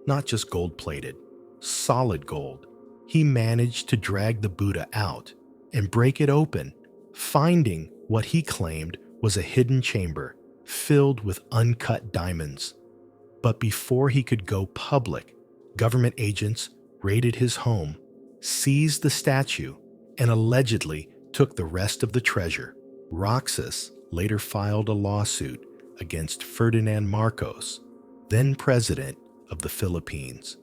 Not just gold-plated, solid gold. He managed to drag the Buddha out and break it open, finding what he claimed was a hidden chamber filled with uncut diamonds. But before he could go public, government agents raided his home, seized the statue, and allegedly took the rest of the treasure. Roxas later filed a lawsuit against Ferdinand Marcos, then president of the Philippines,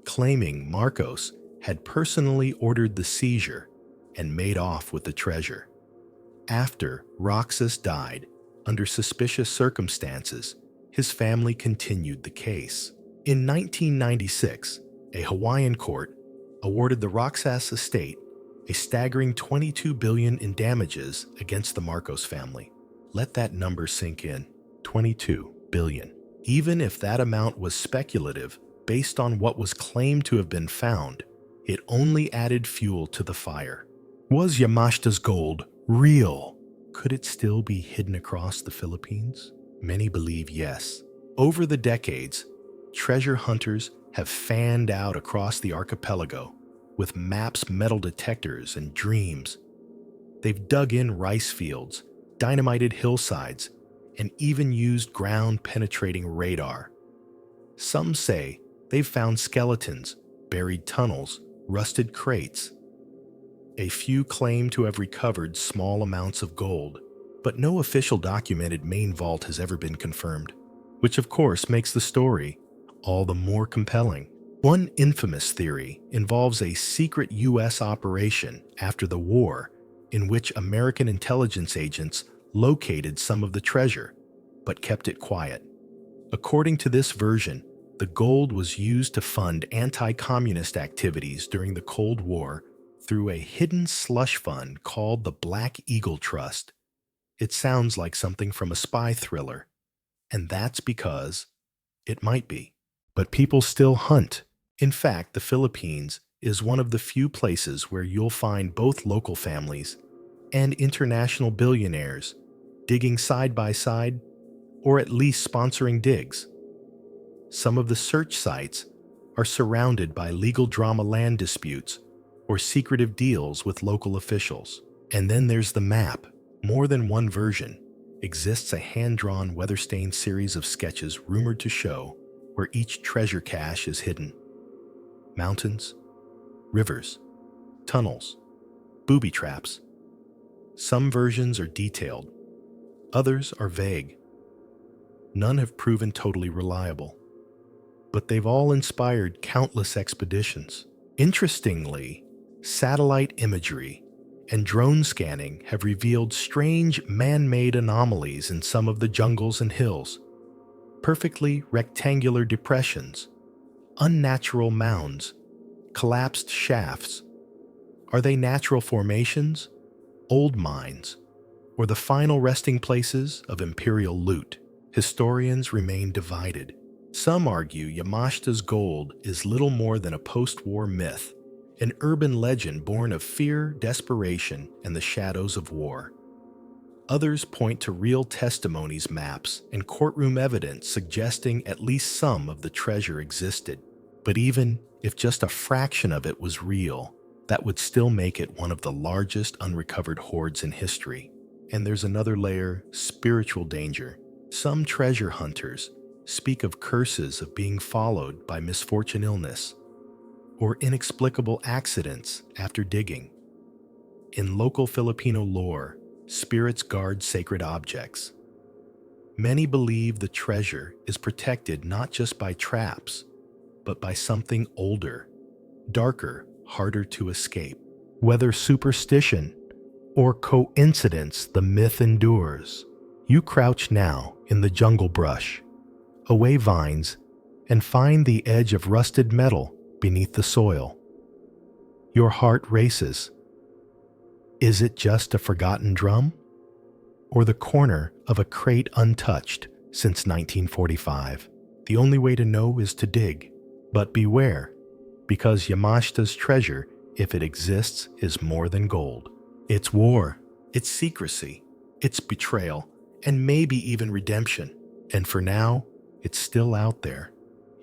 claiming Marcos had personally ordered the seizure and made off with the treasure. After Roxas died, under suspicious circumstances, his family continued the case. In 1996, a Hawaiian court awarded the Roxas estate a staggering $22 billion in damages against the Marcos family. Let that number sink in. $22 billion. Even if that amount was speculative, based on what was claimed to have been found, it only added fuel to the fire. Was Yamashita's gold real? Could it still be hidden across the Philippines? Many believe yes. Over the decades, treasure hunters have fanned out across the archipelago with maps, metal detectors, and dreams. They've dug in rice fields, dynamited hillsides, and even used ground-penetrating radar. Some say they've found skeletons, buried tunnels, rusted crates. A few claim to have recovered small amounts of gold, but no official documented main vault has ever been confirmed, which of course makes the story all the more compelling. One infamous theory involves a secret U.S. operation after the war in which American intelligence agents located some of the treasure, but kept it quiet. According to this version, the gold was used to fund anti-communist activities during the Cold War through a hidden slush fund called the Black Eagle Trust. It sounds like something from a spy thriller, and that's because it might be. But people still hunt. In fact, the Philippines is one of the few places where you'll find both local families and international billionaires digging side by side, or at least sponsoring digs. Some of the search sites are surrounded by legal drama, land disputes, or secretive deals with local officials. And then there's the map. More than one version exists, a hand-drawn, weather-stained series of sketches rumored to show where each treasure cache is hidden. Mountains, rivers, tunnels, booby traps. Some versions are detailed, others are vague. None have proven totally reliable, but they've all inspired countless expeditions. Interestingly, satellite imagery and drone scanning have revealed strange man-made anomalies in some of the jungles and hills. Perfectly rectangular depressions, unnatural mounds, collapsed shafts. Are they natural formations, old mines, or the final resting places of imperial loot? Historians remain divided. Some argue Yamashita's gold is little more than a post-war myth, an urban legend born of fear, desperation, and the shadows of war. Others point to real testimonies, maps, and courtroom evidence suggesting at least some of the treasure existed. But even if just a fraction of it was real, that would still make it one of the largest unrecovered hoards in history. And there's another layer: spiritual danger. Some treasure hunters speak of curses of being followed by misfortune, illness, or inexplicable accidents after digging. In local Filipino lore, spirits guard sacred objects. Many believe the treasure is protected not just by traps, but by something older, darker, harder to escape. Whether superstition or coincidence, the myth endures. You crouch now in the jungle brush, away vines, and find the edge of rusted metal beneath the soil. Your heart races. Is it just a forgotten drum? Or the corner of a crate untouched since 1945? The only way to know is to dig. But beware, because Yamashita's treasure, if it exists, is more than gold. It's war, it's secrecy, it's betrayal, and maybe even redemption. And for now, it's still out there.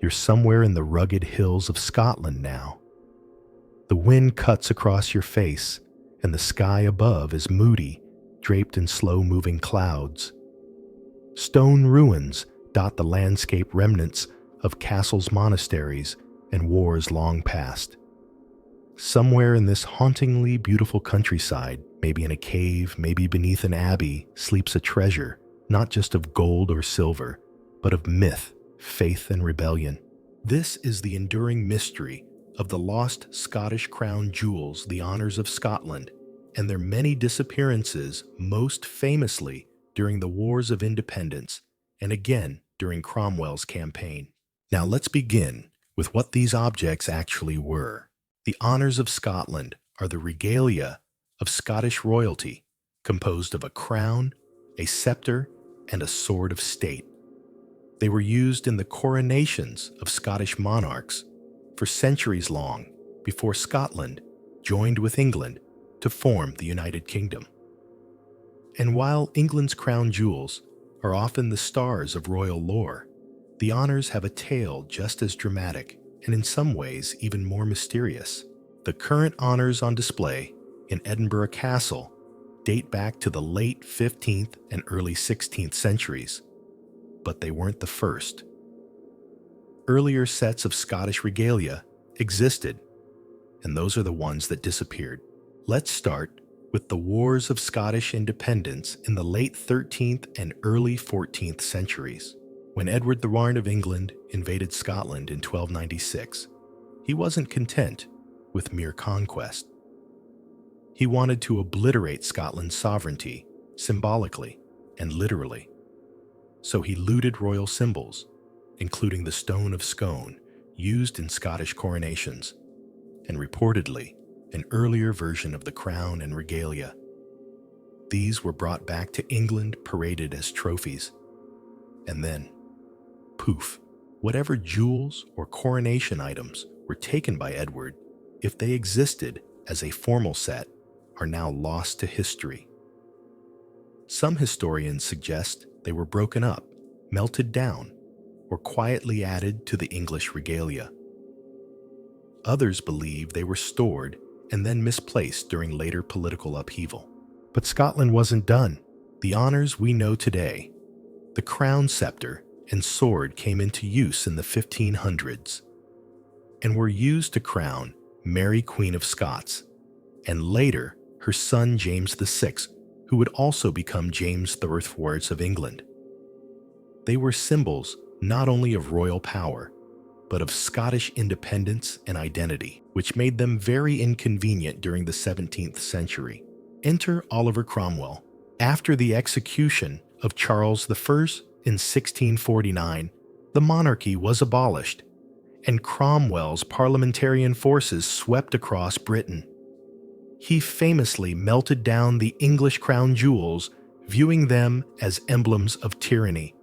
You're somewhere in the rugged hills of Scotland now. The wind cuts across your face, and the sky above is moody, draped in slow-moving clouds. Stone ruins dot the landscape, remnants of castles, monasteries, and wars long past. Somewhere in this hauntingly beautiful countryside, maybe in a cave, maybe beneath an abbey, sleeps a treasure, not just of gold or silver, but of myth, faith, and rebellion. This is the enduring mystery of the lost Scottish crown jewels, the honors of Scotland, and their many disappearances, most famously during the Wars of Independence, and again during Cromwell's campaign. Now let's begin with what these objects actually were. The honors of Scotland are the regalia of Scottish royalty, composed of a crown, a scepter, and a sword of state. They were used in the coronations of Scottish monarchs for centuries long before Scotland joined with England to form the United Kingdom. And while England's crown jewels are often the stars of royal lore, the honors have a tale just as dramatic and in some ways even more mysterious. The current honors on display in Edinburgh Castle date back to the late 15th and early 16th centuries, but they weren't the first. Earlier sets of Scottish regalia existed, and those are the ones that disappeared. Let's start with the Wars of Scottish Independence in the late 13th and early 14th centuries. When Edward I of England invaded Scotland in 1296, he wasn't content with mere conquest. He wanted to obliterate Scotland's sovereignty, symbolically and literally. So he looted royal symbols, including the Stone of Scone, used in Scottish coronations, and reportedly an earlier version of the crown and regalia. These were brought back to England, paraded as trophies. And then, poof, whatever jewels or coronation items were taken by Edward, if they existed as a formal set, are now lost to history. Some historians suggest they were broken up, melted down, or quietly added to the English regalia. Others believe they were stored and then misplaced during later political upheaval. But Scotland wasn't done. The honors we know today, the crown, scepter, and sword, came into use in the 1500s and were used to crown Mary, Queen of Scots, and later her son James VI, who would also become James IV of England. They were symbols not only of royal power, but of Scottish independence and identity, which made them very inconvenient during the 17th century. Enter Oliver Cromwell. After the execution of Charles I in 1649, the monarchy was abolished, and Cromwell's parliamentarian forces swept across Britain. He famously melted down the English crown jewels, viewing them as emblems of tyranny.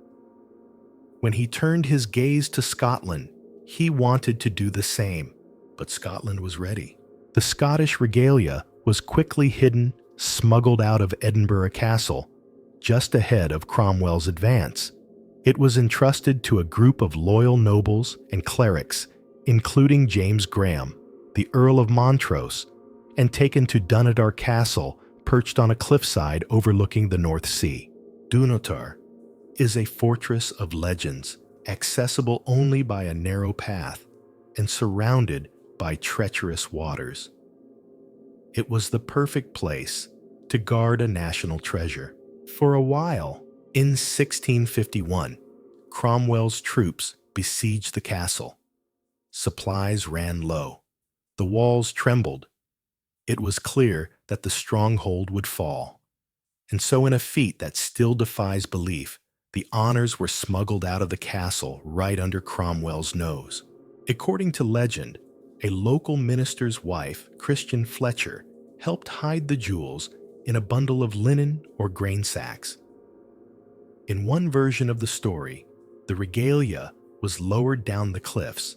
When he turned his gaze to Scotland, he wanted to do the same, but Scotland was ready. The Scottish regalia was quickly hidden, smuggled out of Edinburgh Castle, just ahead of Cromwell's advance. It was entrusted to a group of loyal nobles and clerics, including James Graham, the Earl of Montrose, and taken to Dunatar Castle, perched on a cliffside overlooking the North Sea. Dunatar is a fortress of legends, accessible only by a narrow path and surrounded by treacherous waters. It was the perfect place to guard a national treasure. For a while, in 1651, Cromwell's troops besieged the castle. Supplies ran low. The walls trembled. It was clear that the stronghold would fall. And so in a feat that still defies belief, the honors were smuggled out of the castle right under Cromwell's nose. According to legend, a local minister's wife, Christian Fletcher, helped hide the jewels in a bundle of linen or grain sacks. In one version of the story, the regalia was lowered down the cliffs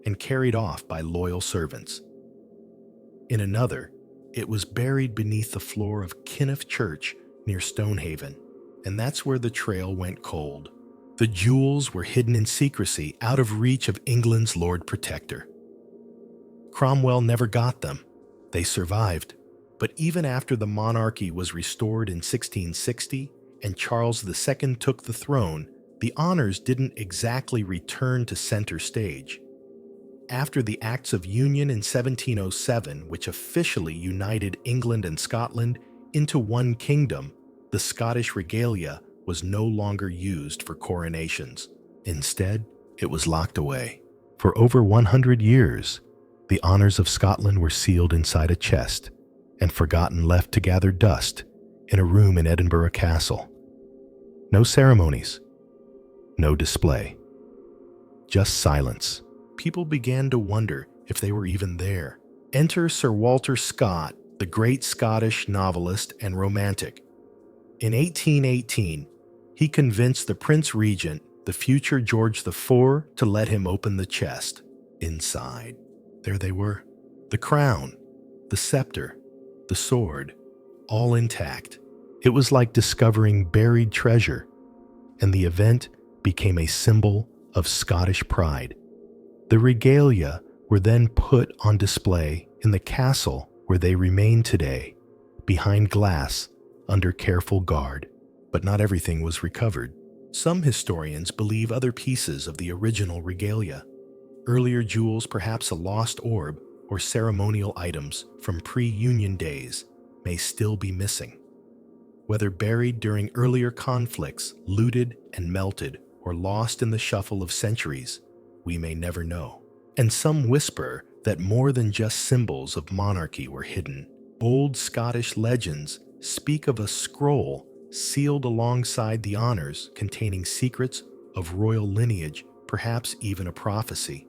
and carried off by loyal servants. In another, it was buried beneath the floor of Kenneth Church near Stonehaven, and that's where the trail went cold. The jewels were hidden in secrecy out of reach of England's Lord Protector. Cromwell never got them. They survived. But even after the monarchy was restored in 1660 and Charles II took the throne, the honors didn't exactly return to center stage. After the Acts of Union in 1707, which officially united England and Scotland into one kingdom, the Scottish regalia was no longer used for coronations. Instead, it was locked away. For over 100 years, the honors of Scotland were sealed inside a chest and forgotten, left to gather dust in a room in Edinburgh Castle. No ceremonies, no display, just silence. People began to wonder if they were even there. Enter Sir Walter Scott, the great Scottish novelist and romantic. In 1818, he convinced the Prince Regent, the future George IV, to let him open the chest. Inside, there they were. The crown, the scepter, the sword, all intact. It was like discovering buried treasure, and the event became a symbol of Scottish pride. The regalia were then put on display in the castle where they remain today, behind glass, under careful guard. But not everything was recovered. Some historians believe other pieces of the original regalia, earlier jewels, perhaps a lost orb, or ceremonial items from pre-Union days, may still be missing. Whether buried during earlier conflicts, looted and melted, or lost in the shuffle of centuries, we may never know. And some whisper that more than just symbols of monarchy were hidden. Old Scottish legends speak of a scroll sealed alongside the honors containing secrets of royal lineage, perhaps even a prophecy.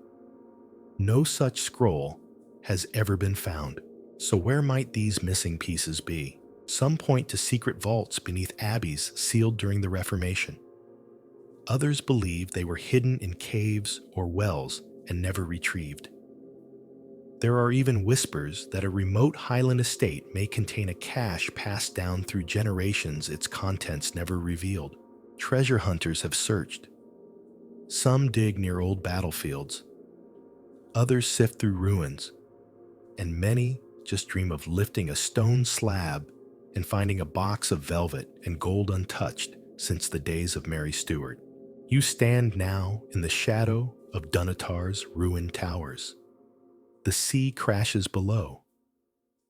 No such scroll has ever been found. So where might these missing pieces be? Some point to secret vaults beneath abbeys sealed during the Reformation. Others believe they were hidden in caves or wells and never retrieved. There are even whispers that a remote Highland estate may contain a cache passed down through generations, its contents never revealed. Treasure hunters have searched. Some dig near old battlefields. Others sift through ruins. And many just dream of lifting a stone slab and finding a box of velvet and gold untouched since the days of Mary Stuart. You stand now in the shadow of Dunatar's ruined towers. The sea crashes below.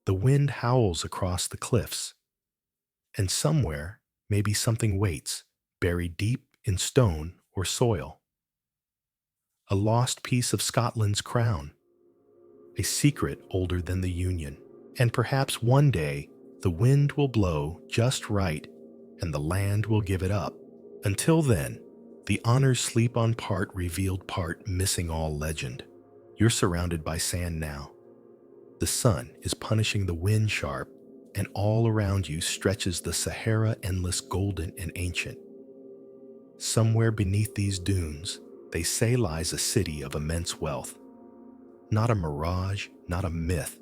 The wind howls across the cliffs. And somewhere, maybe something waits, buried deep in stone or soil. A lost piece of Scotland's crown, a secret older than the Union. And perhaps one day, the wind will blow just right and the land will give it up. Until then, the honors sleep on part revealed, part missing all legend. You're surrounded by sand now. The sun is punishing the wind sharp, and all around you stretches the Sahara, endless, golden, and ancient. Somewhere beneath these dunes, they say lies a city of immense wealth. Not a mirage, not a myth,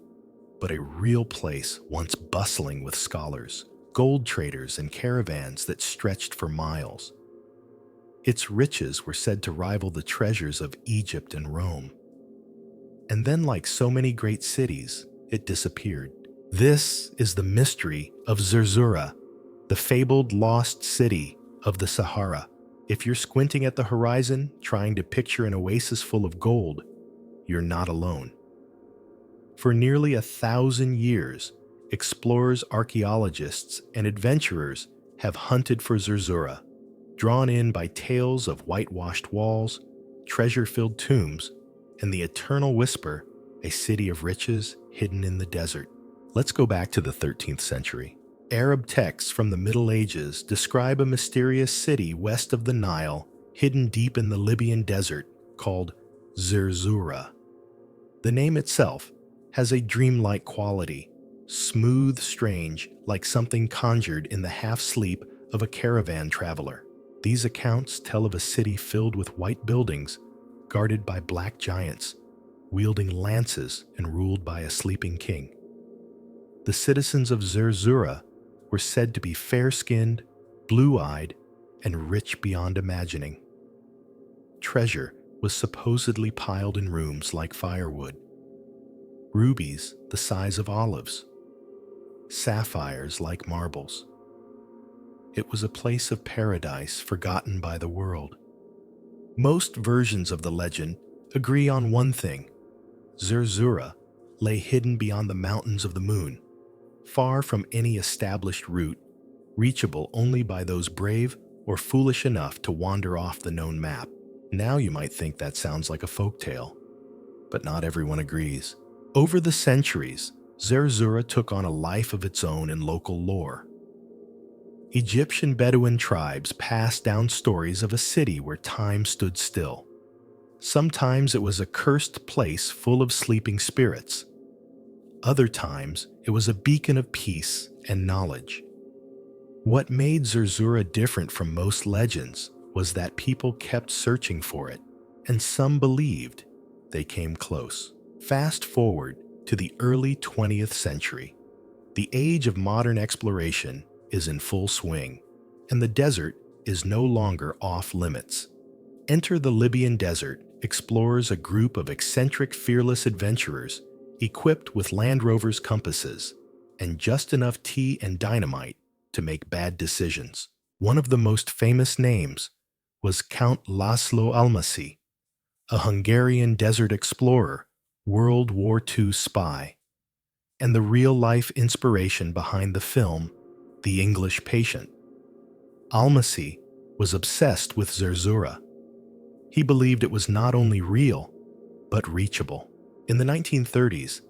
but a real place once bustling with scholars, gold traders, and caravans that stretched for miles. Its riches were said to rival the treasures of Egypt and Rome. And then, like so many great cities, it disappeared. This is the mystery of Zerzura, the fabled lost city of the Sahara. If you're squinting at the horizon, trying to picture an oasis full of gold, you're not alone. For nearly 1,000 years, explorers, archaeologists, and adventurers have hunted for Zerzura, drawn in by tales of whitewashed walls, treasure-filled tombs, and the eternal whisper, a city of riches hidden in the desert. Let's go back to the 13th century. Arab texts from the Middle Ages describe a mysterious city west of the Nile, hidden deep in the Libyan desert, called Zerzura. The name itself has a dreamlike quality, smooth, strange, like something conjured in the half-sleep of a caravan traveler. These accounts tell of a city filled with white buildings, guarded by black giants, wielding lances and ruled by a sleeping king. The citizens of Zerzura were said to be fair-skinned, blue-eyed, and rich beyond imagining. Treasure was supposedly piled in rooms like firewood. Rubies the size of olives, sapphires like marbles. It was a place of paradise forgotten by the world. Most versions of the legend agree on one thing. Zerzura lay hidden beyond the mountains of the moon, far from any established route, reachable only by those brave or foolish enough to wander off the known map. Now you might think that sounds like a folktale, but not everyone agrees. Over the centuries, Zerzura took on a life of its own in local lore. Egyptian Bedouin tribes passed down stories of a city where time stood still. Sometimes it was a cursed place full of sleeping spirits. Other times, it was a beacon of peace and knowledge. What made Zerzura different from most legends was that people kept searching for it, and some believed they came close. Fast forward to the early 20th century. The age of modern exploration is in full swing, and the desert is no longer off limits. Enter the Libyan desert explores a group of eccentric, fearless adventurers equipped with Land Rover's compasses and just enough tea and dynamite to make bad decisions. One of the most famous names was Count Laszlo Almasi, a Hungarian desert explorer, World War II spy, and the real-life inspiration behind the film The English Patient. Almasi was obsessed with Zerzura. He believed it was not only real, but reachable. In the 1930s,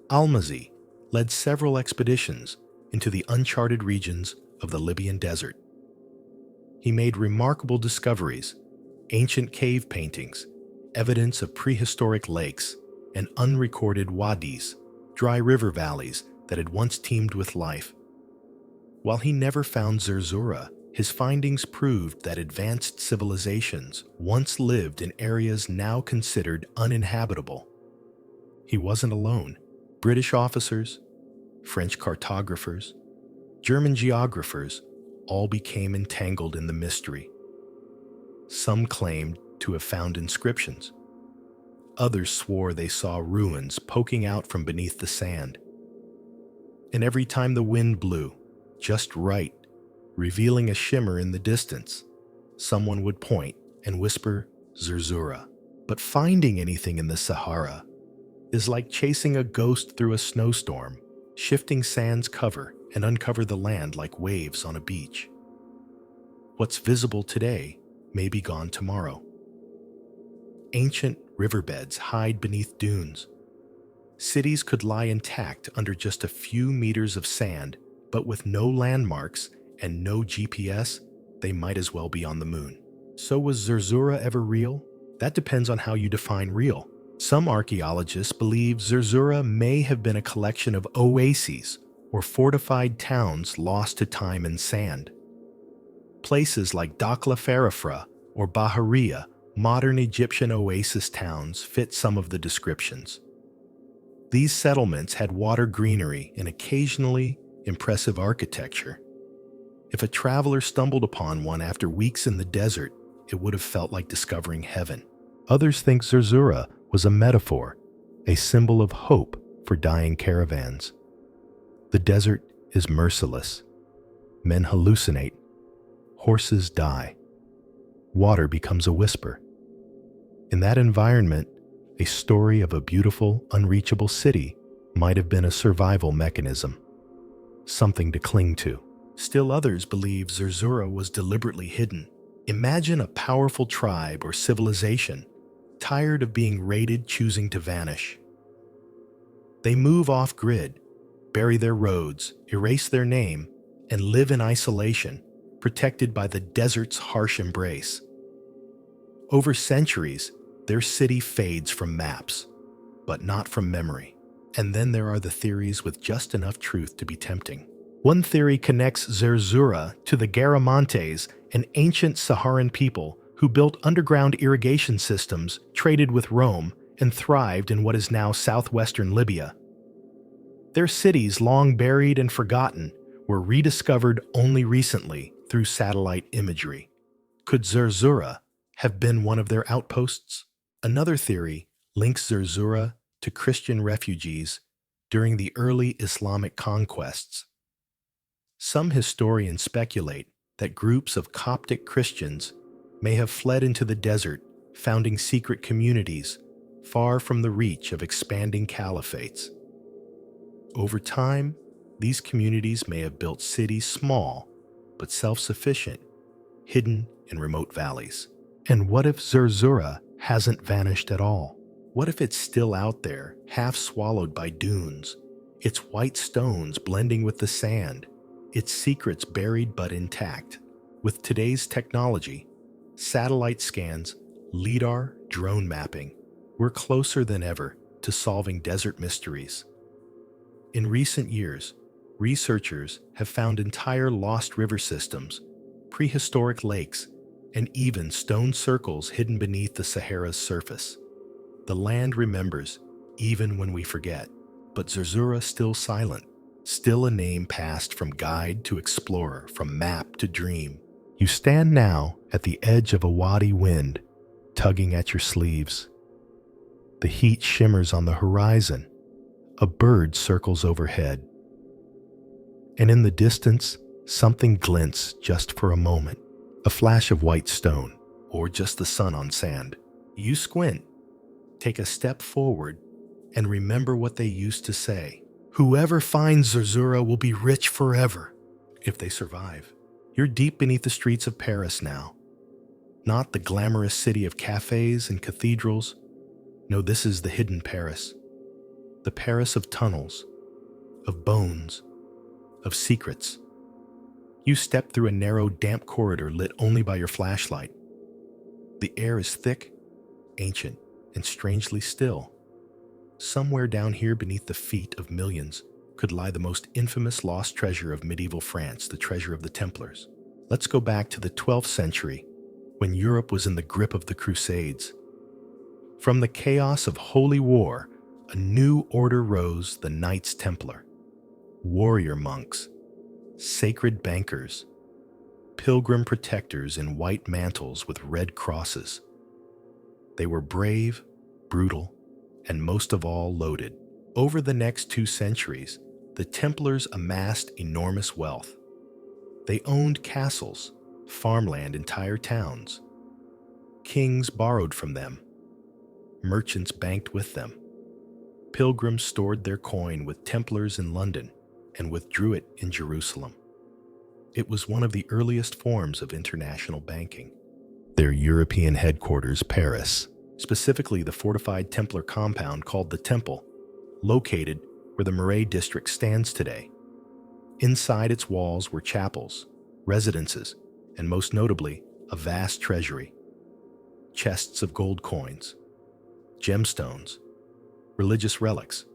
Almasi led several expeditions into the uncharted regions of the Libyan desert. He made remarkable discoveries, ancient cave paintings, evidence of prehistoric lakes, and unrecorded wadis, dry river valleys that had once teemed with life. While he never found Zerzura, his findings proved that advanced civilizations once lived in areas now considered uninhabitable. He wasn't alone. British officers, French cartographers, German geographers all became entangled in the mystery. Some claimed to have found inscriptions. Others swore they saw ruins poking out from beneath the sand. And every time the wind blew, just right, revealing a shimmer in the distance, someone would point and whisper, Zerzura. But finding anything in the Sahara is like chasing a ghost through a snowstorm. Shifting sands cover and uncover the land like waves on a beach. What's visible today may be gone tomorrow. Ancient riverbeds hide beneath dunes. Cities could lie intact under just a few meters of sand, but with no landmarks and no GPS, they might as well be on the moon. So was Zerzura ever real? That depends on how you define real. Some archaeologists believe Zerzura may have been a collection of oases or fortified towns lost to time and sand. Places like Dakhla Farafra or Bahariya, modern Egyptian oasis towns, fit some of the descriptions. These settlements had water greenery and occasionally impressive architecture. If a traveler stumbled upon one after weeks in the desert, it would have felt like discovering heaven. Others think Zerzura was a metaphor, a symbol of hope for dying caravans. The desert is merciless. Men hallucinate. Horses die. Water becomes a whisper. In that environment, a story of a beautiful, unreachable city might have been a survival mechanism, something to cling to. Still others believe Zerzura was deliberately hidden. Imagine a powerful tribe or civilization, tired of being raided, choosing to vanish. They move off-grid, bury their roads, erase their name, and live in isolation, protected by the desert's harsh embrace. Over centuries, their city fades from maps, but not from memory. And then there are the theories with just enough truth to be tempting. One theory connects Zerzura to the Garamantes, an ancient Saharan people who built underground irrigation systems, traded with Rome, and thrived in what is now southwestern Libya. Their cities, long buried and forgotten, were rediscovered only recently through satellite imagery. Could Zerzura have been one of their outposts? Another theory links Zerzura to Christian refugees during the early Islamic conquests. Some historians speculate that groups of Coptic Christians may have fled into the desert, founding secret communities far from the reach of expanding caliphates. Over time, these communities may have built cities small but self-sufficient, hidden in remote valleys. And what if Zerzura hasn't vanished at all? What if it's still out there, half swallowed by dunes, its white stones blending with the sand, its secrets buried but intact? With today's technology, satellite scans, LIDAR, drone mapping, we're closer than ever to solving desert mysteries. In recent years, researchers have found entire lost river systems, prehistoric lakes, and even stone circles hidden beneath the Sahara's surface. The land remembers, even when we forget. But Zerzura still silent, still a name passed from guide to explorer, from map to dream. You stand now at the edge of a wadi wind, tugging at your sleeves. The heat shimmers on the horizon. A bird circles overhead. And in the distance, something glints just for a moment. A flash of white stone, or just the sun on sand. You squint, take a step forward, and remember what they used to say. Whoever finds Zerzura will be rich forever, if they survive. You're deep beneath the streets of Paris now. Not the glamorous city of cafes and cathedrals. No, this is the hidden Paris. The Paris of tunnels, of bones, of secrets. You step through a narrow, damp corridor lit only by your flashlight. The air is thick, ancient, and strangely still. Somewhere down here beneath the feet of millions could lie the most infamous lost treasure of medieval France, the treasure of the Templars. Let's go back to the 12th century, when Europe was in the grip of the Crusades. From the chaos of holy war, a new order rose, the Knights Templar. Warrior monks, sacred bankers, pilgrim protectors in white mantles with red crosses. They were brave, brutal, and most of all loaded. Over the next 2 centuries, the Templars amassed enormous wealth. They owned castles, farmland, entire towns. Kings borrowed from them. Merchants banked with them. Pilgrims stored their coin with Templars in London and withdrew it in Jerusalem. It was one of the earliest forms of international banking. Their European headquarters, Paris, specifically the fortified Templar compound called the Temple, located where the Marais district stands today. Inside its walls were chapels, residences, and most notably, a vast treasury. Chests of gold coins, gemstones, religious relics,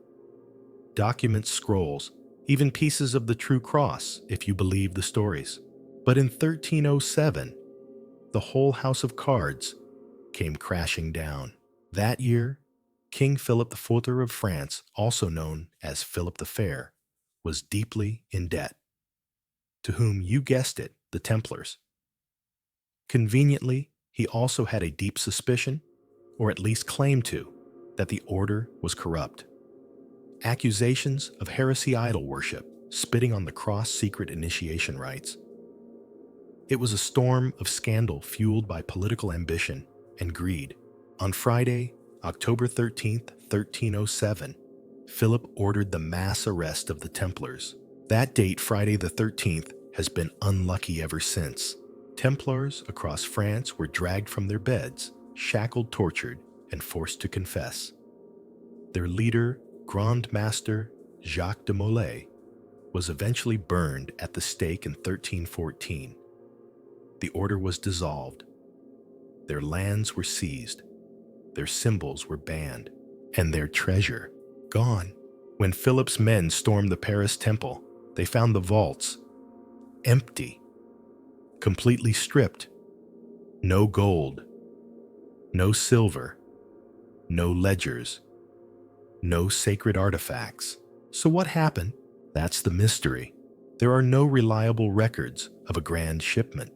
documents, scrolls, even pieces of the true cross, if you believe the stories. But in 1307, the whole house of cards came crashing down. That year, King Philip IV of France, also known as Philip the Fair, was deeply in debt. To whom, you guessed it, the Templars. Conveniently, he also had a deep suspicion, or at least claimed to, that the order was corrupt. Accusations of heresy idol worship, spitting on the cross secret initiation rites. It was a storm of scandal fueled by political ambition and greed. On Friday, October 13th, 1307, Philip ordered the mass arrest of the Templars. That date, Friday the 13th, has been unlucky ever since. Templars across France were dragged from their beds, shackled, tortured, and forced to confess. Their leader, Grand Master Jacques de Molay, was eventually burned at the stake in 1314. The order was dissolved. Their lands were seized. Their symbols were banned, and their treasure gone. When Philip's men stormed the Paris temple, they found the vaults empty, completely stripped. No gold, no silver, no ledgers, no sacred artifacts. So what happened? That's the mystery. There are no reliable records of a grand shipment.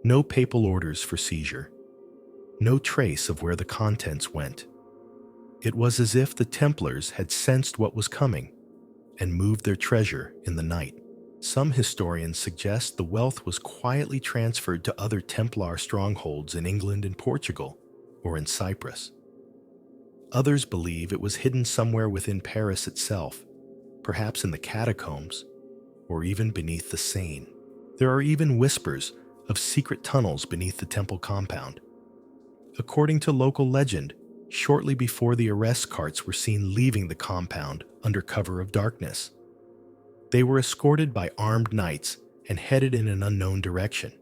No papal orders for seizure. No trace of where the contents went. It was as if the Templars had sensed what was coming and moved their treasure in the night. Some historians suggest the wealth was quietly transferred to other Templar strongholds in England and Portugal, or in Cyprus. Others believe it was hidden somewhere within Paris itself, perhaps in the catacombs, or even beneath the Seine. There are even whispers of secret tunnels beneath the temple compound. According to local legend, shortly before the arrest carts were seen leaving the compound under cover of darkness. They were escorted by armed knights and headed in an unknown direction.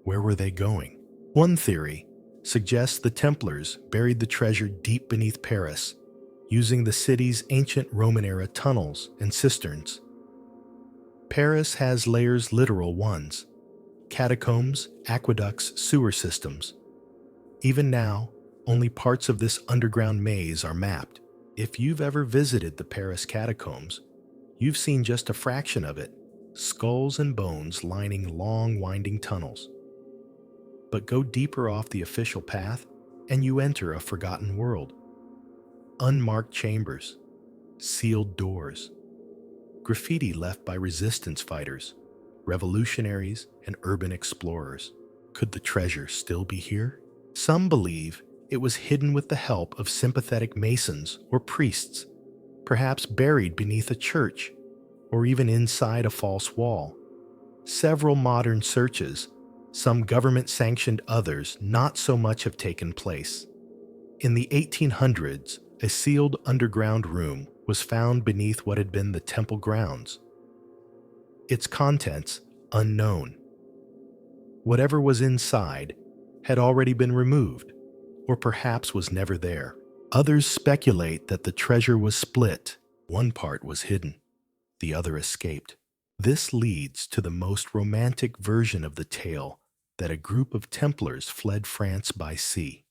Where were they going? One theory suggests the Templars buried the treasure deep beneath Paris, using the city's ancient Roman-era tunnels and cisterns. Paris has layers, literal ones: catacombs, aqueducts, sewer systems. Even now, only parts of this underground maze are mapped. If you've ever visited the Paris catacombs, you've seen just a fraction of it: skulls and bones lining long, winding tunnels. But go deeper off the official path, and you enter a forgotten world. Unmarked chambers, sealed doors, graffiti left by resistance fighters, revolutionaries, and urban explorers. Could the treasure still be here? Some believe it was hidden with the help of sympathetic masons or priests, perhaps buried beneath a church, or even inside a false wall. Several modern searches, some government-sanctioned, others not so much, have taken place. In the 1800s, a sealed underground room was found beneath what had been the temple grounds. Its contents unknown. Whatever was inside had already been removed, or perhaps was never there. Others speculate that the treasure was split. One part was hidden, the other escaped. This leads to the most romantic version of the tale, that a group of Templars fled France by sea.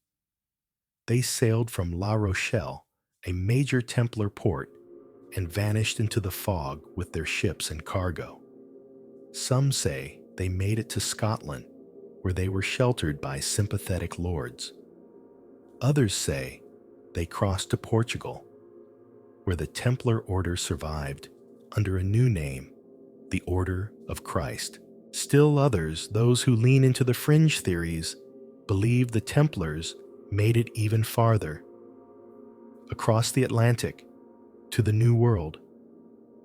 They sailed from La Rochelle, a major Templar port, and vanished into the fog with their ships and cargo. Some say they made it to Scotland, where they were sheltered by sympathetic lords. Others say they crossed to Portugal, where the Templar order survived under a new name, the Order of Christ. Still others, those who lean into the fringe theories, believe the Templars made it even farther, across the Atlantic, to the New World,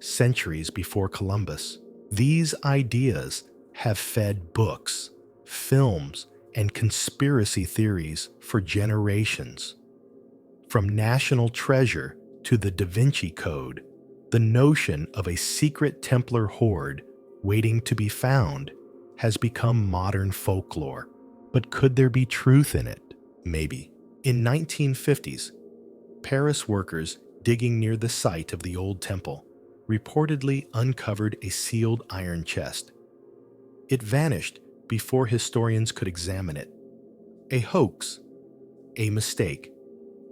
centuries before Columbus. These ideas have fed books, films, and conspiracy theories for generations. From national treasure to the Da Vinci Code, the notion of a secret Templar hoard waiting to be found has become modern folklore. But could there be truth in it? Maybe. In 1950s, Paris workers digging near the site of the old temple reportedly uncovered a sealed iron chest. It vanished before historians could examine it. A hoax, a mistake,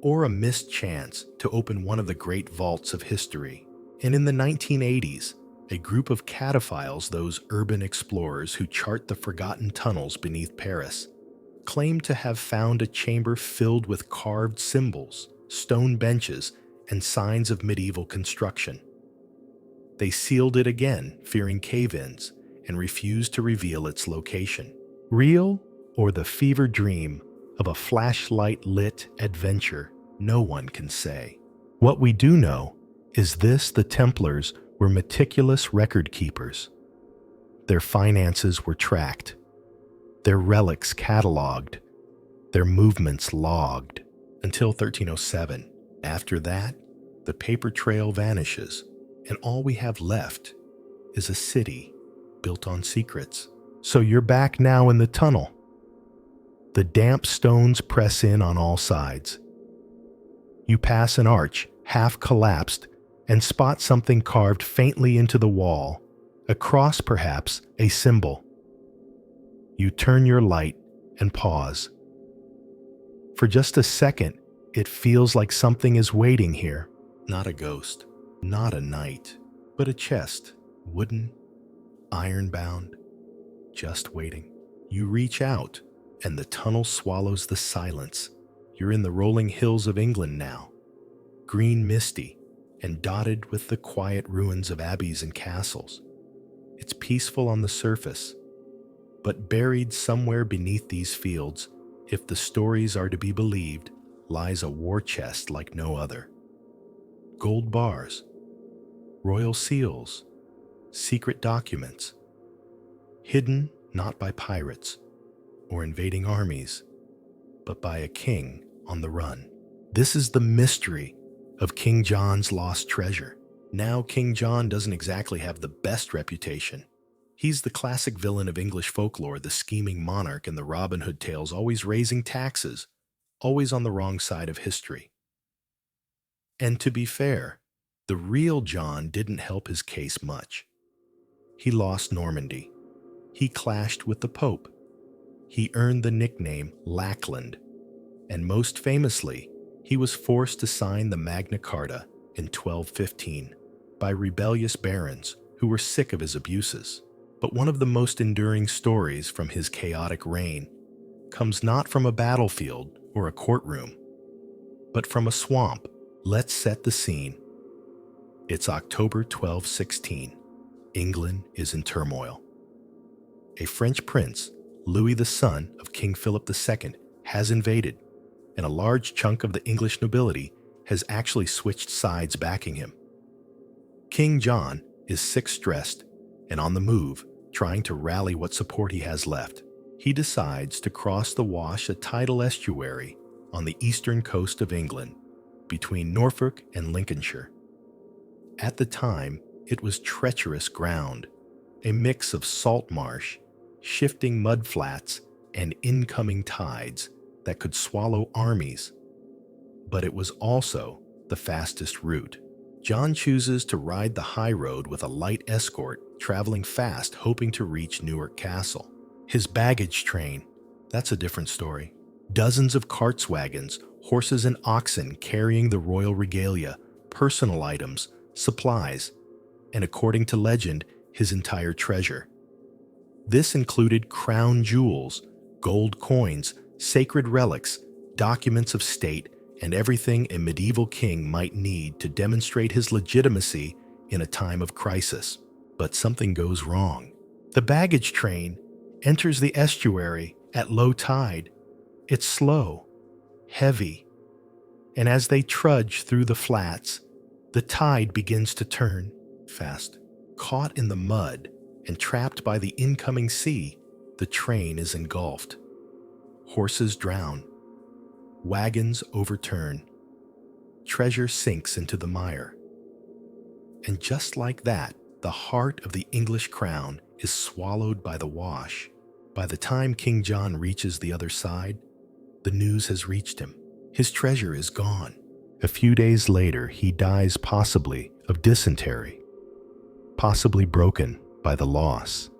or a missed chance to open one of the great vaults of history. And in the 1980s, a group of cataphiles, those urban explorers who chart the forgotten tunnels beneath Paris, claimed to have found a chamber filled with carved symbols, stone benches, and signs of medieval construction. They sealed it again, fearing cave-ins, and refused to reveal its location. Real or the fever dream of a flashlight-lit adventure, no one can say. What we do know is this: the Templars were meticulous record keepers. Their finances were tracked, their relics cataloged, their movements logged, until 1307. After that, the paper trail vanishes, and all we have left is a city built on secrets. So you're back now in the tunnel. The damp stones press in on all sides. You pass an arch, half collapsed, and spot something carved faintly into the wall, a cross perhaps, a symbol. You turn your light and pause. For just a second, it feels like something is waiting here. Not a ghost, not a knight, but a chest, wooden, iron-bound, just waiting. You reach out, and the tunnel swallows the silence. You're in the rolling hills of England now, green, misty, and dotted with the quiet ruins of abbeys and castles. It's peaceful on the surface, but buried somewhere beneath these fields, if the stories are to be believed, lies a war chest like no other. Gold bars, royal seals, secret documents, hidden not by pirates or invading armies, but by a king on the run. This is the mystery of King John's lost treasure. Now, King John doesn't exactly have the best reputation. He's the classic villain of English folklore, the scheming monarch in the Robin Hood tales, always raising taxes, always on the wrong side of history. And to be fair, the real John didn't help his case much. He lost Normandy. He clashed with the Pope. He earned the nickname Lackland. And most famously, he was forced to sign the Magna Carta in 1215 by rebellious barons who were sick of his abuses. But one of the most enduring stories from his chaotic reign comes not from a battlefield or a courtroom, but from a swamp. Let's set the scene. It's October 1216. England is in turmoil. A French prince, Louis the son of King Philip II, has invaded, and a large chunk of the English nobility has actually switched sides backing him. King John is sick-stressed and on the move, trying to rally what support he has left. He decides to cross the Wash, a tidal estuary on the eastern coast of England, between Norfolk and Lincolnshire. At the time, it was treacherous ground, a mix of salt marsh, shifting mudflats, and incoming tides that could swallow armies. But it was also the fastest route. John chooses to ride the high road with a light escort, traveling fast, hoping to reach Newark Castle. His baggage train, that's a different story. Dozens of carts, wagons, horses, and oxen carrying the royal regalia, personal items, supplies, and according to legend, his entire treasure. This included crown jewels, gold coins, sacred relics, documents of state, and everything a medieval king might need to demonstrate his legitimacy in a time of crisis. But something goes wrong. The baggage train enters the estuary at low tide. It's slow, heavy, and as they trudge through the flats, the tide begins to turn fast. Caught in the mud and trapped by the incoming sea, the train is engulfed. Horses drown. Wagons overturn. Treasure sinks into the mire. And just like that, the heart of the English crown is swallowed by the wash. By the time King John reaches the other side, the news has reached him. His treasure is gone. A few days later, he dies possibly of dysentery, possibly broken by the loss.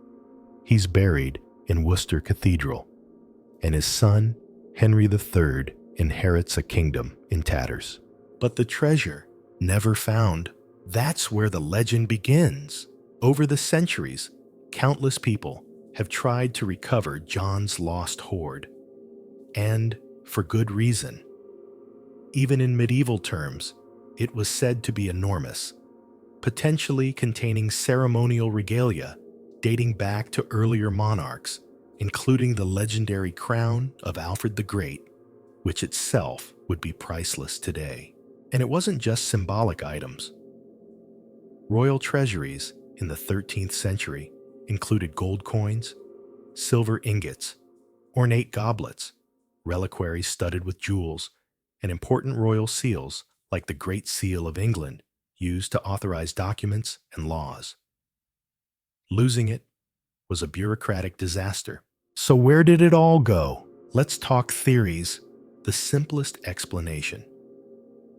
He's buried in Worcester Cathedral, and his son, Henry III, inherits a kingdom in tatters. But the treasure, never found, that's where the legend begins. Over the centuries, countless people have tried to recover John's lost hoard. And for good reason. Even in medieval terms, it was said to be enormous, potentially containing ceremonial regalia dating back to earlier monarchs, including the legendary crown of Alfred the Great, which itself would be priceless today. And it wasn't just symbolic items. Royal treasuries in the 13th century included gold coins, silver ingots, ornate goblets, reliquaries studded with jewels, and important royal seals like the Great Seal of England used to authorize documents and laws. Losing it was a bureaucratic disaster. So where did it all go? Let's talk theories. The simplest explanation.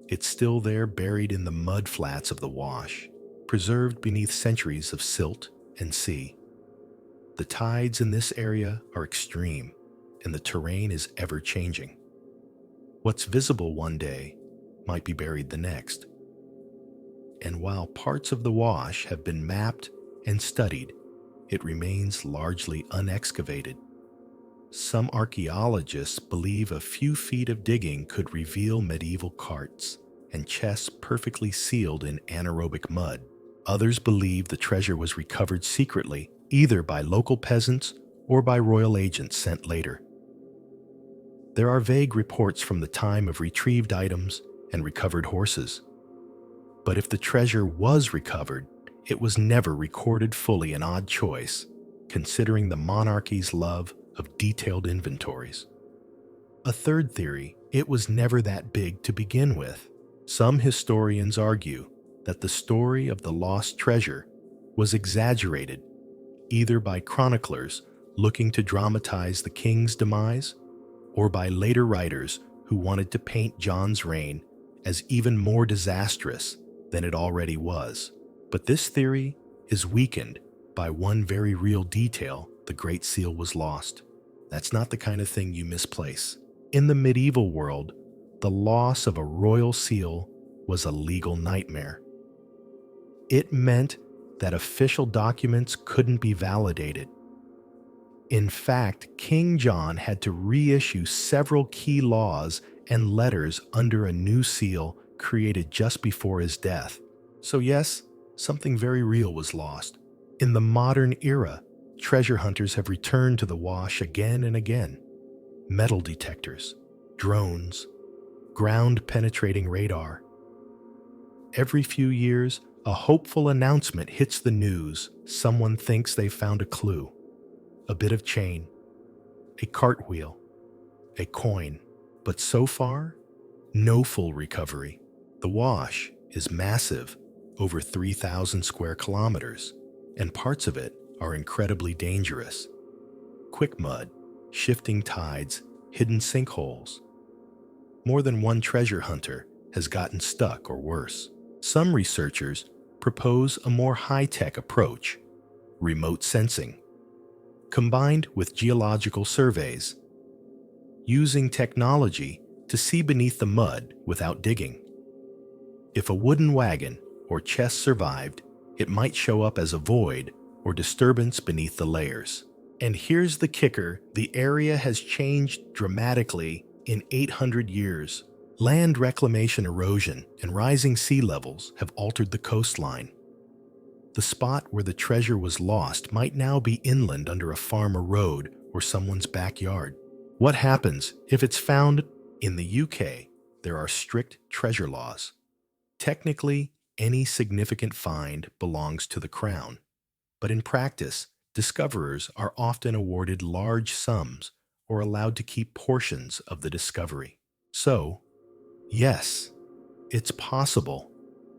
It's still there, buried in the mud flats of the Wash, preserved beneath centuries of silt and sea. The tides in this area are extreme, and the terrain is ever-changing. What's visible one day might be buried the next. And while parts of the Wash have been mapped and studied, it remains largely unexcavated. Some archaeologists believe a few feet of digging could reveal medieval carts and chests perfectly sealed in anaerobic mud. Others believe the treasure was recovered secretly, either by local peasants or by royal agents sent later. There are vague reports from the time of retrieved items and recovered horses. But if the treasure was recovered, it was never recorded fully, an odd choice, considering the monarchy's love of detailed inventories. A third theory, it was never that big to begin with. Some historians argue that the story of the lost treasure was exaggerated, either by chroniclers looking to dramatize the king's demise, or by later writers who wanted to paint John's reign as even more disastrous than it already was. But this theory is weakened by one very real detail: the Great Seal was lost. That's not the kind of thing you misplace. In the medieval world, the loss of a royal seal was a legal nightmare. It meant that official documents couldn't be validated. In fact, King John had to reissue several key laws and letters under a new seal created just before his death. So yes, something very real was lost. In the modern era, treasure hunters have returned to the Wash again and again. Metal detectors, drones, ground-penetrating radar. Every few years, a hopeful announcement hits the news. Someone thinks they found a clue. A bit of chain, a cartwheel, a coin. But so far, no full recovery. The Wash is massive, over 3,000 square kilometers, and parts of it are incredibly dangerous. Quick mud, shifting tides, hidden sinkholes. More than one treasure hunter has gotten stuck or worse. Some researchers propose a more high-tech approach: remote sensing, combined with geological surveys, using technology to see beneath the mud without digging. If a wooden wagon or chest survived, it might show up as a void or disturbance beneath the layers. And here's the kicker: the area has changed dramatically in 800 years. Land reclamation, erosion, and rising sea levels have altered the coastline. The spot where the treasure was lost might now be inland under a farm or road or someone's backyard. What happens if it's found? In the UK, there are strict treasure laws. Technically, any significant find belongs to the Crown. But in practice, discoverers are often awarded large sums or allowed to keep portions of the discovery. So, yes, it's possible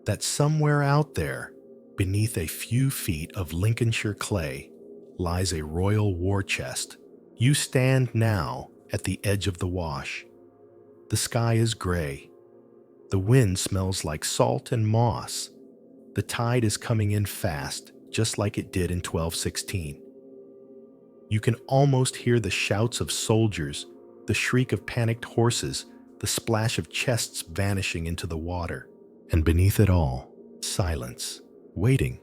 that somewhere out there, beneath a few feet of Lincolnshire clay, lies a royal war chest. You stand now at the edge of the wash. The sky is gray. The wind smells like salt and moss. The tide is coming in fast, just like it did in 1216. You can almost hear the shouts of soldiers, the shriek of panicked horses, the splash of chests vanishing into the water. And beneath it all, silence, waiting.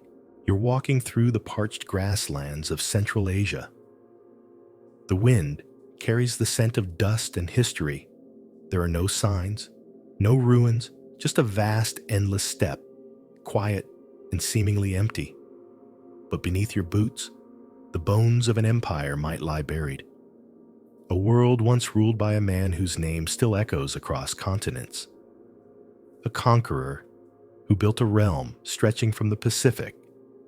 You're walking through the parched grasslands of Central Asia. The wind carries the scent of dust and history. There are no signs, no ruins, just a vast, endless steppe, quiet and seemingly empty. But beneath your boots, the bones of an empire might lie buried. A world once ruled by a man whose name still echoes across continents. A conqueror who built a realm stretching from the Pacific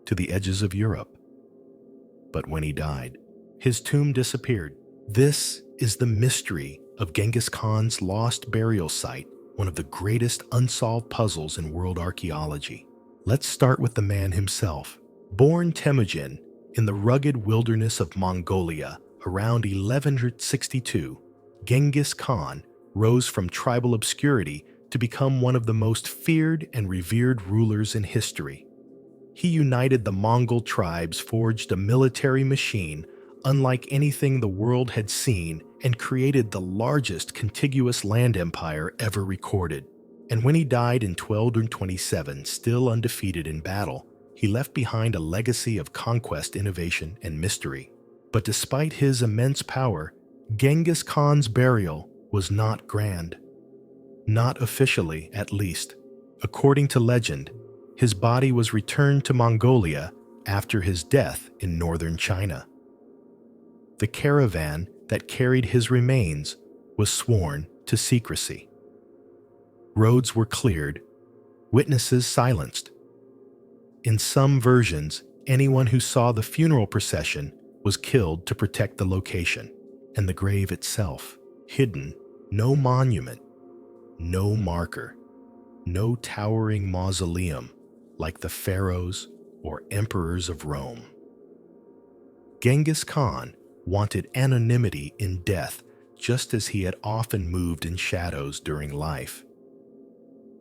to the edges of Europe. But when he died, his tomb disappeared. This is the mystery of Genghis Khan's lost burial site, one of the greatest unsolved puzzles in world archaeology. Let's start with the man himself. Born Temujin in the rugged wilderness of Mongolia around 1162, Genghis Khan rose from tribal obscurity to become one of the most feared and revered rulers in history. He united the Mongol tribes, forged a military machine unlike anything the world had seen, and created the largest contiguous land empire ever recorded. And when he died in 1227, still undefeated in battle, he left behind a legacy of conquest, innovation, and mystery. But despite his immense power, Genghis Khan's burial was not grand. Not officially, at least. According to legend, his body was returned to Mongolia after his death in northern China. The caravan that carried his remains was sworn to secrecy. Roads were cleared, witnesses silenced. In some versions, anyone who saw the funeral procession was killed to protect the location, and the grave itself hidden. No monument, no marker, no towering mausoleum like the pharaohs or emperors of Rome. Genghis Khan wanted anonymity in death, just as he had often moved in shadows during life.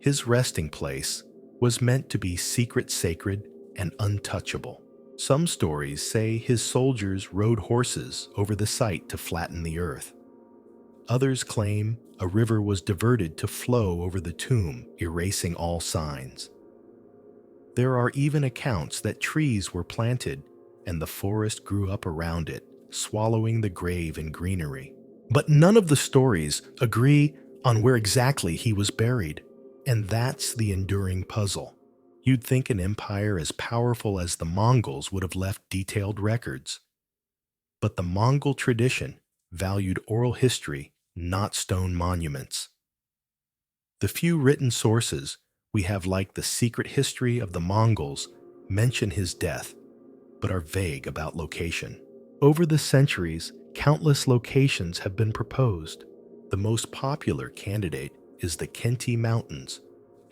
His resting place was meant to be secret, sacred, and untouchable. Some stories say his soldiers rode horses over the site to flatten the earth. Others claim a river was diverted to flow over the tomb, erasing all signs. There are even accounts that trees were planted and the forest grew up around it, swallowing the grave in greenery. But none of the stories agree on where exactly he was buried, and that's the enduring puzzle. You'd think an empire as powerful as the Mongols would have left detailed records. But the Mongol tradition valued oral history, not stone monuments. The few written sources we have, like the secret history of the Mongols, mention his death, but are vague about location. Over the centuries, countless locations have been proposed. The most popular candidate is the Khenti Mountains,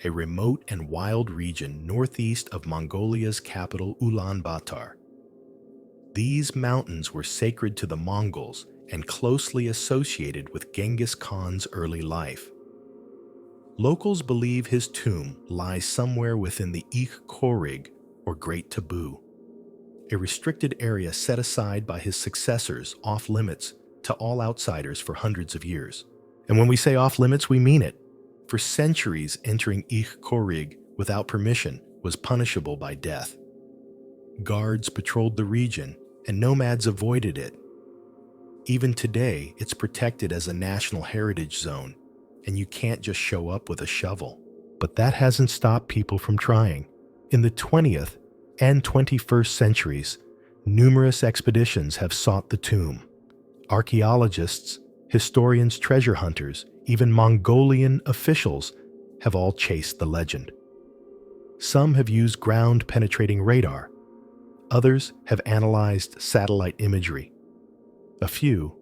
a remote and wild region northeast of Mongolia's capital Ulaanbaatar. These mountains were sacred to the Mongols and closely associated with Genghis Khan's early life. Locals believe his tomb lies somewhere within the Ich-Korig, or Great Taboo, a restricted area set aside by his successors off-limits to all outsiders for hundreds of years. And when we say off-limits, we mean it. For centuries, entering Ich-Korig without permission was punishable by death. Guards patrolled the region, and nomads avoided it. Even today, it's protected as a national heritage zone, and you can't just show up with a shovel. But that hasn't stopped people from trying. In the 20th and 21st centuries, numerous expeditions have sought the tomb. Archaeologists, historians, treasure hunters, even Mongolian officials have all chased the legend. Some have used ground-penetrating radar. Others have analyzed satellite imagery. A few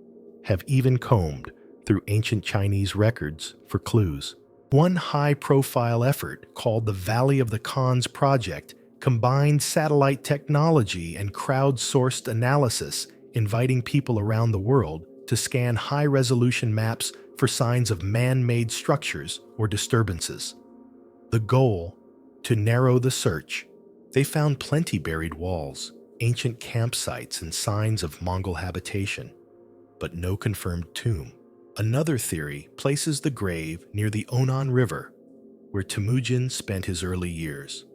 have even combed through ancient Chinese records for clues. One high-profile effort, called the Valley of the Khans Project, combined satellite technology and crowdsourced analysis, inviting people around the world to scan high-resolution maps for signs of man-made structures or disturbances. The goal? To narrow the search. They found plenty buried walls, ancient campsites, and signs of Mongol habitation, but no confirmed tomb. Another theory places the grave near the Onan River, where Temujin spent his early years.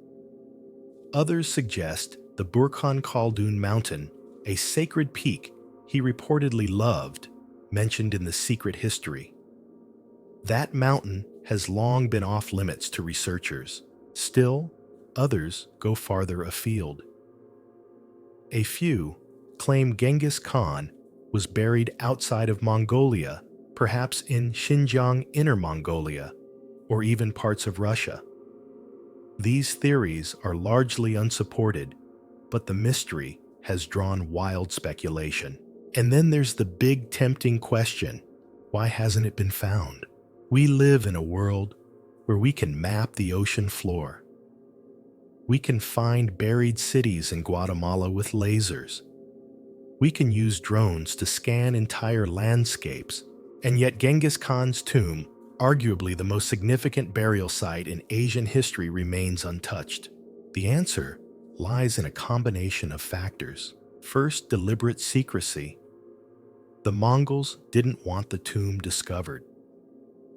Others suggest the Burkhan Khaldun mountain, a sacred peak he reportedly loved, mentioned in the secret history. That mountain has long been off-limits to researchers. Still, others go farther afield. A few claim Genghis Khan was buried outside of Mongolia, perhaps in Xinjiang, Inner Mongolia, or even parts of Russia. These theories are largely unsupported, but the mystery has drawn wild speculation. And then there's the big tempting question: why hasn't it been found? We live in a world where we can map the ocean floor. We can find buried cities in Guatemala with lasers. We can use drones to scan entire landscapes. And yet Genghis Khan's tomb, arguably the most significant burial site in Asian history, remains untouched. The answer lies in a combination of factors. First, deliberate secrecy. The Mongols didn't want the tomb discovered.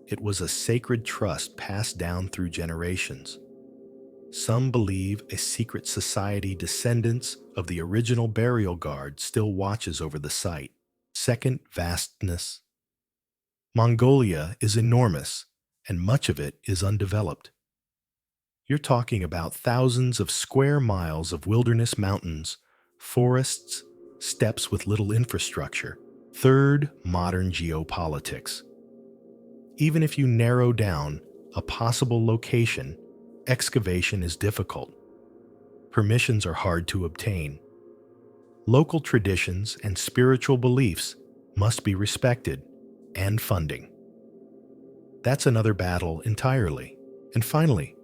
It was a sacred trust passed down through generations. Some believe a secret society descendants of the original burial guard still watches over the site. Second, vastness. Mongolia is enormous, and much of it is undeveloped. You're talking about thousands of square miles of wilderness mountains, forests, steppes with little infrastructure. Third, modern geopolitics. Even if you narrow down a possible location, excavation is difficult. Permissions are hard to obtain. Local traditions and spiritual beliefs must be respected, and funding. That's another battle entirely. And finally,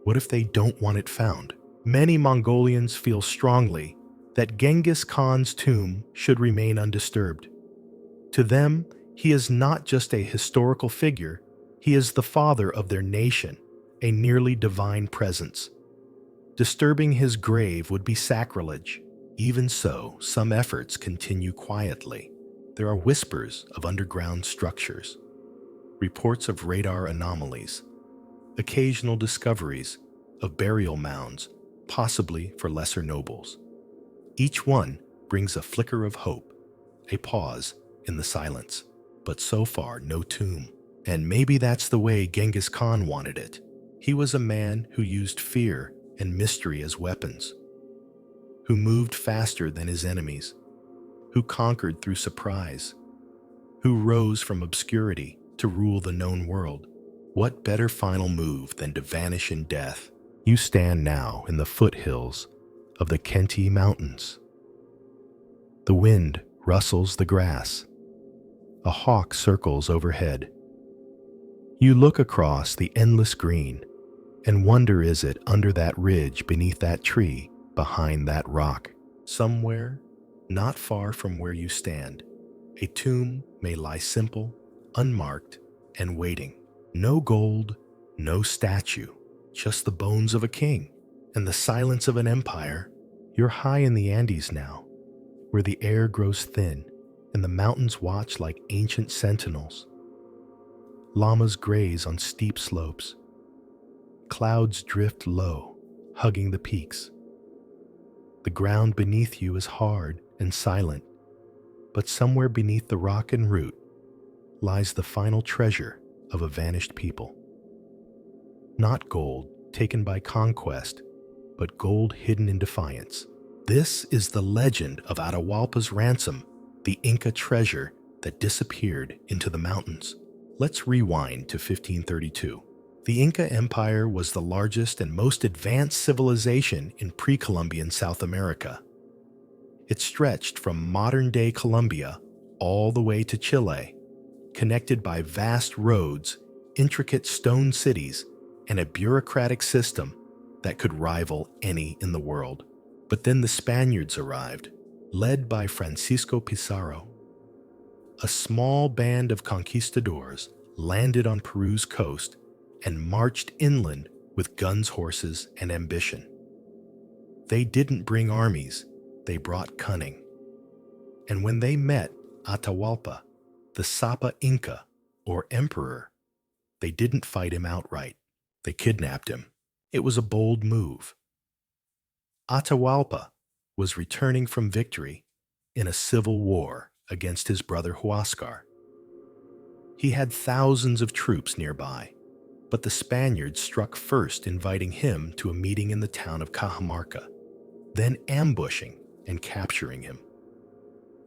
what if they don't want it found? Many Mongolians feel strongly that Genghis Khan's tomb should remain undisturbed. To them, he is not just a historical figure, he is the father of their nation, a nearly divine presence. Disturbing his grave would be sacrilege. Even so, some efforts continue quietly. There are whispers of underground structures, reports of radar anomalies, occasional discoveries of burial mounds, possibly for lesser nobles. Each one brings a flicker of hope, a pause in the silence, but so far no tomb. And maybe that's the way Genghis Khan wanted it. He was a man who used fear and mystery as weapons, who moved faster than his enemies, who conquered through surprise, who rose from obscurity to rule the known world. What better final move than to vanish in death? You stand now in the foothills of the Khenti Mountains. The wind rustles the grass. A hawk circles overhead. You look across the endless green and wonder, is it under that ridge, beneath that tree, behind that rock? Somewhere, not far from where you stand, a tomb may lie simple, unmarked, and waiting. No gold, no statue, just the bones of a king and the silence of an empire. You're high in the Andes now, where the air grows thin and the mountains watch like ancient sentinels. Llamas graze on steep slopes. Clouds drift low, hugging the peaks. The ground beneath you is hard and silent, but somewhere beneath the rock and root lies the final treasure of a vanished people. Not gold taken by conquest, but gold hidden in defiance. This is the legend of Atahualpa's ransom, the Inca treasure that disappeared into the mountains. Let's rewind to 1532. The Inca Empire was the largest and most advanced civilization in pre-Columbian South America. It stretched from modern-day Colombia all the way to Chile, connected by vast roads, intricate stone cities, and a bureaucratic system that could rival any in the world. But then the Spaniards arrived, led by Francisco Pizarro. A small band of conquistadors landed on Peru's coast and marched inland with guns, horses, and ambition. They didn't bring armies, they brought cunning. And when they met Atahualpa, the Sapa Inca, or emperor, they didn't fight him outright. They kidnapped him. It was a bold move. Atahualpa was returning from victory in a civil war against his brother Huascar. He had thousands of troops nearby, but the Spaniards struck first, inviting him to a meeting in the town of Cajamarca, then ambushing and capturing him.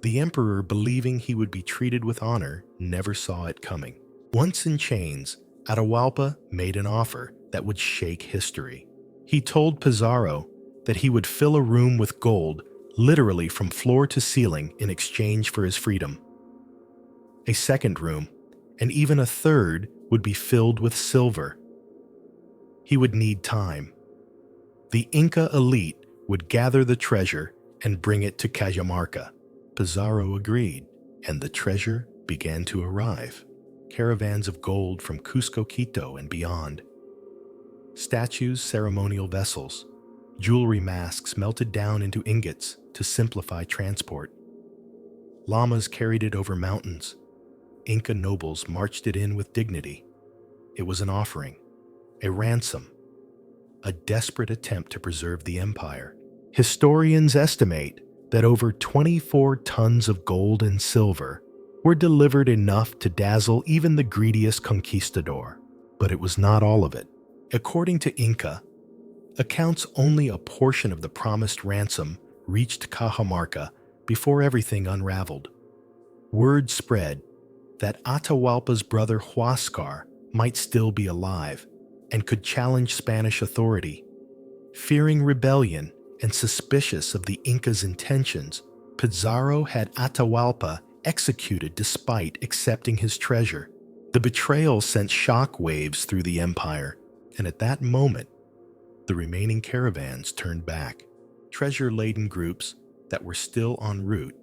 The emperor, believing he would be treated with honor, never saw it coming. Once in chains, Atahualpa made an offer that would shake history. He told Pizarro that he would fill a room with gold, literally from floor to ceiling, in exchange for his freedom. A second room, and even a third, would be filled with silver. He would need time. The Inca elite would gather the treasure and bring it to Cajamarca. Pizarro agreed, and the treasure began to arrive. Caravans of gold from Cusco, Quito, and beyond. Statues, ceremonial vessels, jewelry masks melted down into ingots to simplify transport. Llamas carried it over mountains. Inca nobles marched it in with dignity. It was an offering, a ransom, a desperate attempt to preserve the empire. Historians estimate that over 24 tons of gold and silver were delivered, enough to dazzle even the greediest conquistador. But it was not all of it. According to Inca accounts, only a portion of the promised ransom reached Cajamarca before everything unraveled. Word spread that Atahualpa's brother Huascar might still be alive and could challenge Spanish authority. Fearing rebellion and suspicious of the Inca's intentions, Pizarro had Atahualpa executed despite accepting his treasure. The betrayal sent shock waves through the empire, and at that moment, the remaining caravans turned back. Treasure-laden groups that were still en route,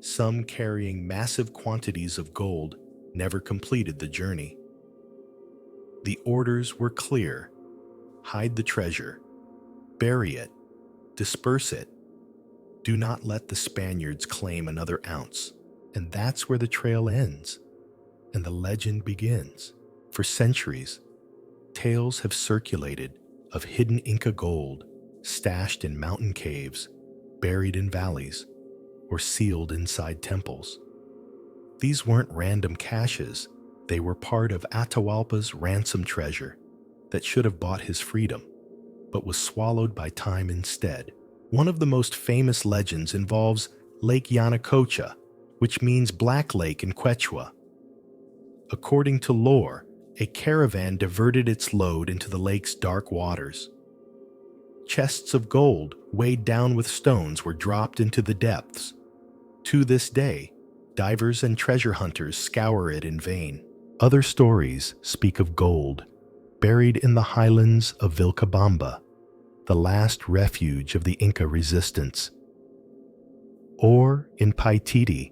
some carrying massive quantities of gold, never completed the journey. The orders were clear: hide the treasure, bury it, disperse it. Do not let the Spaniards claim another ounce. And that's where the trail ends, and the legend begins. For centuries, tales have circulated of hidden Inca gold stashed in mountain caves, buried in valleys, or sealed inside temples. These weren't random caches. They were part of Atahualpa's ransom treasure that should have bought his freedom, but was swallowed by time instead. One of the most famous legends involves Lake Yanacocha, which means Black Lake in Quechua. According to lore, a caravan diverted its load into the lake's dark waters. Chests of gold, weighed down with stones, were dropped into the depths. To this day, divers and treasure hunters scour it in vain. Other stories speak of gold buried in the highlands of Vilcabamba, the last refuge of the Inca resistance, or in Paititi,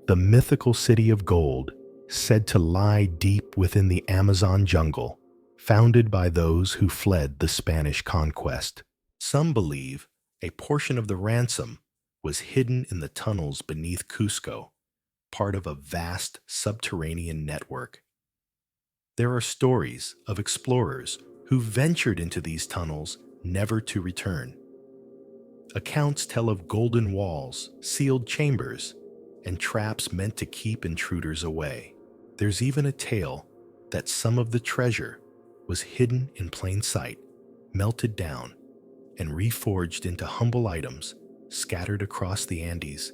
the mythical city of gold, said to lie deep within the Amazon jungle, founded by those who fled the Spanish conquest. Some believe a portion of the ransom was hidden in the tunnels beneath Cusco, part of a vast subterranean network. There are stories of explorers who ventured into these tunnels never to return. Accounts tell of golden walls, sealed chambers, and traps meant to keep intruders away. There's even a tale that some of the treasure was hidden in plain sight, melted down, and reforged into humble items scattered across the Andes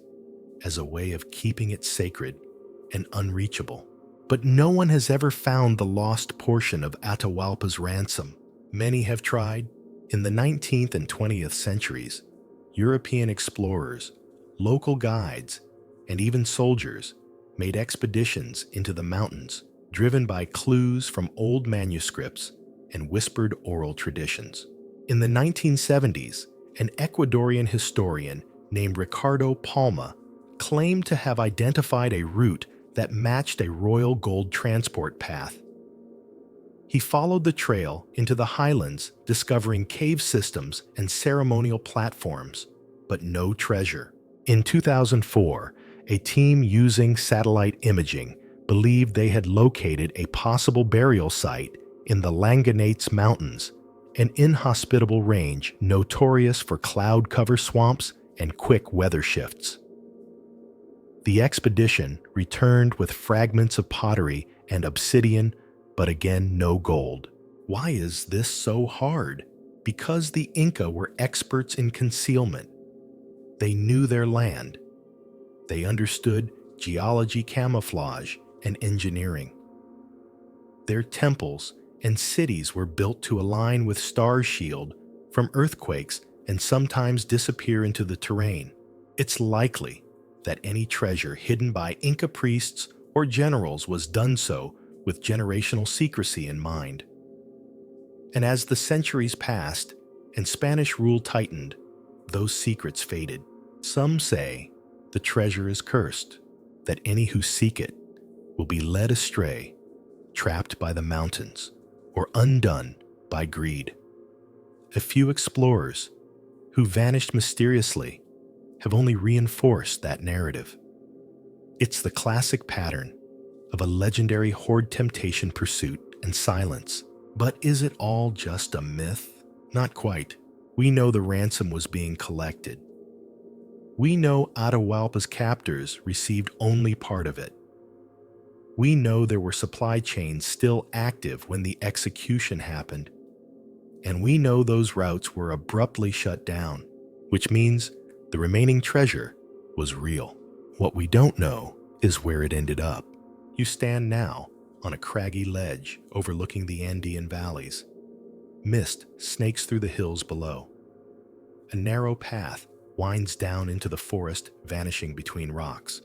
as a way of keeping it sacred and unreachable. But no one has ever found the lost portion of Atahualpa's ransom. Many have tried. In the 19th and 20th centuries, European explorers, local guides, and even soldiers made expeditions into the mountains, driven by clues from old manuscripts and whispered oral traditions. In the 1970s, an Ecuadorian historian named Ricardo Palma claimed to have identified a route that matched a royal gold transport path. He followed the trail into the highlands, discovering cave systems and ceremonial platforms, but no treasure. In 2004, a team using satellite imaging believed they had located a possible burial site in the Langanates Mountains, an inhospitable range notorious for cloud cover swamps and quick weather shifts. The expedition returned with fragments of pottery and obsidian, but again no gold. Why is this so hard? Because the Inca were experts in concealment. They knew their land. They understood geology, camouflage, and engineering. Their temples and cities were built to align with stars' shield from earthquakes and sometimes disappear into the terrain. It's likely that any treasure hidden by Inca priests or generals was done so with generational secrecy in mind. And as the centuries passed and Spanish rule tightened, those secrets faded. Some say the treasure is cursed, that any who seek it will be led astray, trapped by the mountains, or undone by greed. A few explorers who vanished mysteriously have only reinforced that narrative. It's the classic pattern of a legendary horde temptation, pursuit, and silence. But is it all just a myth? Not quite. We know the ransom was being collected. We know Atahualpa's captors received only part of it. We know there were supply chains still active when the execution happened. And we know those routes were abruptly shut down, which means the remaining treasure was real. What we don't know is where it ended up. You stand now on a craggy ledge overlooking the Andean valleys. Mist snakes through the hills below. A narrow path winds down into the forest, vanishing between rocks.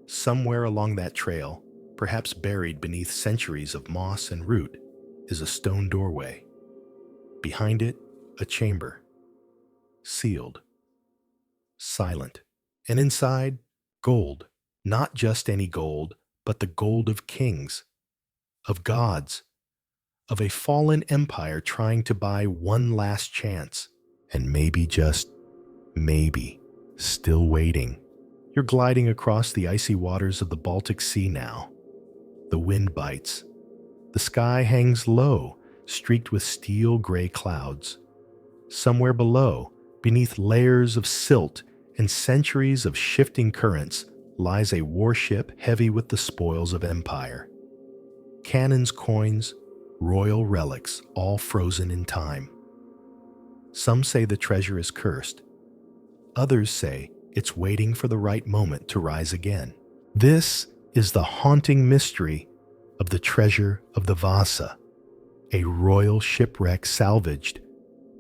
Somewhere along that trail, perhaps buried beneath centuries of moss and root, is a stone doorway. Behind it, a chamber, sealed, silent, and inside, gold. Not just any gold, but the gold of kings, of gods, of a fallen empire trying to buy one last chance, and maybe, just maybe, still waiting. You're gliding across the icy waters of the Baltic Sea now. The wind bites. The sky hangs low, streaked with steel gray clouds. Somewhere below, beneath layers of silt and centuries of shifting currents, lies a warship heavy with the spoils of empire. Cannons, coins, royal relics, all frozen in time. Some say the treasure is cursed. Others say it's waiting for the right moment to rise again. This is the haunting mystery of the treasure of the Vasa, a royal shipwreck salvaged,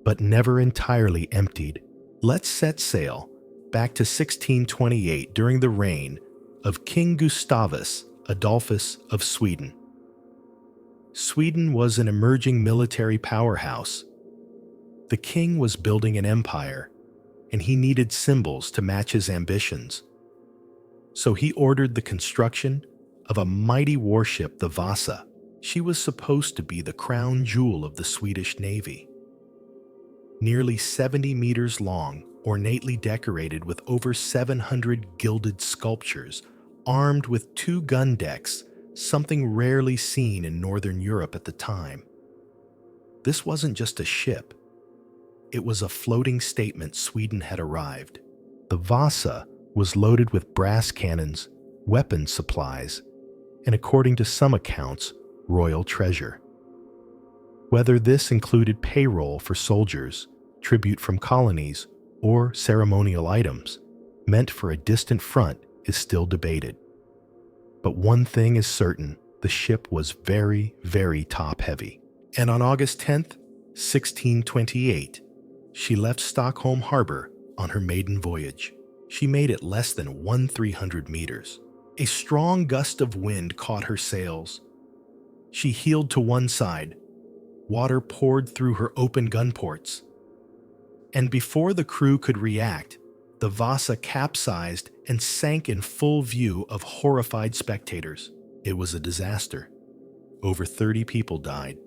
but never entirely emptied. Let's set sail back to 1628 during the reign of King Gustavus Adolphus of Sweden. Sweden was an emerging military powerhouse. The king was building an empire, and he needed symbols to match his ambitions. So he ordered the construction of a mighty warship, the Vasa. She was supposed to be the crown jewel of the Swedish Navy. Nearly 70 meters long, ornately decorated with over 700 gilded sculptures, armed with 2 gun decks, something rarely seen in Northern Europe at the time. This wasn't just a ship. It was a floating statement Sweden had arrived. The Vasa was loaded with brass cannons, weapons supplies, and according to some accounts, royal treasure. Whether this included payroll for soldiers, tribute from colonies, or ceremonial items meant for a distant front is still debated. But one thing is certain, the ship was very, very top-heavy. And on August 10th, 1628, she left Stockholm Harbor on her maiden voyage. She made it less than 1,300 meters. A strong gust of wind caught her sails. She heeled to one side. Water poured through her open gun ports. And before the crew could react, the Vasa capsized and sank in full view of horrified spectators. It was a disaster. Over 30 people died.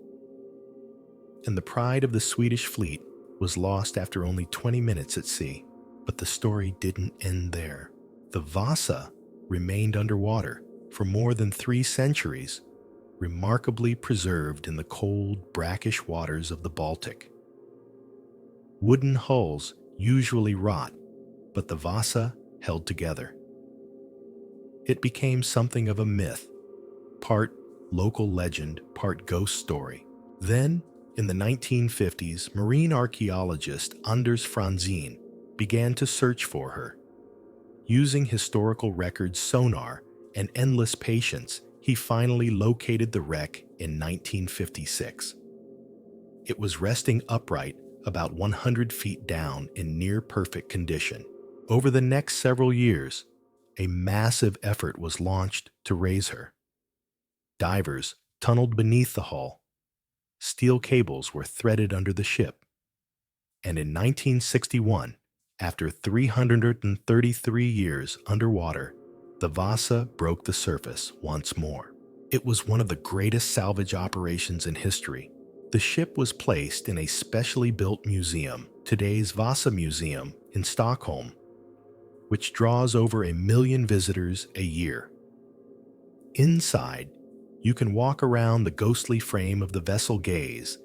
And the pride of the Swedish fleet was lost after only 20 minutes at sea. But the story didn't end there. The Vasa remained underwater for more than 3 centuries, remarkably preserved in the cold, brackish waters of the Baltic. Wooden hulls usually rot, but the Vasa held together. It became something of a myth, part local legend, part ghost story. Then, in the 1950s, marine archaeologist Anders Franzén began to search for her. Using historical records, sonar, and endless patience, he finally located the wreck in 1956. It was resting upright about 100 feet down in near-perfect condition. Over the next several years, a massive effort was launched to raise her. Divers tunneled beneath the hull. Steel cables were threaded under the ship. And in 1961, after 333 years underwater, the Vasa broke the surface once more. It was one of the greatest salvage operations in history. The ship was placed in a specially built museum, today's Vasa Museum in Stockholm, which draws over 1 million visitors a year. Inside, you can walk around the ghostly frame of the vessel, gaze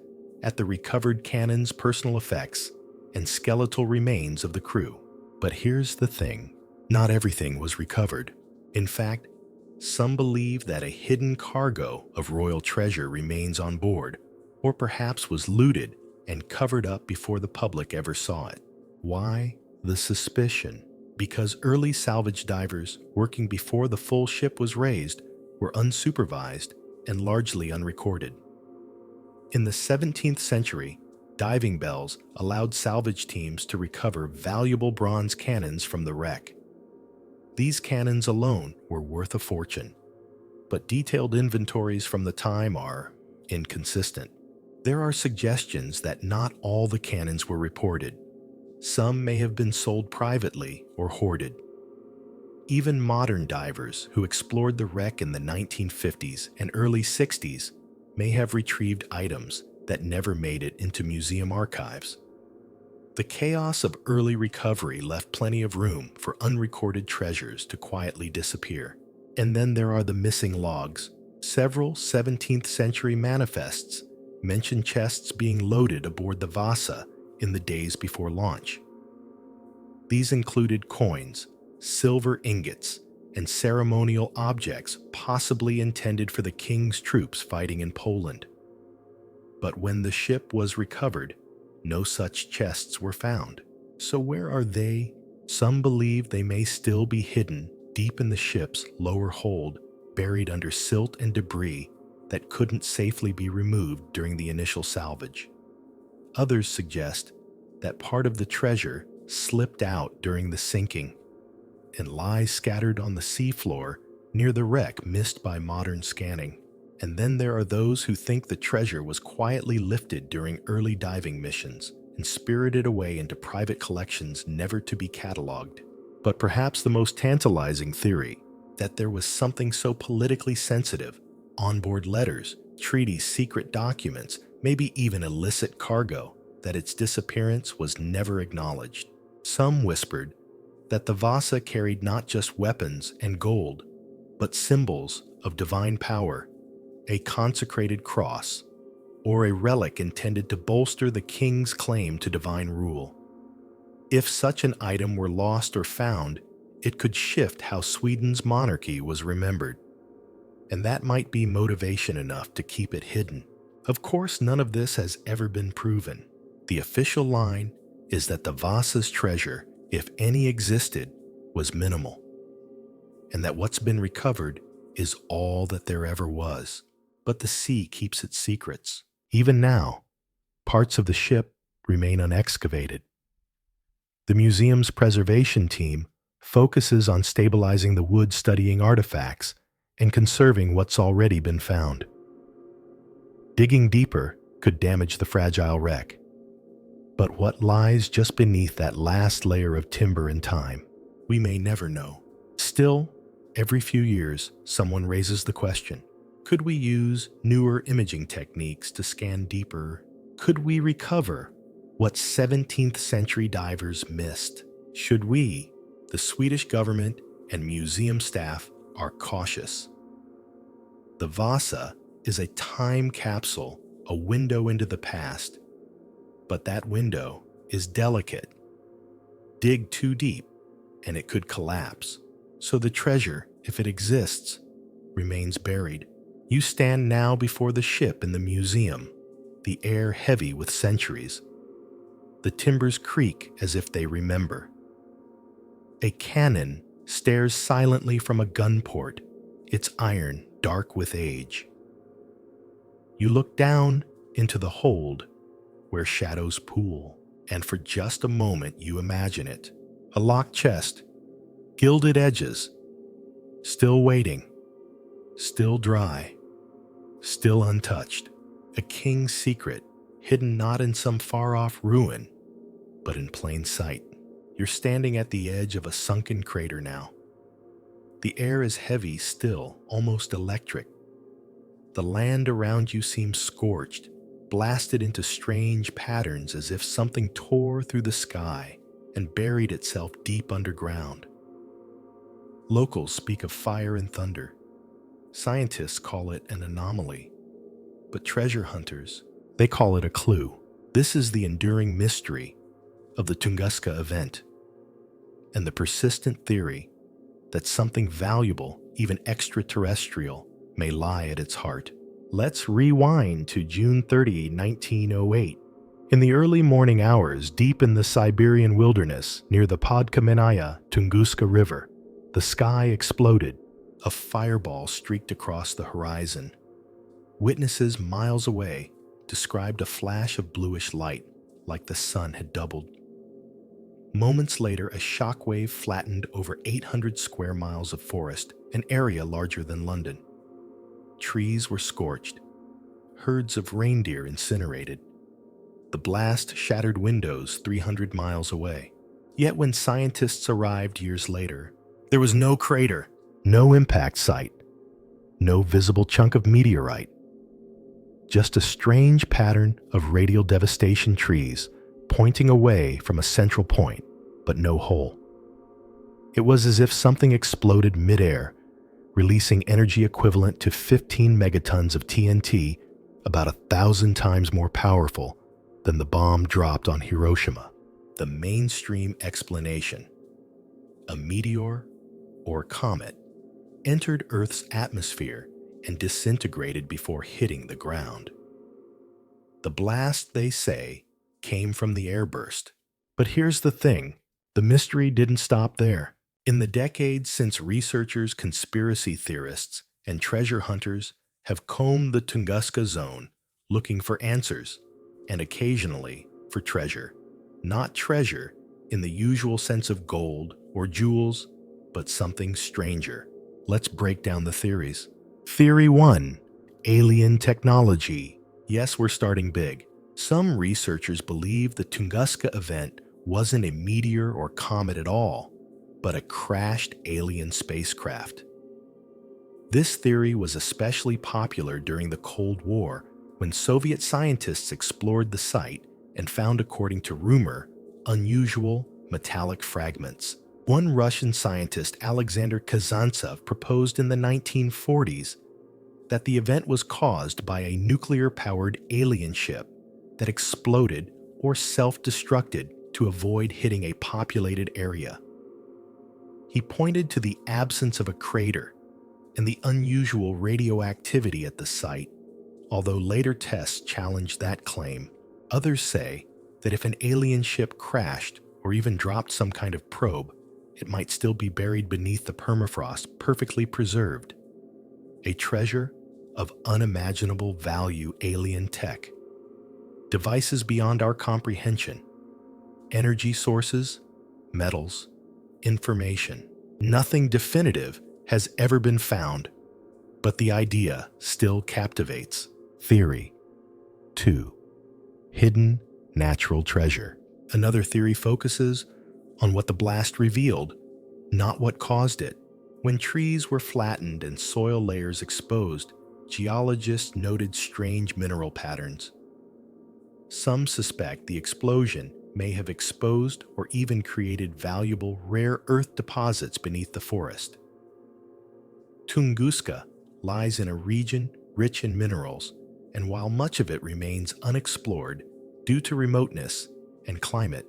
at the recovered cannons, personal effects, and skeletal remains of the crew. But here's the thing, not everything was recovered. In fact, some believe that a hidden cargo of royal treasure remains on board, or perhaps was looted and covered up before the public ever saw it. Why the suspicion? Because early salvage divers working before the full ship was raised were unsupervised and largely unrecorded. In the 17th century, diving bells allowed salvage teams to recover valuable bronze cannons from the wreck. These cannons alone were worth a fortune, but detailed inventories from the time are inconsistent. There are suggestions that not all the cannons were reported. Some may have been sold privately or hoarded. Even modern divers who explored the wreck in the 1950s and early 60s may have retrieved items that never made it into museum archives. The chaos of early recovery left plenty of room for unrecorded treasures to quietly disappear. And then there are the missing logs. Several 17th century manifests mention chests being loaded aboard the Vasa in the days before launch. These included coins, silver ingots, and ceremonial objects possibly intended for the king's troops fighting in Poland. But when the ship was recovered, no such chests were found. So where are they? Some believe they may still be hidden deep in the ship's lower hold, buried under silt and debris that couldn't safely be removed during the initial salvage. Others suggest that part of the treasure slipped out during the sinking and lies scattered on the seafloor near the wreck, missed by modern scanning. And then there are those who think the treasure was quietly lifted during early diving missions and spirited away into private collections never to be cataloged. But perhaps the most tantalizing theory, that there was something so politically sensitive, onboard letters, treaties, secret documents, maybe even illicit cargo, that its disappearance was never acknowledged. Some whispered that the Vasa carried not just weapons and gold, but symbols of divine power, a consecrated cross, or a relic intended to bolster the king's claim to divine rule. If such an item were lost or found, it could shift how Sweden's monarchy was remembered, and that might be motivation enough to keep it hidden. Of course, none of this has ever been proven. The official line is that the Vasa's treasure, if any existed, was minimal, and that what's been recovered is all that there ever was. But the sea keeps its secrets. Even now, parts of the ship remain unexcavated. The museum's preservation team focuses on stabilizing the wood, studying artifacts, and conserving what's already been found. Digging deeper could damage the fragile wreck. But what lies just beneath that last layer of timber and time? We may never know. Still, every few years, someone raises the question, could we use newer imaging techniques to scan deeper? Could we recover what 17th century divers missed? Should we? The Swedish government and museum staff are cautious. The Vasa is a time capsule, a window into the past. But that window is delicate. Dig too deep, and it could collapse. So the treasure, if it exists, remains buried. You stand now before the ship in the museum, the air heavy with centuries. The timbers creak as if they remember. A cannon stares silently from a gun port, its iron dark with age. You look down into the hold where shadows pool, and for just a moment you imagine it. A locked chest, gilded edges, still waiting, still dry, still untouched. A king's secret, hidden not in some far-off ruin, but in plain sight. You're standing at the edge of a sunken crater now. The air is heavy still, almost electric. The land around you seems scorched, blasted into strange patterns as if something tore through the sky and buried itself deep underground. Locals speak of fire and thunder. Scientists call it an anomaly. But treasure hunters, they call it a clue. This is the enduring mystery of the Tunguska event and the persistent theory that something valuable, even extraterrestrial, may lie at its heart. Let's rewind to June 30, 1908. In the early morning hours, deep in the Siberian wilderness near the Podkamenaya Tunguska River, the sky exploded. A fireball streaked across the horizon. Witnesses miles away described a flash of bluish light, like the sun had doubled. Moments later, a shockwave flattened over 800 square miles of forest, an area larger than London. Trees were scorched, herds of reindeer incinerated. The blast shattered windows 300 miles away. Yet when scientists arrived years later, there was no crater, no impact site, no visible chunk of meteorite. Just a strange pattern of radial devastation, trees pointing away from a central point, but no hole. It was as if something exploded midair, releasing energy equivalent to 15 megatons of TNT, about 1,000 times more powerful than the bomb dropped on Hiroshima. The mainstream explanation: a meteor or comet entered Earth's atmosphere and disintegrated before hitting the ground. The blast, they say, came from the airburst. But here's the thing, the mystery didn't stop there. In the decades since, researchers, conspiracy theorists, and treasure hunters have combed the Tunguska zone looking for answers, and occasionally for treasure. Not treasure in the usual sense of gold or jewels, but something stranger. Let's break down the theories. Theory 1. Alien technology. Yes, we're starting big. Some researchers believe the Tunguska event wasn't a meteor or comet at all, but a crashed alien spacecraft. This theory was especially popular during the Cold War, when Soviet scientists explored the site and found, according to rumor, unusual metallic fragments. One Russian scientist, Alexander Kazantsev, proposed in the 1940s that the event was caused by a nuclear-powered alien ship that exploded or self-destructed to avoid hitting a populated area. He pointed to the absence of a crater and the unusual radioactivity at the site, although later tests challenged that claim. Others say that if an alien ship crashed or even dropped some kind of probe, it might still be buried beneath the permafrost, perfectly preserved. A treasure of unimaginable value, alien tech. Devices beyond our comprehension. Energy sources, metals, information. Nothing definitive has ever been found, but the idea still captivates. Theory 2. Hidden natural treasure. Another theory focuses on what the blast revealed, not what caused it. When trees were flattened and soil layers exposed, geologists noted strange mineral patterns. Some suspect the explosion may have exposed or even created valuable rare earth deposits beneath the forest. Tunguska lies in a region rich in minerals, and while much of it remains unexplored due to remoteness and climate,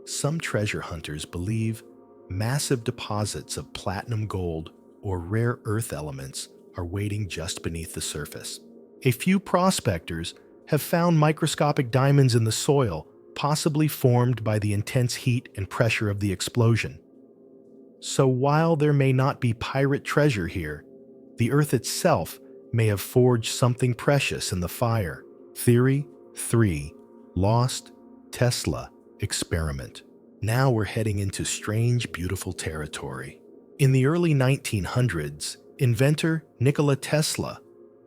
some treasure hunters believe massive deposits of platinum gold or rare earth elements are waiting just beneath the surface. A few prospectors have found microscopic diamonds in the soil, possibly formed by the intense heat and pressure of the explosion. So while there may not be pirate treasure here, the earth itself may have forged something precious in the fire. Theory 3. Lost Tesla experiment. Now we're heading into strange, beautiful territory. In the early 1900s, inventor Nikola Tesla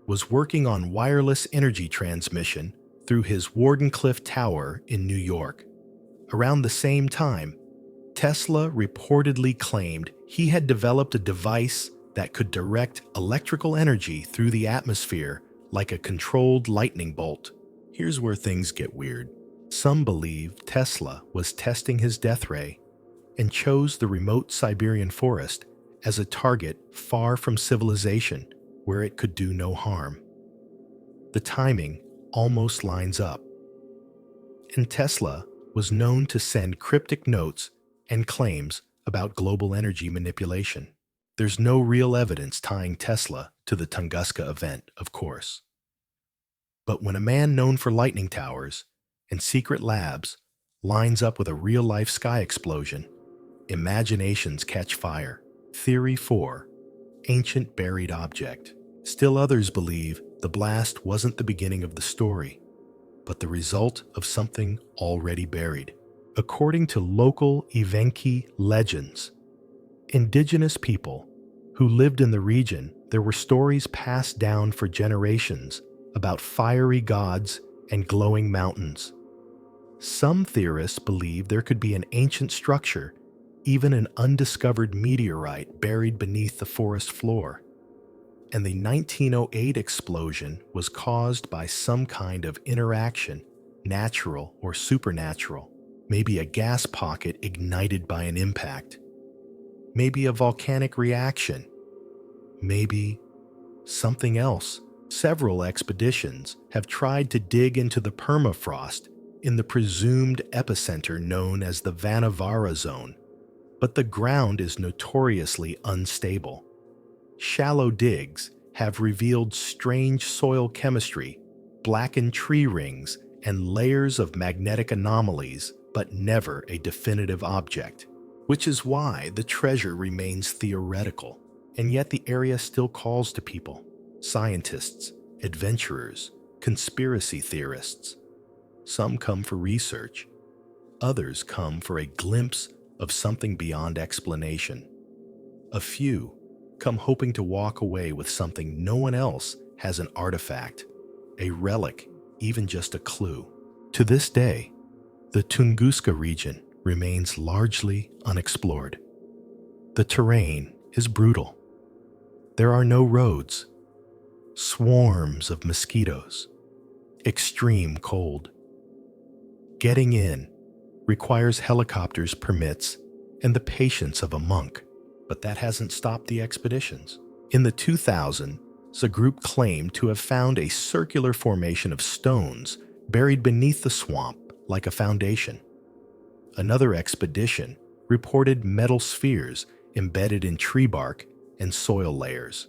was working on wireless energy transmission through his Wardenclyffe Tower in New York. Around the same time, Tesla reportedly claimed he had developed a device that could direct electrical energy through the atmosphere like a controlled lightning bolt. Here's where things get weird. Some believe Tesla was testing his death ray and chose the remote Siberian forest as a target far from civilization where it could do no harm. The timing almost lines up. And Tesla was known to send cryptic notes and claims about global energy manipulation. There's no real evidence tying Tesla to the Tunguska event, of course. But when a man known for lightning towers and secret labs lines up with a real-life sky explosion, imaginations catch fire. Theory 4. Ancient buried object. Still others believe the blast wasn't the beginning of the story, but the result of something already buried. According to local Evenki legends, indigenous people who lived in the region, there were stories passed down for generations about fiery gods and glowing mountains. Some theorists believe there could be an ancient structure, even an undiscovered meteorite buried beneath the forest floor. And the 1908 explosion was caused by some kind of interaction, natural or supernatural. Maybe a gas pocket ignited by an impact. Maybe a volcanic reaction. Maybe something else. Several expeditions have tried to dig into the permafrost in the presumed epicenter known as the Vanavara zone, but the ground is notoriously unstable. Shallow digs have revealed strange soil chemistry, blackened tree rings, and layers of magnetic anomalies, but never a definitive object, which is why the treasure remains theoretical. And yet the area still calls to people, scientists, adventurers, conspiracy theorists. Some come for research, others come for a glimpse of something beyond explanation. A few come hoping to walk away with something no one else has: an artifact, a relic, even just a clue. To this day, the Tunguska region remains largely unexplored. The terrain is brutal. There are no roads, swarms of mosquitoes, extreme cold. Getting in requires helicopters, permits, and the patience of a monk, but that hasn't stopped the expeditions. In the 2000s, a group claimed to have found a circular formation of stones buried beneath the swamp like a foundation. Another expedition reported metal spheres embedded in tree bark and soil layers.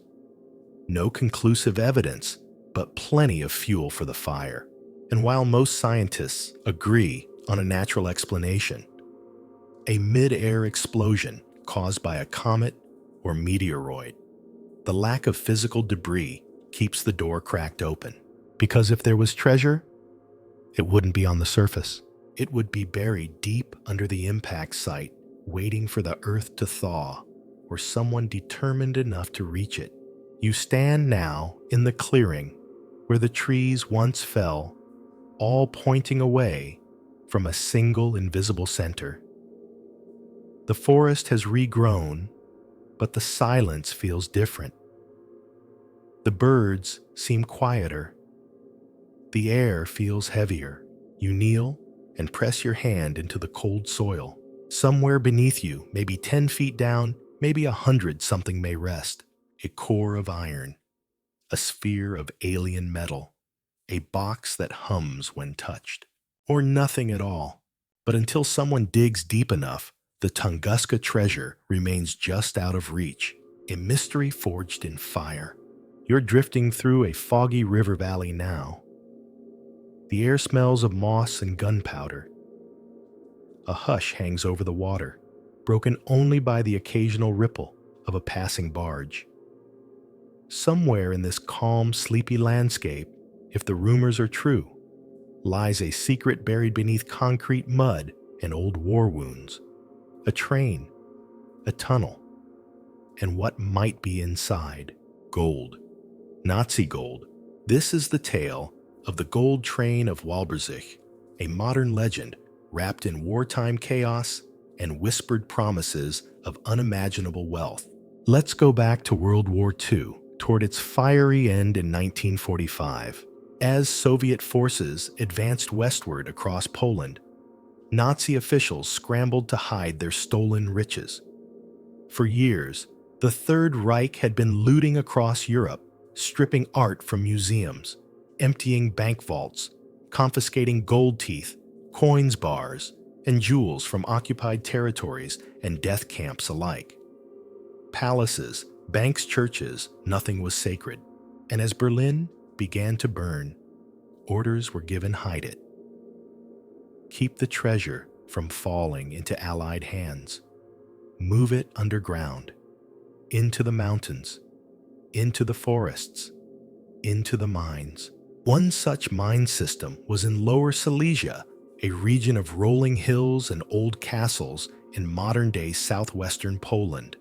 No conclusive evidence, but plenty of fuel for the fire. And while most scientists agree on a natural explanation, a mid-air explosion caused by a comet or meteoroid, the lack of physical debris keeps the door cracked open. Because if there was treasure, it wouldn't be on the surface. It would be buried deep under the impact site, waiting for the earth to thaw or someone determined enough to reach it. You stand now in the clearing where the trees once fell, all pointing away from a single invisible center. The forest has regrown, but the silence feels different. The birds seem quieter. The air feels heavier. You kneel and press your hand into the cold soil. Somewhere beneath you, maybe 10 feet down, maybe 100 something may rest. A core of iron, a sphere of alien metal, a box that hums when touched. Or nothing at all. But until someone digs deep enough, the Tunguska treasure remains just out of reach, a mystery forged in fire. You're drifting through a foggy river valley now. The air smells of moss and gunpowder. A hush hangs over the water, broken only by the occasional ripple of a passing barge. Somewhere in this calm, sleepy landscape, if the rumors are true, lies a secret buried beneath concrete mud and old war wounds. A train, a tunnel, and what might be inside. Gold. Nazi gold. This is the tale of the gold train of Walbersich, a modern legend wrapped in wartime chaos and whispered promises of unimaginable wealth. Let's go back to World War II, toward its fiery end in 1945. As Soviet forces advanced westward across Poland, Nazi officials scrambled to hide their stolen riches. For years, the Third Reich had been looting across Europe, stripping art from museums, emptying bank vaults, confiscating gold teeth, coins bars, and jewels from occupied territories and death camps alike. Palaces, banks, churches, nothing was sacred. And as Berlin began to burn, orders were given: hide it. Keep the treasure from falling into Allied hands. Move it underground, into the mountains, into the forests, into the mines. One such mine system was in Lower Silesia, a region of rolling hills and old castles in modern-day southwestern Poland.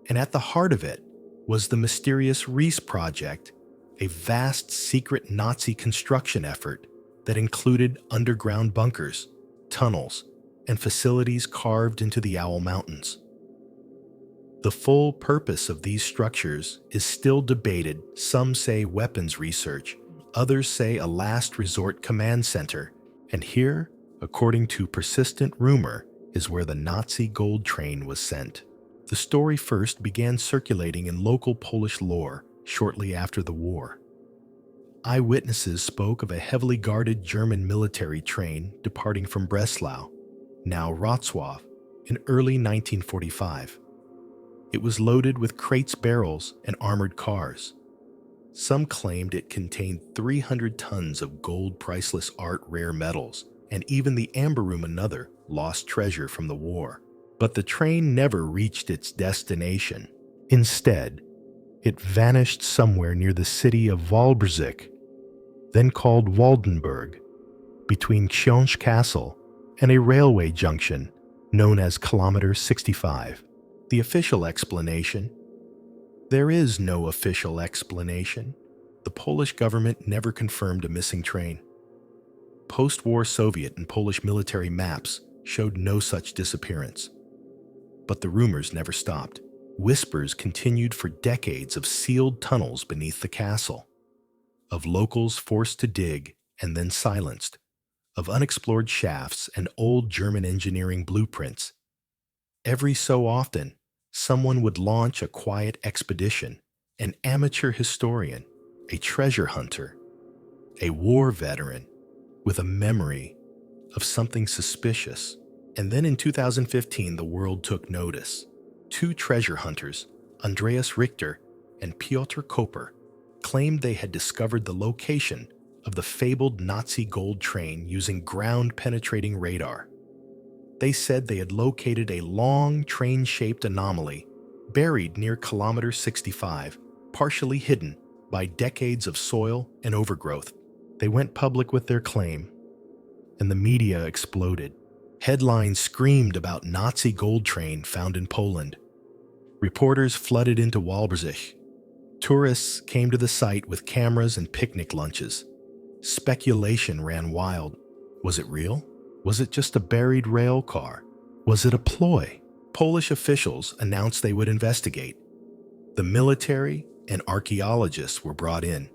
And at the heart of it was the mysterious Reese Project, a vast secret Nazi construction effort that included underground bunkers, tunnels, and facilities carved into the Owl Mountains. The full purpose of these structures is still debated. Some say weapons research, others say a last resort command center, and here, according to persistent rumor, is where the Nazi gold train was sent. The story first began circulating in local Polish lore shortly after the war. Eyewitnesses spoke of a heavily guarded German military train departing from Breslau, now Wrocław, in early 1945. It was loaded with crates, barrels, and armored cars. Some claimed it contained 300 tons of gold, priceless art, rare metals, and even the amber room, another lost treasure from the war. But the train never reached its destination. Instead, it vanished somewhere near the city of Walbersich, then called Waldenburg, between Książ Castle and a railway junction known as Kilometer 65. The official explanation? There is no official explanation. The Polish government never confirmed a missing train. Post-war Soviet and Polish military maps showed no such disappearance. But the rumors never stopped. Whispers continued for decades of sealed tunnels beneath the castle, of locals forced to dig and then silenced, of unexplored shafts and old German engineering blueprints. Every so often, someone would launch a quiet expedition, an amateur historian, a treasure hunter, a war veteran with a memory of something suspicious. And then in 2015, the world took notice. Two treasure hunters, Andreas Richter and Piotr Koper, claimed they had discovered the location of the fabled Nazi gold train using ground-penetrating radar. They said they had located a long, train-shaped anomaly buried near Kilometer 65, partially hidden by decades of soil and overgrowth. They went public with their claim, and the media exploded. Headlines screamed about Nazi gold train found in Poland. Reporters flooded into Walbrzich. Tourists came to the site with cameras and picnic lunches. Speculation ran wild. Was it real? Was it just a buried rail car? Was it a ploy? Polish officials announced they would investigate. The military and archaeologists were brought in.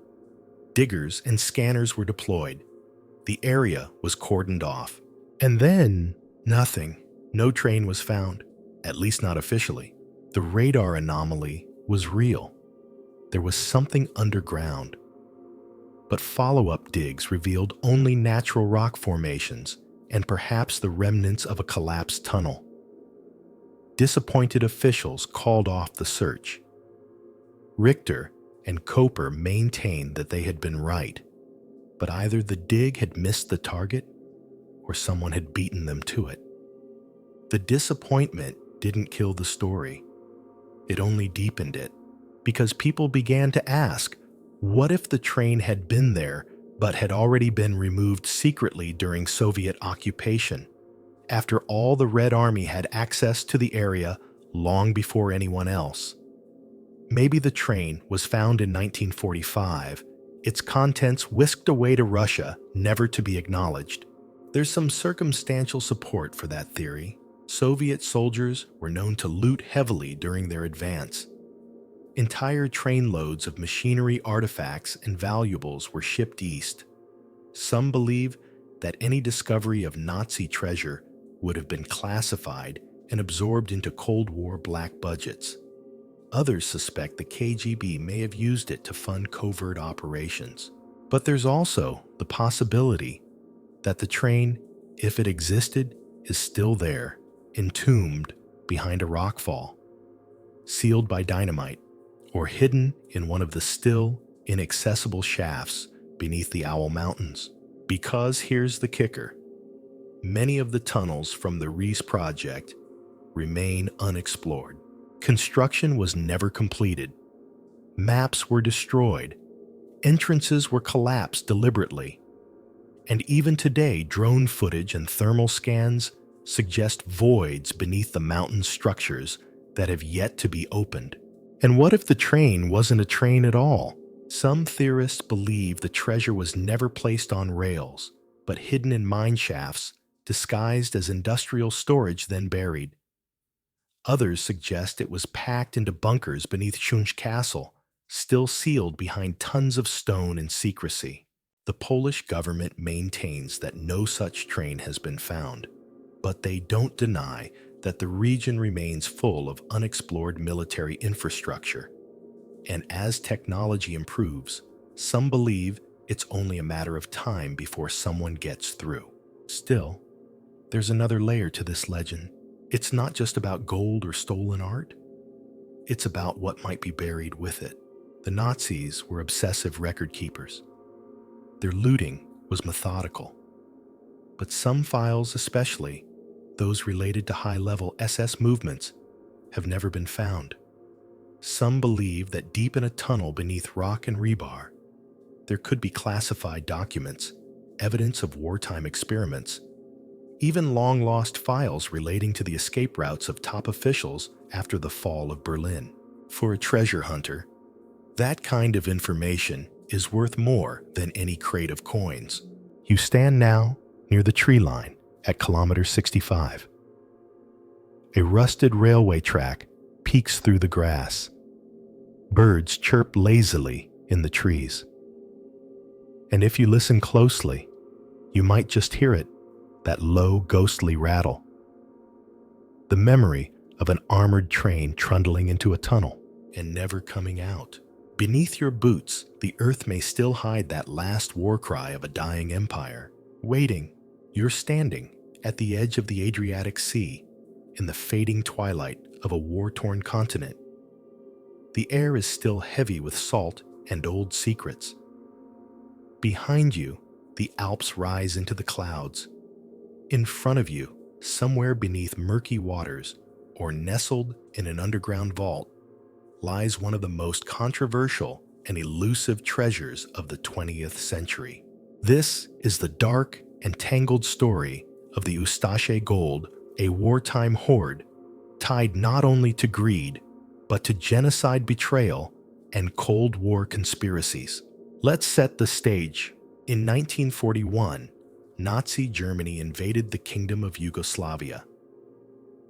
Diggers and scanners were deployed. The area was cordoned off. And then, nothing. No train was found, at least not officially. The radar anomaly was real. There was something underground. But follow-up digs revealed only natural rock formations and perhaps the remnants of a collapsed tunnel. Disappointed officials called off the search. Richter and Koper maintained that they had been right, but either the dig had missed the target or someone had beaten them to it. The disappointment didn't kill the story. It only deepened it, because people began to ask, what if the train had been there but had already been removed secretly during Soviet occupation, after all the Red Army had access to the area long before anyone else? Maybe the train was found in 1945, its contents whisked away to Russia, never to be acknowledged. There's some circumstantial support for that theory. Soviet soldiers were known to loot heavily during their advance. Entire trainloads of machinery, artifacts, and valuables were shipped east. Some believe that any discovery of Nazi treasure would have been classified and absorbed into Cold War black budgets. Others suspect the KGB may have used it to fund covert operations. But there's also the possibility that the train, if it existed, is still there, entombed behind a rockfall, sealed by dynamite, or hidden in one of the still, inaccessible shafts beneath the Owl Mountains. Because here's the kicker. Many of the tunnels from the Reese project remain unexplored. Construction was never completed. Maps were destroyed. Entrances were collapsed deliberately. And even today, drone footage and thermal scans suggest voids beneath the mountain structures that have yet to be opened. And what if the train wasn't a train at all? Some theorists believe the treasure was never placed on rails, but hidden in mine shafts, disguised as industrial storage, then buried. Others suggest it was packed into bunkers beneath Shunsh Castle, still sealed behind tons of stone and secrecy. The Polish government maintains that no such train has been found, but they don't deny that the region remains full of unexplored military infrastructure. And as technology improves, some believe it's only a matter of time before someone gets through. Still, there's another layer to this legend. It's not just about gold or stolen art. It's about what might be buried with it. The Nazis were obsessive record keepers. Their looting was methodical. But some files, especially those related to high-level SS movements, have never been found. Some believe that deep in a tunnel beneath rock and rebar, there could be classified documents, evidence of wartime experiments, even long-lost files relating to the escape routes of top officials after the fall of Berlin. For a treasure hunter, that kind of information is worth more than any crate of coins. You stand now near the tree line at kilometer 65. A rusted railway track peeks through the grass. Birds chirp lazily in the trees. And if you listen closely, you might just hear it, that low, ghostly rattle. The memory of an armored train trundling into a tunnel and never coming out. Beneath your boots, the earth may still hide that last war cry of a dying empire. Waiting, you're standing at the edge of the Adriatic Sea, in the fading twilight of a war-torn continent. The air is still heavy with salt and old secrets. Behind you, the Alps rise into the clouds. In front of you, somewhere beneath murky waters, or nestled in an underground vault, lies one of the most controversial and elusive treasures of the 20th century. This is the dark and tangled story of the Ustasha gold, a wartime hoard tied not only to greed, but to genocide betrayal and Cold War conspiracies. Let's set the stage. In 1941, Nazi Germany invaded the Kingdom of Yugoslavia.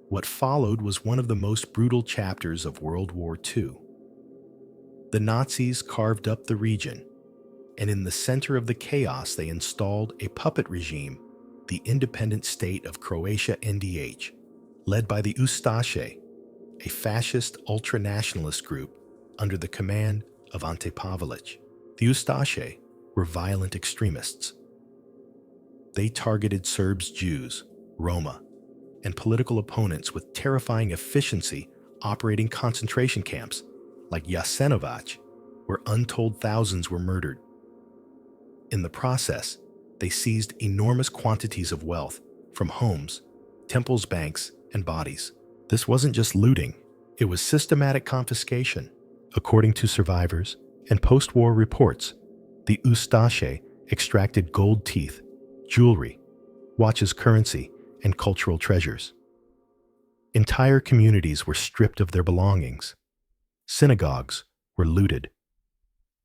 What followed was one of the most brutal chapters of World War II. The Nazis carved up the region, and in the center of the chaos they installed a puppet regime, the independent state of Croatia NDH, led by the Ustasha, a fascist ultra-nationalist group under the command of Ante Pavelić. The Ustasha were violent extremists. They targeted Serbs, Jews, Roma, and political opponents with terrifying efficiency, operating concentration camps like Jasenovac, where untold thousands were murdered. In the process, they seized enormous quantities of wealth from homes, temples, banks, and bodies. This wasn't just looting, it was systematic confiscation. According to survivors and post-war reports, the Ustasha extracted gold teeth, jewelry, watches, currency, and cultural treasures. Entire communities were stripped of their belongings. Synagogues were looted.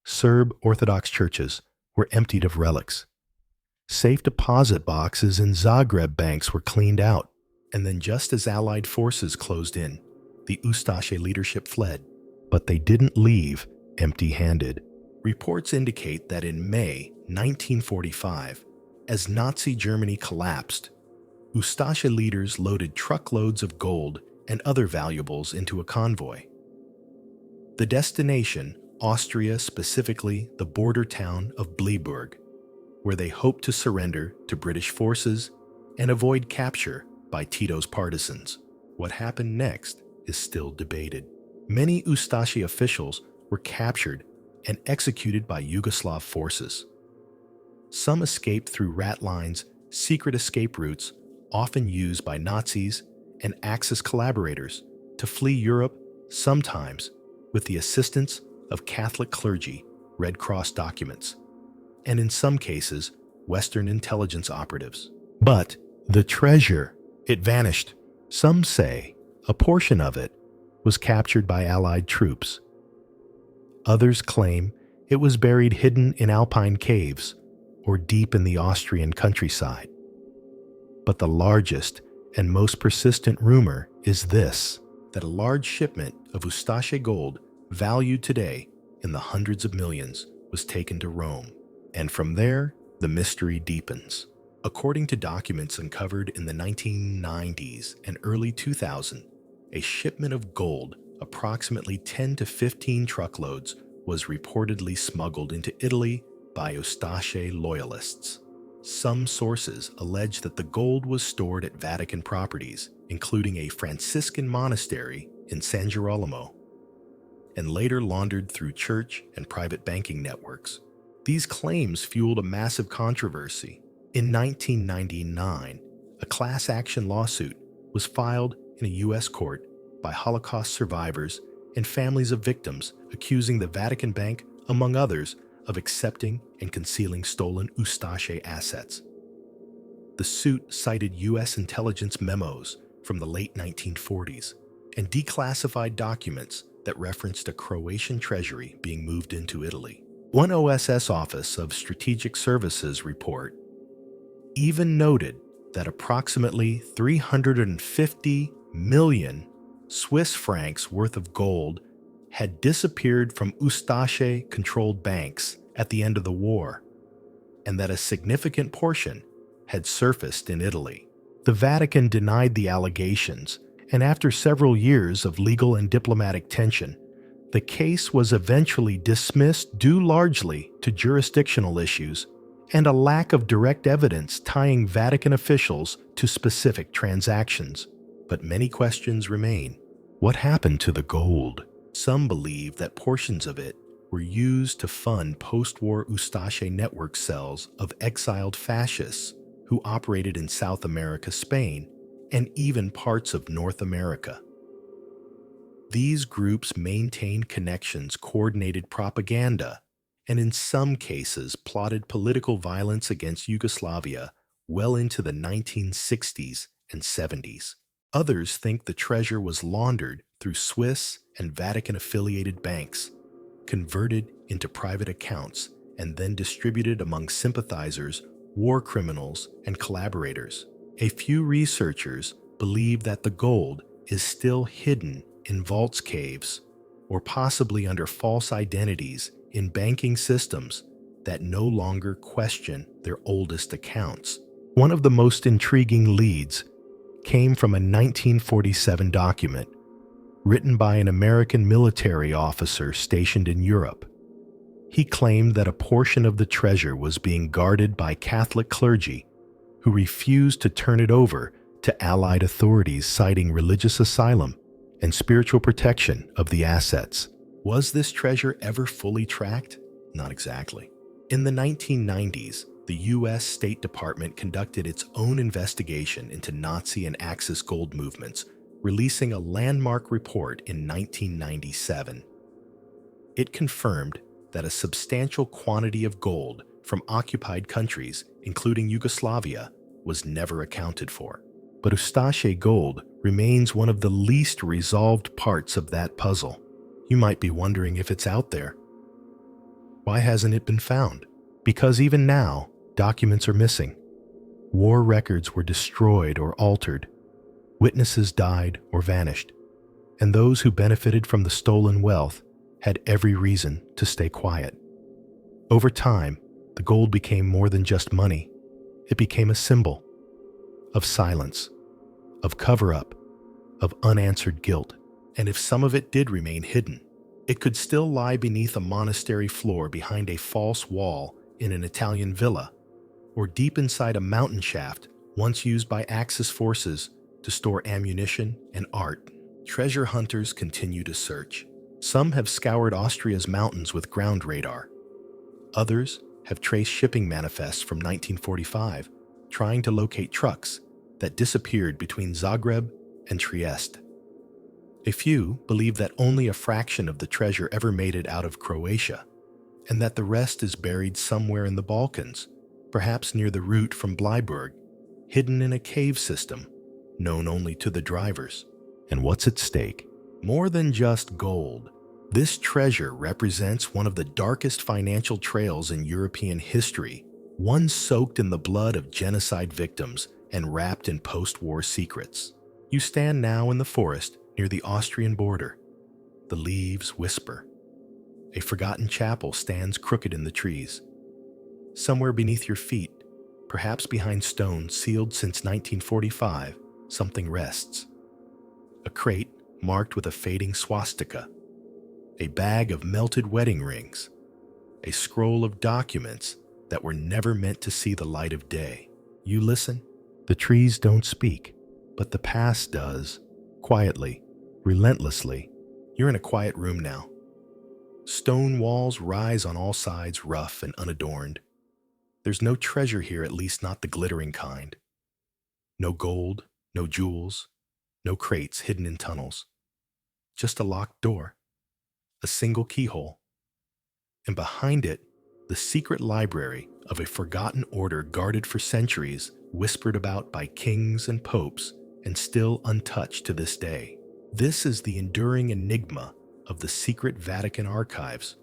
Serb Orthodox churches were emptied of relics. Safe deposit boxes in Zagreb banks were cleaned out. And then just as Allied forces closed in, the Ustasha leadership fled. But they didn't leave empty-handed. Reports indicate that in May 1945, as Nazi Germany collapsed, Ustasha leaders loaded truckloads of gold and other valuables into a convoy. The destination, Austria, specifically the border town of Bleeburg, where they hoped to surrender to British forces and avoid capture by Tito's partisans. What happened next is still debated. Many Ustasha officials were captured and executed by Yugoslav forces. Some escaped through rat lines, secret escape routes often used by Nazis and Axis collaborators to flee Europe, sometimes with the assistance of Catholic clergy, Red Cross documents, and in some cases, Western intelligence operatives. But the treasure, it vanished. Some say a portion of it was captured by Allied troops. Others claim it was buried hidden in alpine caves or deep in the Austrian countryside. But the largest and most persistent rumor is this, that a large shipment of Ustasha gold, valued today in the hundreds of millions, was taken to Rome. And from there, the mystery deepens. According to documents uncovered in the 1990s and early 2000s, a shipment of gold, approximately 10 to 15 truckloads, was reportedly smuggled into Italy by Ustasha loyalists. Some sources allege that the gold was stored at Vatican properties, including a Franciscan monastery in San Girolamo, and later laundered through church and private banking networks. These claims fueled a massive controversy. In 1999, a class action lawsuit was filed in a U.S. court by Holocaust survivors and families of victims, accusing the Vatican Bank, among others, of accepting and concealing stolen Ustasha assets. The suit cited U.S. intelligence memos from the late 1940s and declassified documents that referenced a Croatian treasury being moved into Italy. One OSS Office of Strategic Services report even noted that approximately 350 million Swiss francs worth of gold had disappeared from Ustasha-controlled banks at the end of the war, and that a significant portion had surfaced in Italy. The Vatican denied the allegations, and after several years of legal and diplomatic tension, the case was eventually dismissed due largely to jurisdictional issues and a lack of direct evidence tying Vatican officials to specific transactions. But many questions remain. What happened to the gold? Some believe that portions of it were used to fund post-war Ustasha network cells of exiled fascists who operated in South America, Spain, and even parts of North America. These groups maintained connections, coordinated propaganda, and in some cases plotted political violence against Yugoslavia well into the 1960s and 70s. Others think the treasure was laundered through Swiss and Vatican-affiliated banks, converted into private accounts, and then distributed among sympathizers, war criminals, and collaborators. A few researchers believe that the gold is still hidden in vaults caves or possibly under false identities in banking systems that no longer question their oldest accounts. One of the most intriguing leads came from a 1947 document written by an American military officer stationed in Europe. He claimed that a portion of the treasure was being guarded by Catholic clergy who refused to turn it over to Allied authorities, citing religious asylum and spiritual protection of the assets. Was this treasure ever fully tracked? Not exactly. In the 1990s, the U.S. State Department conducted its own investigation into Nazi and Axis gold movements, releasing a landmark report in 1997. It confirmed that a substantial quantity of gold from occupied countries, including Yugoslavia, was never accounted for. But Ustasha gold remains one of the least resolved parts of that puzzle. You might be wondering if it's out there. Why hasn't it been found? Because even now, documents are missing. War records were destroyed or altered. Witnesses died or vanished. And those who benefited from the stolen wealth had every reason to stay quiet. Over time, the gold became more than just money. It became a symbol of silence, of cover-up, of unanswered guilt. And if some of it did remain hidden, it could still lie beneath a monastery floor behind a false wall in an Italian villa, or deep inside a mountain shaft once used by Axis forces to store ammunition and art. Treasure hunters continue to search. Some have scoured Austria's mountains with ground radar. Others have traced shipping manifests from 1945, trying to locate trucks that disappeared between Zagreb and Trieste. A few believe that only a fraction of the treasure ever made it out of Croatia, and that the rest is buried somewhere in the Balkans, perhaps near the route from Bleiburg, hidden in a cave system known only to the drivers. And what's at stake? More than just gold. This treasure represents one of the darkest financial trails in European history, one soaked in the blood of genocide victims and wrapped in post-war secrets. You stand now in the forest near the Austrian border. The leaves whisper. A forgotten chapel stands crooked in the trees. Somewhere beneath your feet, perhaps behind stones sealed since 1945, something rests. A crate marked with a fading swastika. A bag of melted wedding rings. A scroll of documents that were never meant to see the light of day. You listen. The trees don't speak, but the past does. Quietly, relentlessly. You're in a quiet room now. Stone walls rise on all sides, rough and unadorned. There's no treasure here, at least not the glittering kind. No gold, no jewels, no crates hidden in tunnels. Just a locked door, a single keyhole. And behind it, the secret library of a forgotten order guarded for centuries, whispered about by kings and popes, and still untouched to this day. This is the enduring enigma of the secret Vatican archives,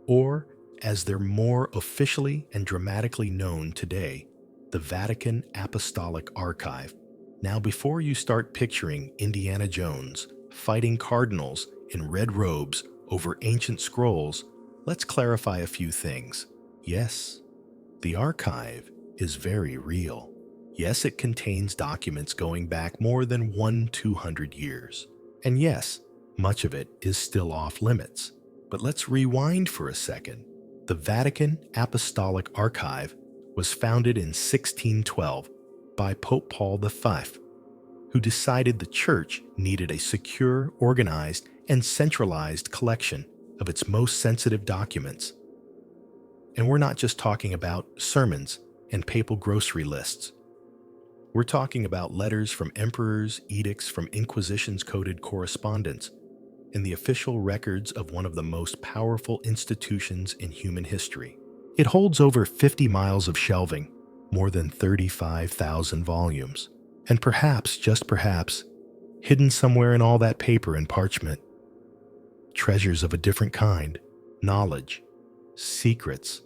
or, as they're more officially and dramatically known today, the Vatican Apostolic Archive. Now, before you start picturing Indiana Jones fighting cardinals in red robes over ancient scrolls, let's clarify a few things. Yes, the archive is very real. Yes, it contains documents going back more than 200 years. And yes, much of it is still off limits. But let's rewind for a second. The Vatican Apostolic Archive was founded in 1612 by Pope Paul V, who decided the Church needed a secure, organized, and centralized collection of its most sensitive documents. And we're not just talking about sermons and papal grocery lists. We're talking about letters from emperors, edicts from Inquisitions-coded correspondence, and the official records of one of the most powerful institutions in human history. It holds over 50 miles of shelving, more than 35,000 volumes, and perhaps, just perhaps, hidden somewhere in all that paper and parchment, treasures of a different kind, knowledge, secrets,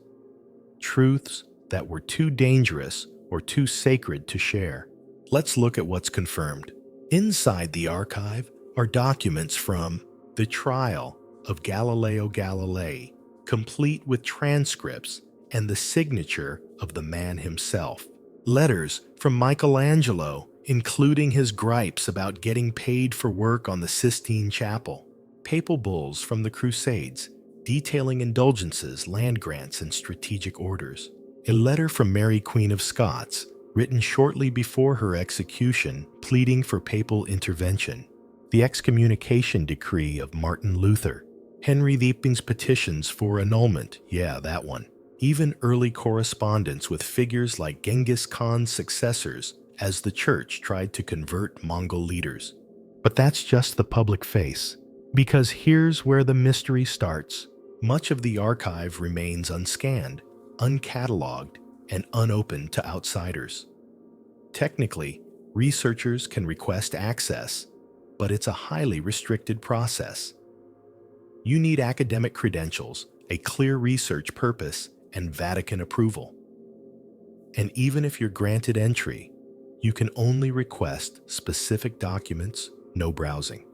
truths that were too dangerous or too sacred to share. Let's look at what's confirmed. Inside the archive are documents from the trial of Galileo Galilei, complete with transcripts and the signature of the man himself. Letters from Michelangelo, including his gripes about getting paid for work on the Sistine Chapel. Papal bulls from the Crusades, detailing indulgences, land grants, and strategic orders. A letter from Mary Queen of Scots, written shortly before her execution, pleading for papal intervention. The excommunication decree of Martin Luther. Henry VIII's petitions for annulment, yeah, that one. Even early correspondence with figures like Genghis Khan's successors as the church tried to convert Mongol leaders. But that's just the public face, because here's where the mystery starts. Much of the archive remains unscanned, uncatalogued, and unopened to outsiders. Technically, researchers can request access, but it's a highly restricted process. You need academic credentials, a clear research purpose, and Vatican approval. And even if you're granted entry, you can only request specific documents, no browsing.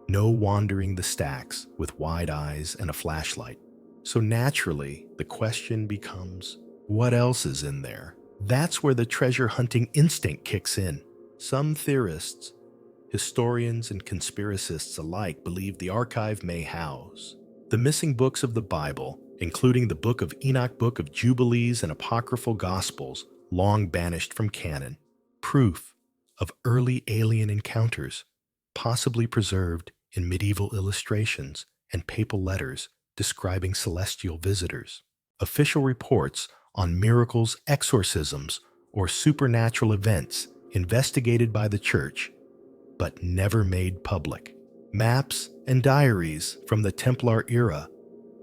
No wandering the stacks with wide eyes and a flashlight. So naturally, the question becomes, what else is in there? That's where the treasure hunting instinct kicks in. Some theorists, historians, and conspiracists alike believe the archive may house the missing books of the Bible, including the Book of Enoch, Book of Jubilees, and Apocryphal Gospels, long banished from canon. Proof of early alien encounters, possibly preserved in medieval illustrations and papal letters describing celestial visitors. Official reports on miracles, exorcisms, or supernatural events investigated by the church, but never made public. Maps and diaries from the Templar era,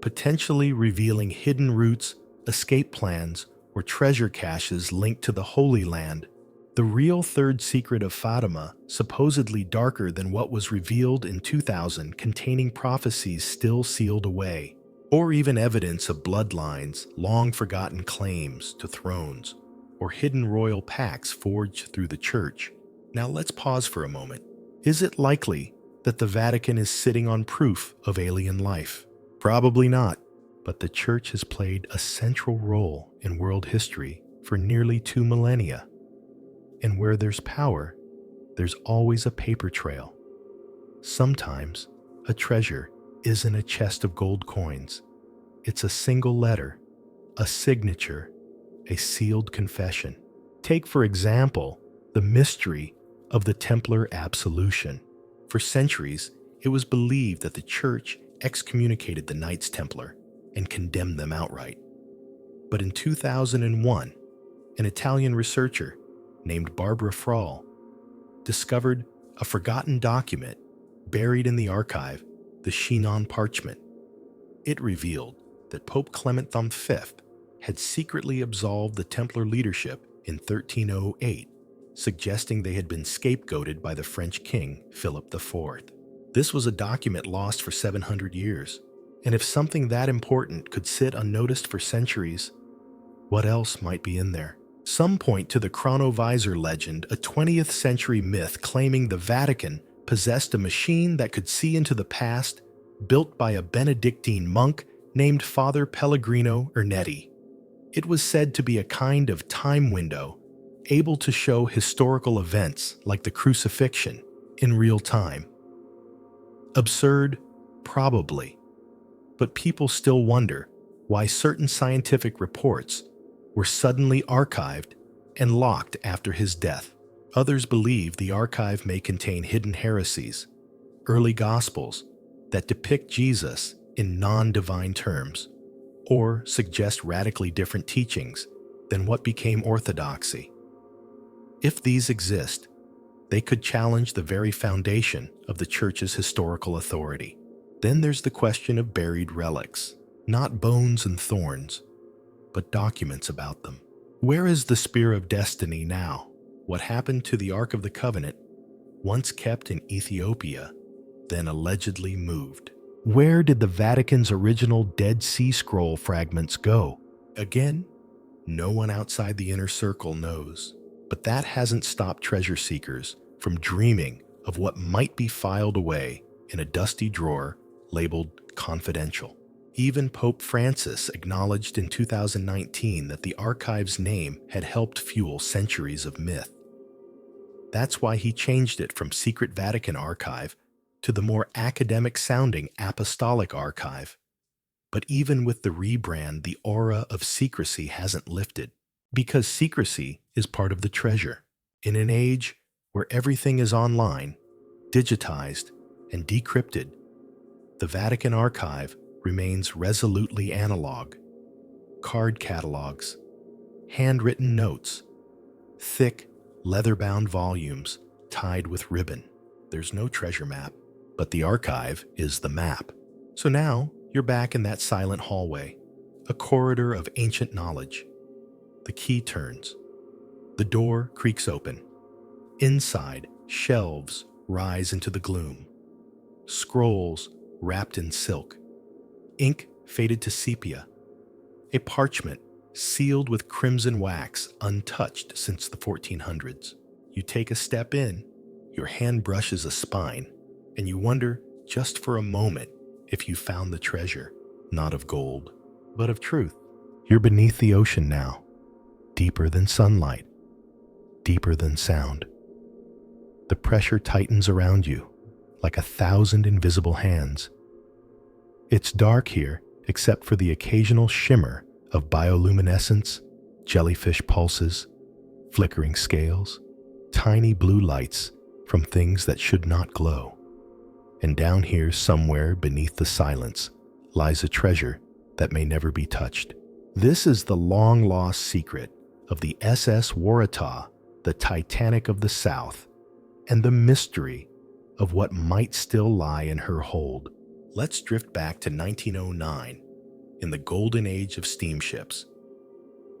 potentially revealing hidden routes, escape plans, or treasure caches linked to the Holy Land. The real third secret of Fatima, supposedly darker than what was revealed in 2000, containing prophecies still sealed away, or even evidence of bloodlines, long-forgotten claims to thrones, or hidden royal pacts forged through the church. Now let's pause for a moment. Is it likely that the Vatican is sitting on proof of alien life? Probably not, but the church has played a central role in world history for nearly 2 millennia. And where there's power, there's always a paper trail. Sometimes a treasure isn't a chest of gold coins. It's a single letter, a signature, a sealed confession. Take, for example, the mystery of the Templar absolution. For centuries, it was believed that the church excommunicated the Knights Templar and condemned them outright. But in 2001, an Italian researcher named Barbara Frall discovered a forgotten document buried in the archive, the Chinon parchment. It revealed that Pope Clement V had secretly absolved the Templar leadership in 1308, suggesting they had been scapegoated by the French king, Philip IV. This was a document lost for 700 years, and if something that important could sit unnoticed for centuries, what else might be in there? Some point to the chronovisor legend, a 20th century myth claiming the Vatican possessed a machine that could see into the past, built by a Benedictine monk named Father Pellegrino Ernetti. It was said to be a kind of time window, able to show historical events like the crucifixion in real time. Absurd? Probably. But people still wonder why certain scientific reports were suddenly archived and locked after his death. Others believe the archive may contain hidden heresies, early gospels that depict Jesus in non-divine terms, or suggest radically different teachings than what became orthodoxy. If these exist, they could challenge the very foundation of the church's historical authority. Then there's the question of buried relics, not bones and thorns, but documents about them. Where is the Spear of Destiny now? What happened to the Ark of the Covenant, once kept in Ethiopia, then allegedly moved? Where did the Vatican's original Dead Sea Scroll fragments go? Again, no one outside the inner circle knows. But that hasn't stopped treasure seekers from dreaming of what might be filed away in a dusty drawer labeled confidential. Even Pope Francis acknowledged in 2019 that the archive's name had helped fuel centuries of myth. That's why he changed it from Secret Vatican Archive to the more academic-sounding Apostolic Archive. But even with the rebrand, the aura of secrecy hasn't lifted, because secrecy is part of the treasure. In an age where everything is online, digitized, and decrypted, the Vatican Archive remains resolutely analog. Card catalogs, handwritten notes, thick, leather-bound volumes tied with ribbon. There's no treasure map, but the archive is the map. So now you're back in that silent hallway, a corridor of ancient knowledge. The key turns. The door creaks open. Inside, shelves rise into the gloom. Scrolls wrapped in silk. Ink faded to sepia. A parchment sealed with crimson wax untouched since the 1400s. You take a step in, your hand brushes a spine, and you wonder just for a moment if you found the treasure, not of gold, but of truth. You're beneath the ocean now, deeper than sunlight, deeper than sound. The pressure tightens around you like 1,000 invisible hands. It's dark here except for the occasional shimmer of bioluminescence, jellyfish pulses, flickering scales, tiny blue lights from things that should not glow. And down here somewhere beneath the silence lies a treasure that may never be touched. This is the long-lost secret of the SS Waratah, the Titanic of the South, and the mystery of what might still lie in her hold. Let's drift back to 1909, in the golden age of steamships.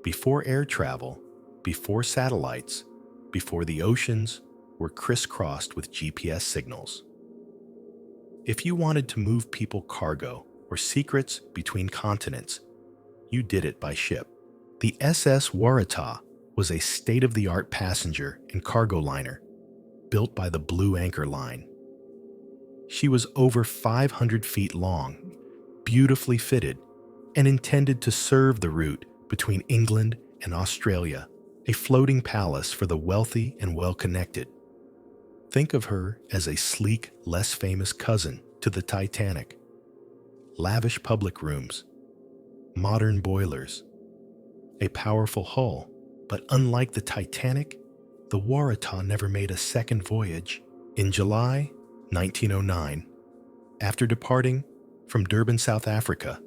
Before air travel, before satellites, before the oceans were crisscrossed with GPS signals. If you wanted to move people, cargo, or secrets between continents, you did it by ship. The SS Waratah was a state-of-the-art passenger and cargo liner built by the Blue Anchor Line. She was over 500 feet long, beautifully fitted, and intended to serve the route between England and Australia, a floating palace for the wealthy and well-connected. Think of her as a sleek, less famous cousin to the Titanic. Lavish public rooms, modern boilers, a powerful hull, but unlike the Titanic, the Waratah never made a second voyage. In July 1909, after departing from Durban, South Africa,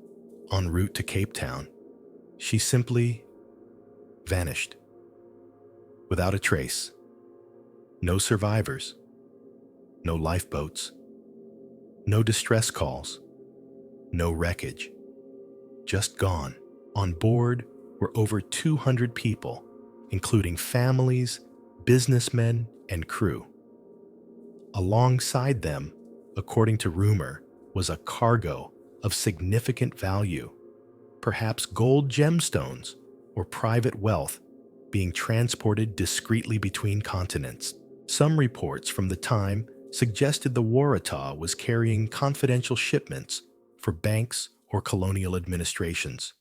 en route to Cape Town, she simply vanished. Without a trace. No survivors. No lifeboats. No distress calls. No wreckage. Just gone. On board were over 200 people, including families, businessmen, and crew. Alongside them, according to rumor, was a cargo of significant value, perhaps gold gemstones or private wealth being transported discreetly between continents. Some reports from the time suggested the Waratah was carrying confidential shipments for banks or colonial administrations.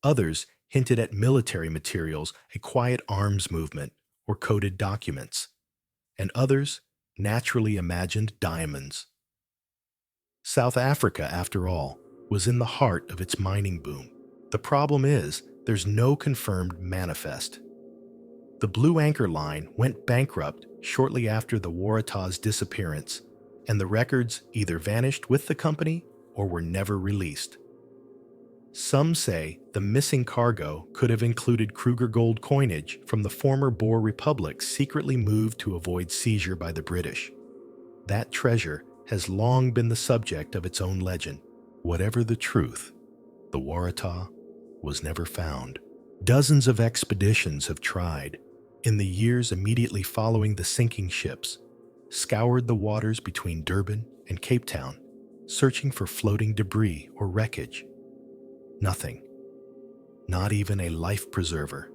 Others hinted at military materials, a quiet arms movement, or coded documents. And others naturally imagined diamonds. South Africa, after all, was in the heart of its mining boom. The problem is, there's no confirmed manifest. The Blue Anchor Line went bankrupt shortly after the Waratah's disappearance, and the records either vanished with the company or were never released. Some say the missing cargo could have included Kruger gold coinage from the former Boer republics secretly moved to avoid seizure by the British. That treasure has long been the subject of its own legend. Whatever the truth, the Waratah was never found. Dozens of expeditions have tried, in the years immediately following the sinking ships, scoured the waters between Durban and Cape Town, searching for floating debris or wreckage. Nothing. Not even a life preserver.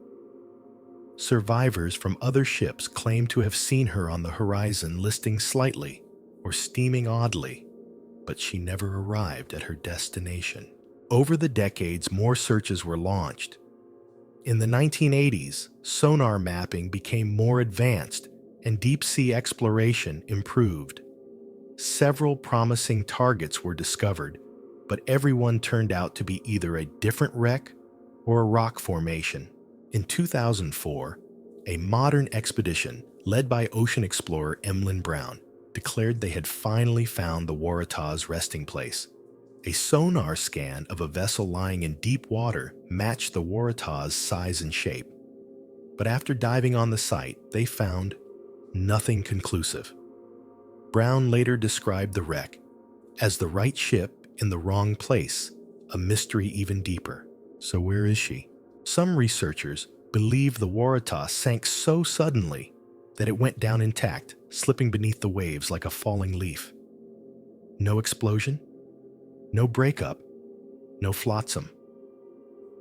Survivors from other ships claim to have seen her on the horizon listing slightly or steaming oddly, but she never arrived at her destination. Over the decades, more searches were launched. In the 1980s, sonar mapping became more advanced and deep-sea exploration improved. Several promising targets were discovered, but everyone turned out to be either a different wreck or a rock formation. In 2004, a modern expedition led by ocean explorer Emlyn Brown declared they had finally found the Waratah's resting place. A sonar scan of a vessel lying in deep water matched the Waratah's size and shape. But after diving on the site, they found nothing conclusive. Brown later described the wreck as the right ship in the wrong place, a mystery even deeper. So where is she? Some researchers believe the Waratah sank so suddenly that it went down intact, slipping beneath the waves like a falling leaf. No explosion? No breakup? No flotsam?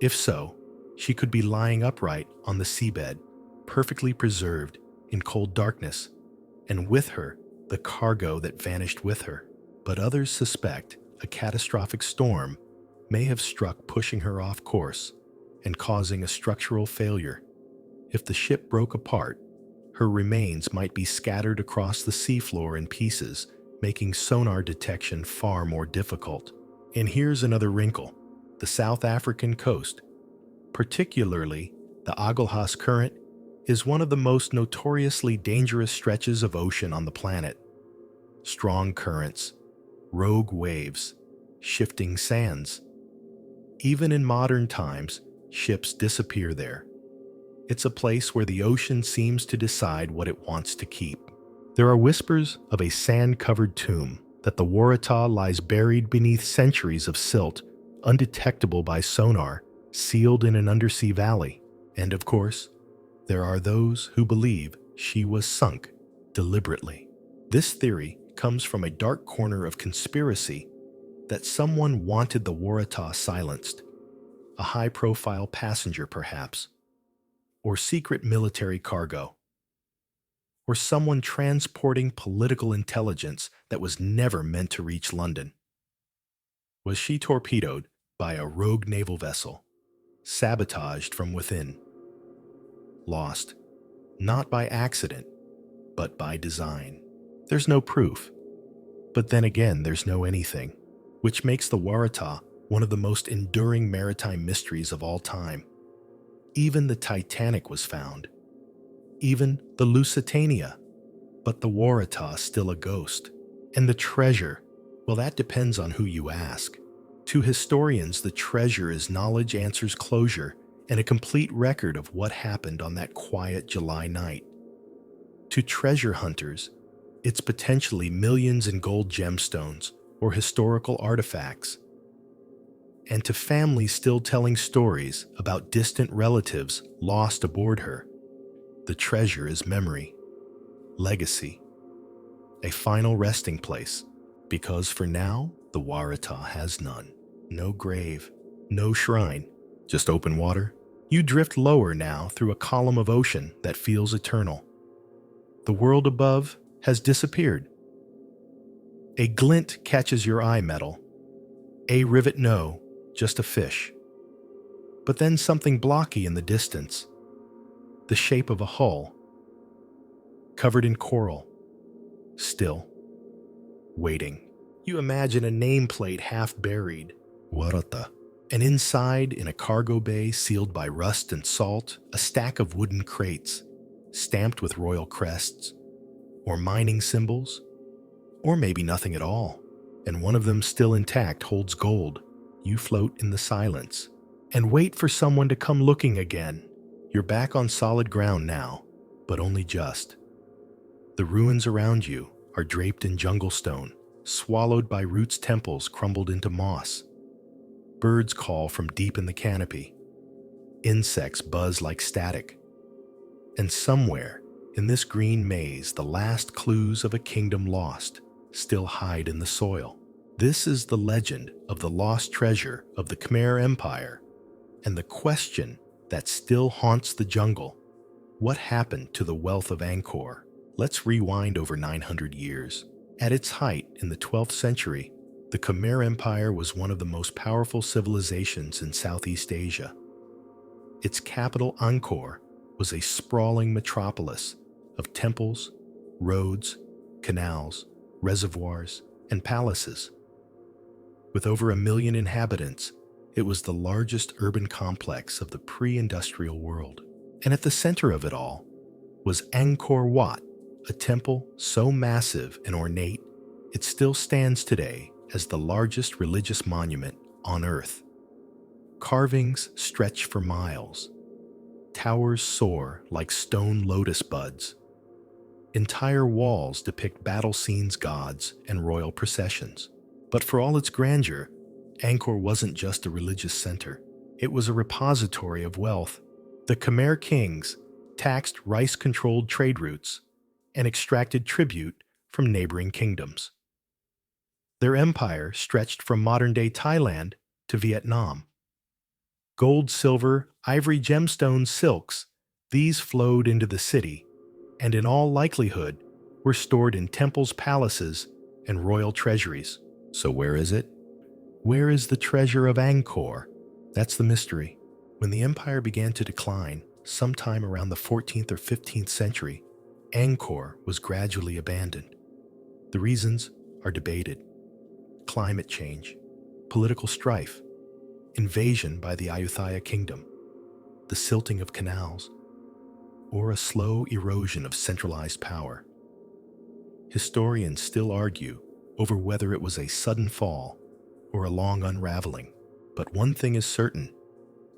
If so, she could be lying upright on the seabed, perfectly preserved in cold darkness, and with her, the cargo that vanished with her. But others suspect a catastrophic storm may have struck, pushing her off course and causing a structural failure. If the ship broke apart, her remains might be scattered across the seafloor in pieces, making sonar detection far more difficult. And here's another wrinkle. The South African coast, particularly the Agulhas Current, is one of the most notoriously dangerous stretches of ocean on the planet. Strong currents, rogue waves, shifting sands. Even in modern times, ships disappear there. It's a place where the ocean seems to decide what it wants to keep. There are whispers of a sand-covered tomb, that the Waratah lies buried beneath centuries of silt, undetectable by sonar, sealed in an undersea valley. And of course, there are those who believe she was sunk deliberately. This theory comes from a dark corner of conspiracy that someone wanted the Waratah silenced, a high-profile passenger perhaps, or secret military cargo, or someone transporting political intelligence that was never meant to reach London. Was she torpedoed by a rogue naval vessel, sabotaged from within, lost, not by accident, but by design? There's no proof, but then again, there's no anything, which makes the Waratah one of the most enduring maritime mysteries of all time. Even the Titanic was found, even the Lusitania, but the Waratah still a ghost. And the treasure, well, that depends on who you ask. To historians, the treasure is knowledge answers closure and a complete record of what happened on that quiet July night. To treasure hunters, it's potentially millions in gold gemstones or historical artifacts. And to families still telling stories about distant relatives lost aboard her, the treasure is memory, legacy, a final resting place, because for now, the Waratah has none. No grave, no shrine, just open water. You drift lower now through a column of ocean that feels eternal. The world above has disappeared. A glint catches your eye metal. A rivet, no, just a fish. But then something blocky in the distance, the shape of a hull, covered in coral, still, waiting. You imagine a nameplate half buried, Waratah, and inside, in a cargo bay sealed by rust and salt, a stack of wooden crates, stamped with royal crests, or mining symbols, or maybe nothing at all, and one of them still intact holds gold. You float in the silence, and wait for someone to come looking again. You're back on solid ground now, but only just. The ruins around you are draped in jungle stone, swallowed by roots, temples crumbled into moss. Birds call from deep in the canopy. Insects buzz like static. And somewhere in this green maze, the last clues of a kingdom lost still hide in the soil. This is the legend of the lost treasure of the Khmer Empire and the question that still haunts the jungle. What happened to the wealth of Angkor? Let's rewind over 900 years. At its height in the 12th century, the Khmer Empire was one of the most powerful civilizations in Southeast Asia. Its capital, Angkor, was a sprawling metropolis of temples, roads, canals, reservoirs, and palaces. With over 1 million inhabitants, it was the largest urban complex of the pre-industrial world. And at the center of it all was Angkor Wat, a temple so massive and ornate, it still stands today as the largest religious monument on Earth. Carvings stretch for miles. Towers soar like stone lotus buds. Entire walls depict battle scenes, gods, and royal processions. But for all its grandeur, Angkor wasn't just a religious center. It was a repository of wealth. The Khmer kings taxed rice-controlled trade routes and extracted tribute from neighboring kingdoms. Their empire stretched from modern-day Thailand to Vietnam. Gold, silver, ivory, gemstones, silks, these flowed into the city, and in all likelihood were stored in temples, palaces, and royal treasuries. So where is it? Where is the treasure of Angkor? That's the mystery. When the empire began to decline, sometime around the 14th or 15th century, Angkor was gradually abandoned. The reasons are debated. Climate change, political strife, invasion by the Ayutthaya kingdom, the silting of canals, or a slow erosion of centralized power. Historians still argue over whether it was a sudden fall or a long unraveling. But one thing is certain.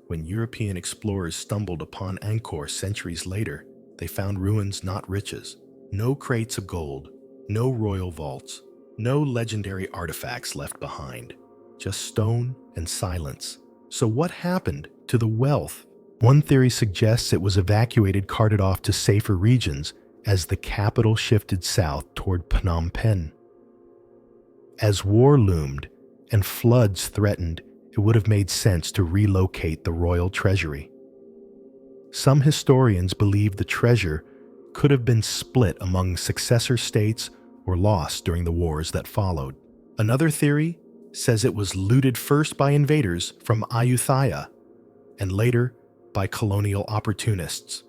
When European explorers stumbled upon Angkor centuries later, they found ruins, not riches. No crates of gold, no royal vaults, no legendary artifacts left behind. Just stone and silence. So what happened to the wealth? One theory suggests it was evacuated, carted off to safer regions as the capital shifted south toward Phnom Penh. As war loomed and floods threatened, it would have made sense to relocate the royal treasury. Some historians believe the treasure could have been split among successor states or lost during the wars that followed. Another theory says it was looted first by invaders from Ayutthaya and later by colonial opportunists.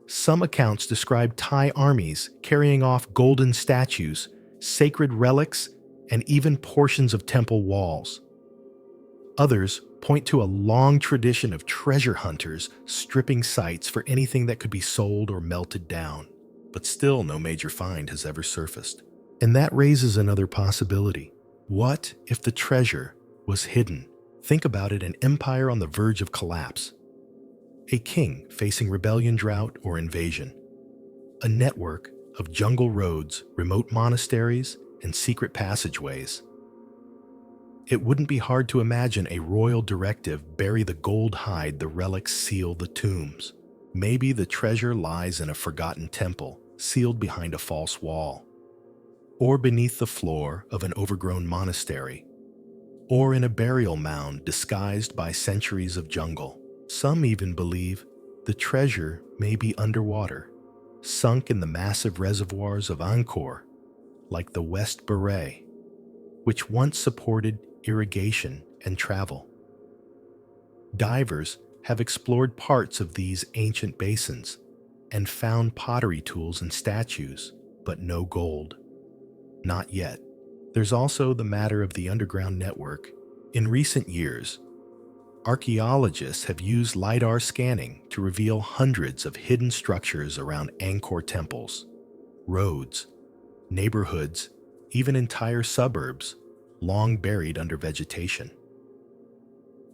Some accounts describe Thai armies carrying off golden statues, sacred relics, and even portions of temple walls. Others point to a long tradition of treasure hunters stripping sites for anything that could be sold or melted down. But still, no major find has ever surfaced. And that raises another possibility. What if the treasure was hidden? Think about it, an empire on the verge of collapse. A king facing rebellion, drought, or invasion. A network of jungle roads, remote monasteries, and secret passageways. It wouldn't be hard to imagine a royal directive: bury the gold, hide the relics, seal the tombs. Maybe the treasure lies in a forgotten temple, sealed behind a false wall, or beneath the floor of an overgrown monastery, or in a burial mound disguised by centuries of jungle. Some even believe the treasure may be underwater, sunk in the massive reservoirs of Angkor, like the West Beret, which once supported irrigation and travel. Divers have explored parts of these ancient basins and found pottery tools and statues, but no gold. Not yet. There's also the matter of the underground network. In recent years, archaeologists have used LiDAR scanning to reveal hundreds of hidden structures around Angkor temples, roads, neighborhoods, even entire suburbs, long buried under vegetation.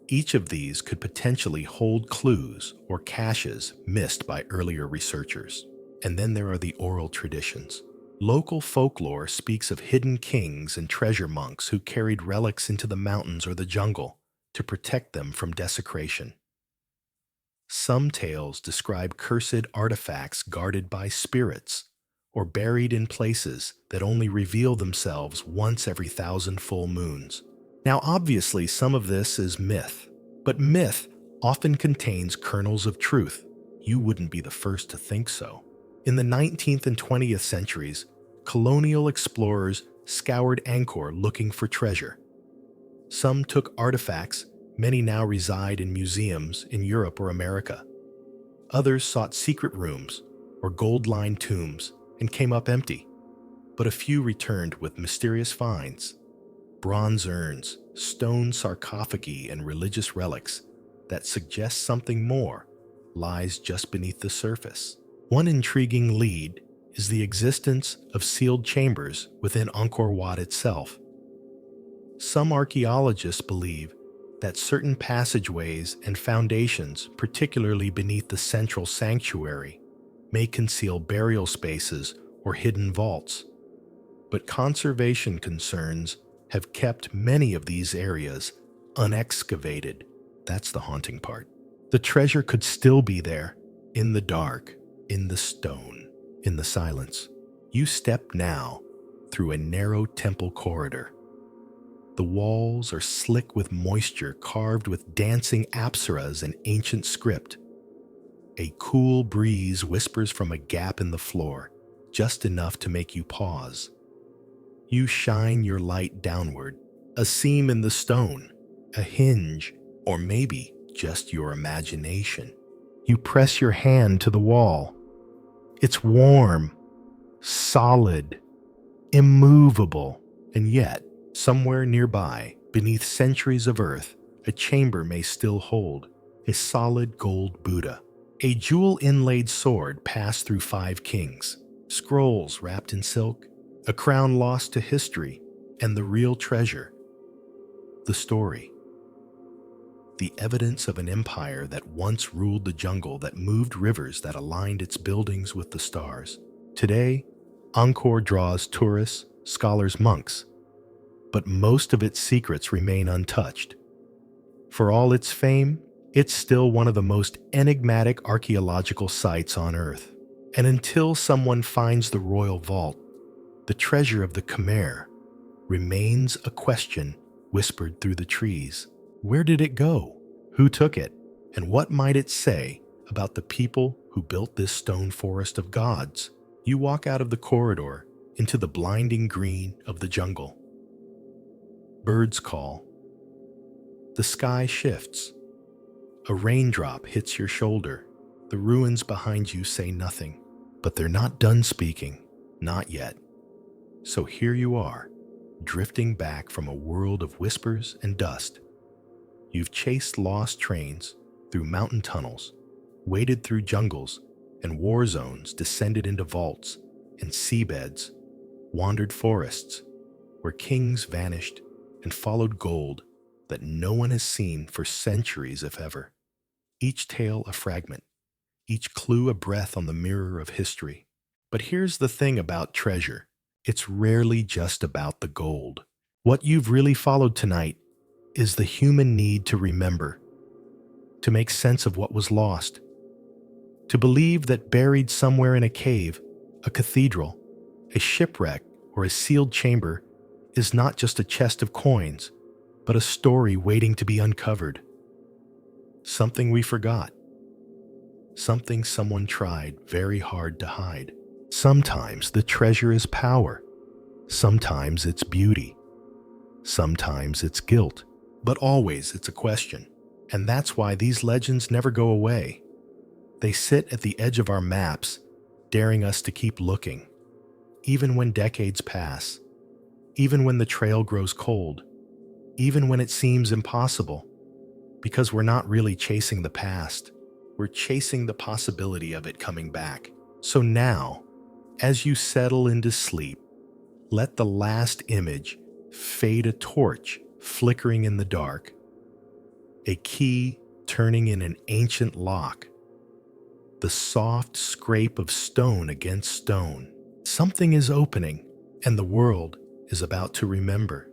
Each of these could potentially hold clues or caches missed by earlier researchers. And then there are the oral traditions. Local folklore speaks of hidden kings and treasure monks who carried relics into the mountains or the jungle to protect them from desecration. Some tales describe cursed artifacts guarded by spirits or buried in places that only reveal themselves once every 1,000 full moons. Now, obviously, some of this is myth, but myth often contains kernels of truth. You wouldn't be the first to think so. In the 19th and 20th centuries, colonial explorers scoured Angkor looking for treasure. Some took artifacts, many now reside in museums in Europe or America. Others sought secret rooms or gold-lined tombs and came up empty. But a few returned with mysterious finds: bronze urns, stone sarcophagi, and religious relics that suggest something more lies just beneath the surface. One intriguing lead is the existence of sealed chambers within Angkor Wat itself. Some archaeologists believe that certain passageways and foundations, particularly beneath the central sanctuary, may conceal burial spaces or hidden vaults. But conservation concerns have kept many of these areas unexcavated. That's the haunting part. The treasure could still be there, in the dark, in the stone, in the silence. You step now through a narrow temple corridor. The walls are slick with moisture, carved with dancing apsaras and ancient script. A cool breeze whispers from a gap in the floor, just enough to make you pause. You shine your light downward, a seam in the stone, a hinge, or maybe just your imagination. You press your hand to the wall. It's warm, solid, immovable, and yet, somewhere nearby, beneath centuries of earth, a chamber may still hold a solid gold Buddha. A jewel-inlaid sword passed through 5 kings, scrolls wrapped in silk, a crown lost to history, and the real treasure, the story. The evidence of an empire that once ruled the jungle, that moved rivers, that aligned its buildings with the stars. Today, Angkor draws tourists, scholars, monks, but most of its secrets remain untouched. For all its fame, it's still one of the most enigmatic archaeological sites on Earth. And until someone finds the royal vault, the treasure of the Khmer remains a question whispered through the trees. Where did it go? Who took it? And what might it say about the people who built this stone forest of gods? You walk out of the corridor into the blinding green of the jungle. Birds call. The sky shifts. A raindrop hits your shoulder. The ruins behind you say nothing, but they're not done speaking. Not yet. So here you are, drifting back from a world of whispers and dust. You've chased lost trains through mountain tunnels, waded through jungles and war zones, descended into vaults and seabeds, wandered forests where kings vanished, and followed gold that no one has seen for centuries, if ever. Each tale a fragment, each clue a breath on the mirror of history. But here's the thing about treasure. It's rarely just about the gold. What you've really followed tonight is the human need to remember, to make sense of what was lost, to believe that buried somewhere in a cave, a cathedral, a shipwreck, or a sealed chamber is not just a chest of coins, but a story waiting to be uncovered. Something we forgot. Something someone tried very hard to hide. Sometimes the treasure is power. Sometimes it's beauty. Sometimes it's guilt. But always it's a question. And that's why these legends never go away. They sit at the edge of our maps, daring us to keep looking. Even when decades pass, even when the trail grows cold, even when it seems impossible, because we're not really chasing the past, we're chasing the possibility of it coming back. So now, as you settle into sleep, let the last image fade, a torch flickering in the dark, a key turning in an ancient lock, the soft scrape of stone against stone. Something is opening, and the world is about to remember.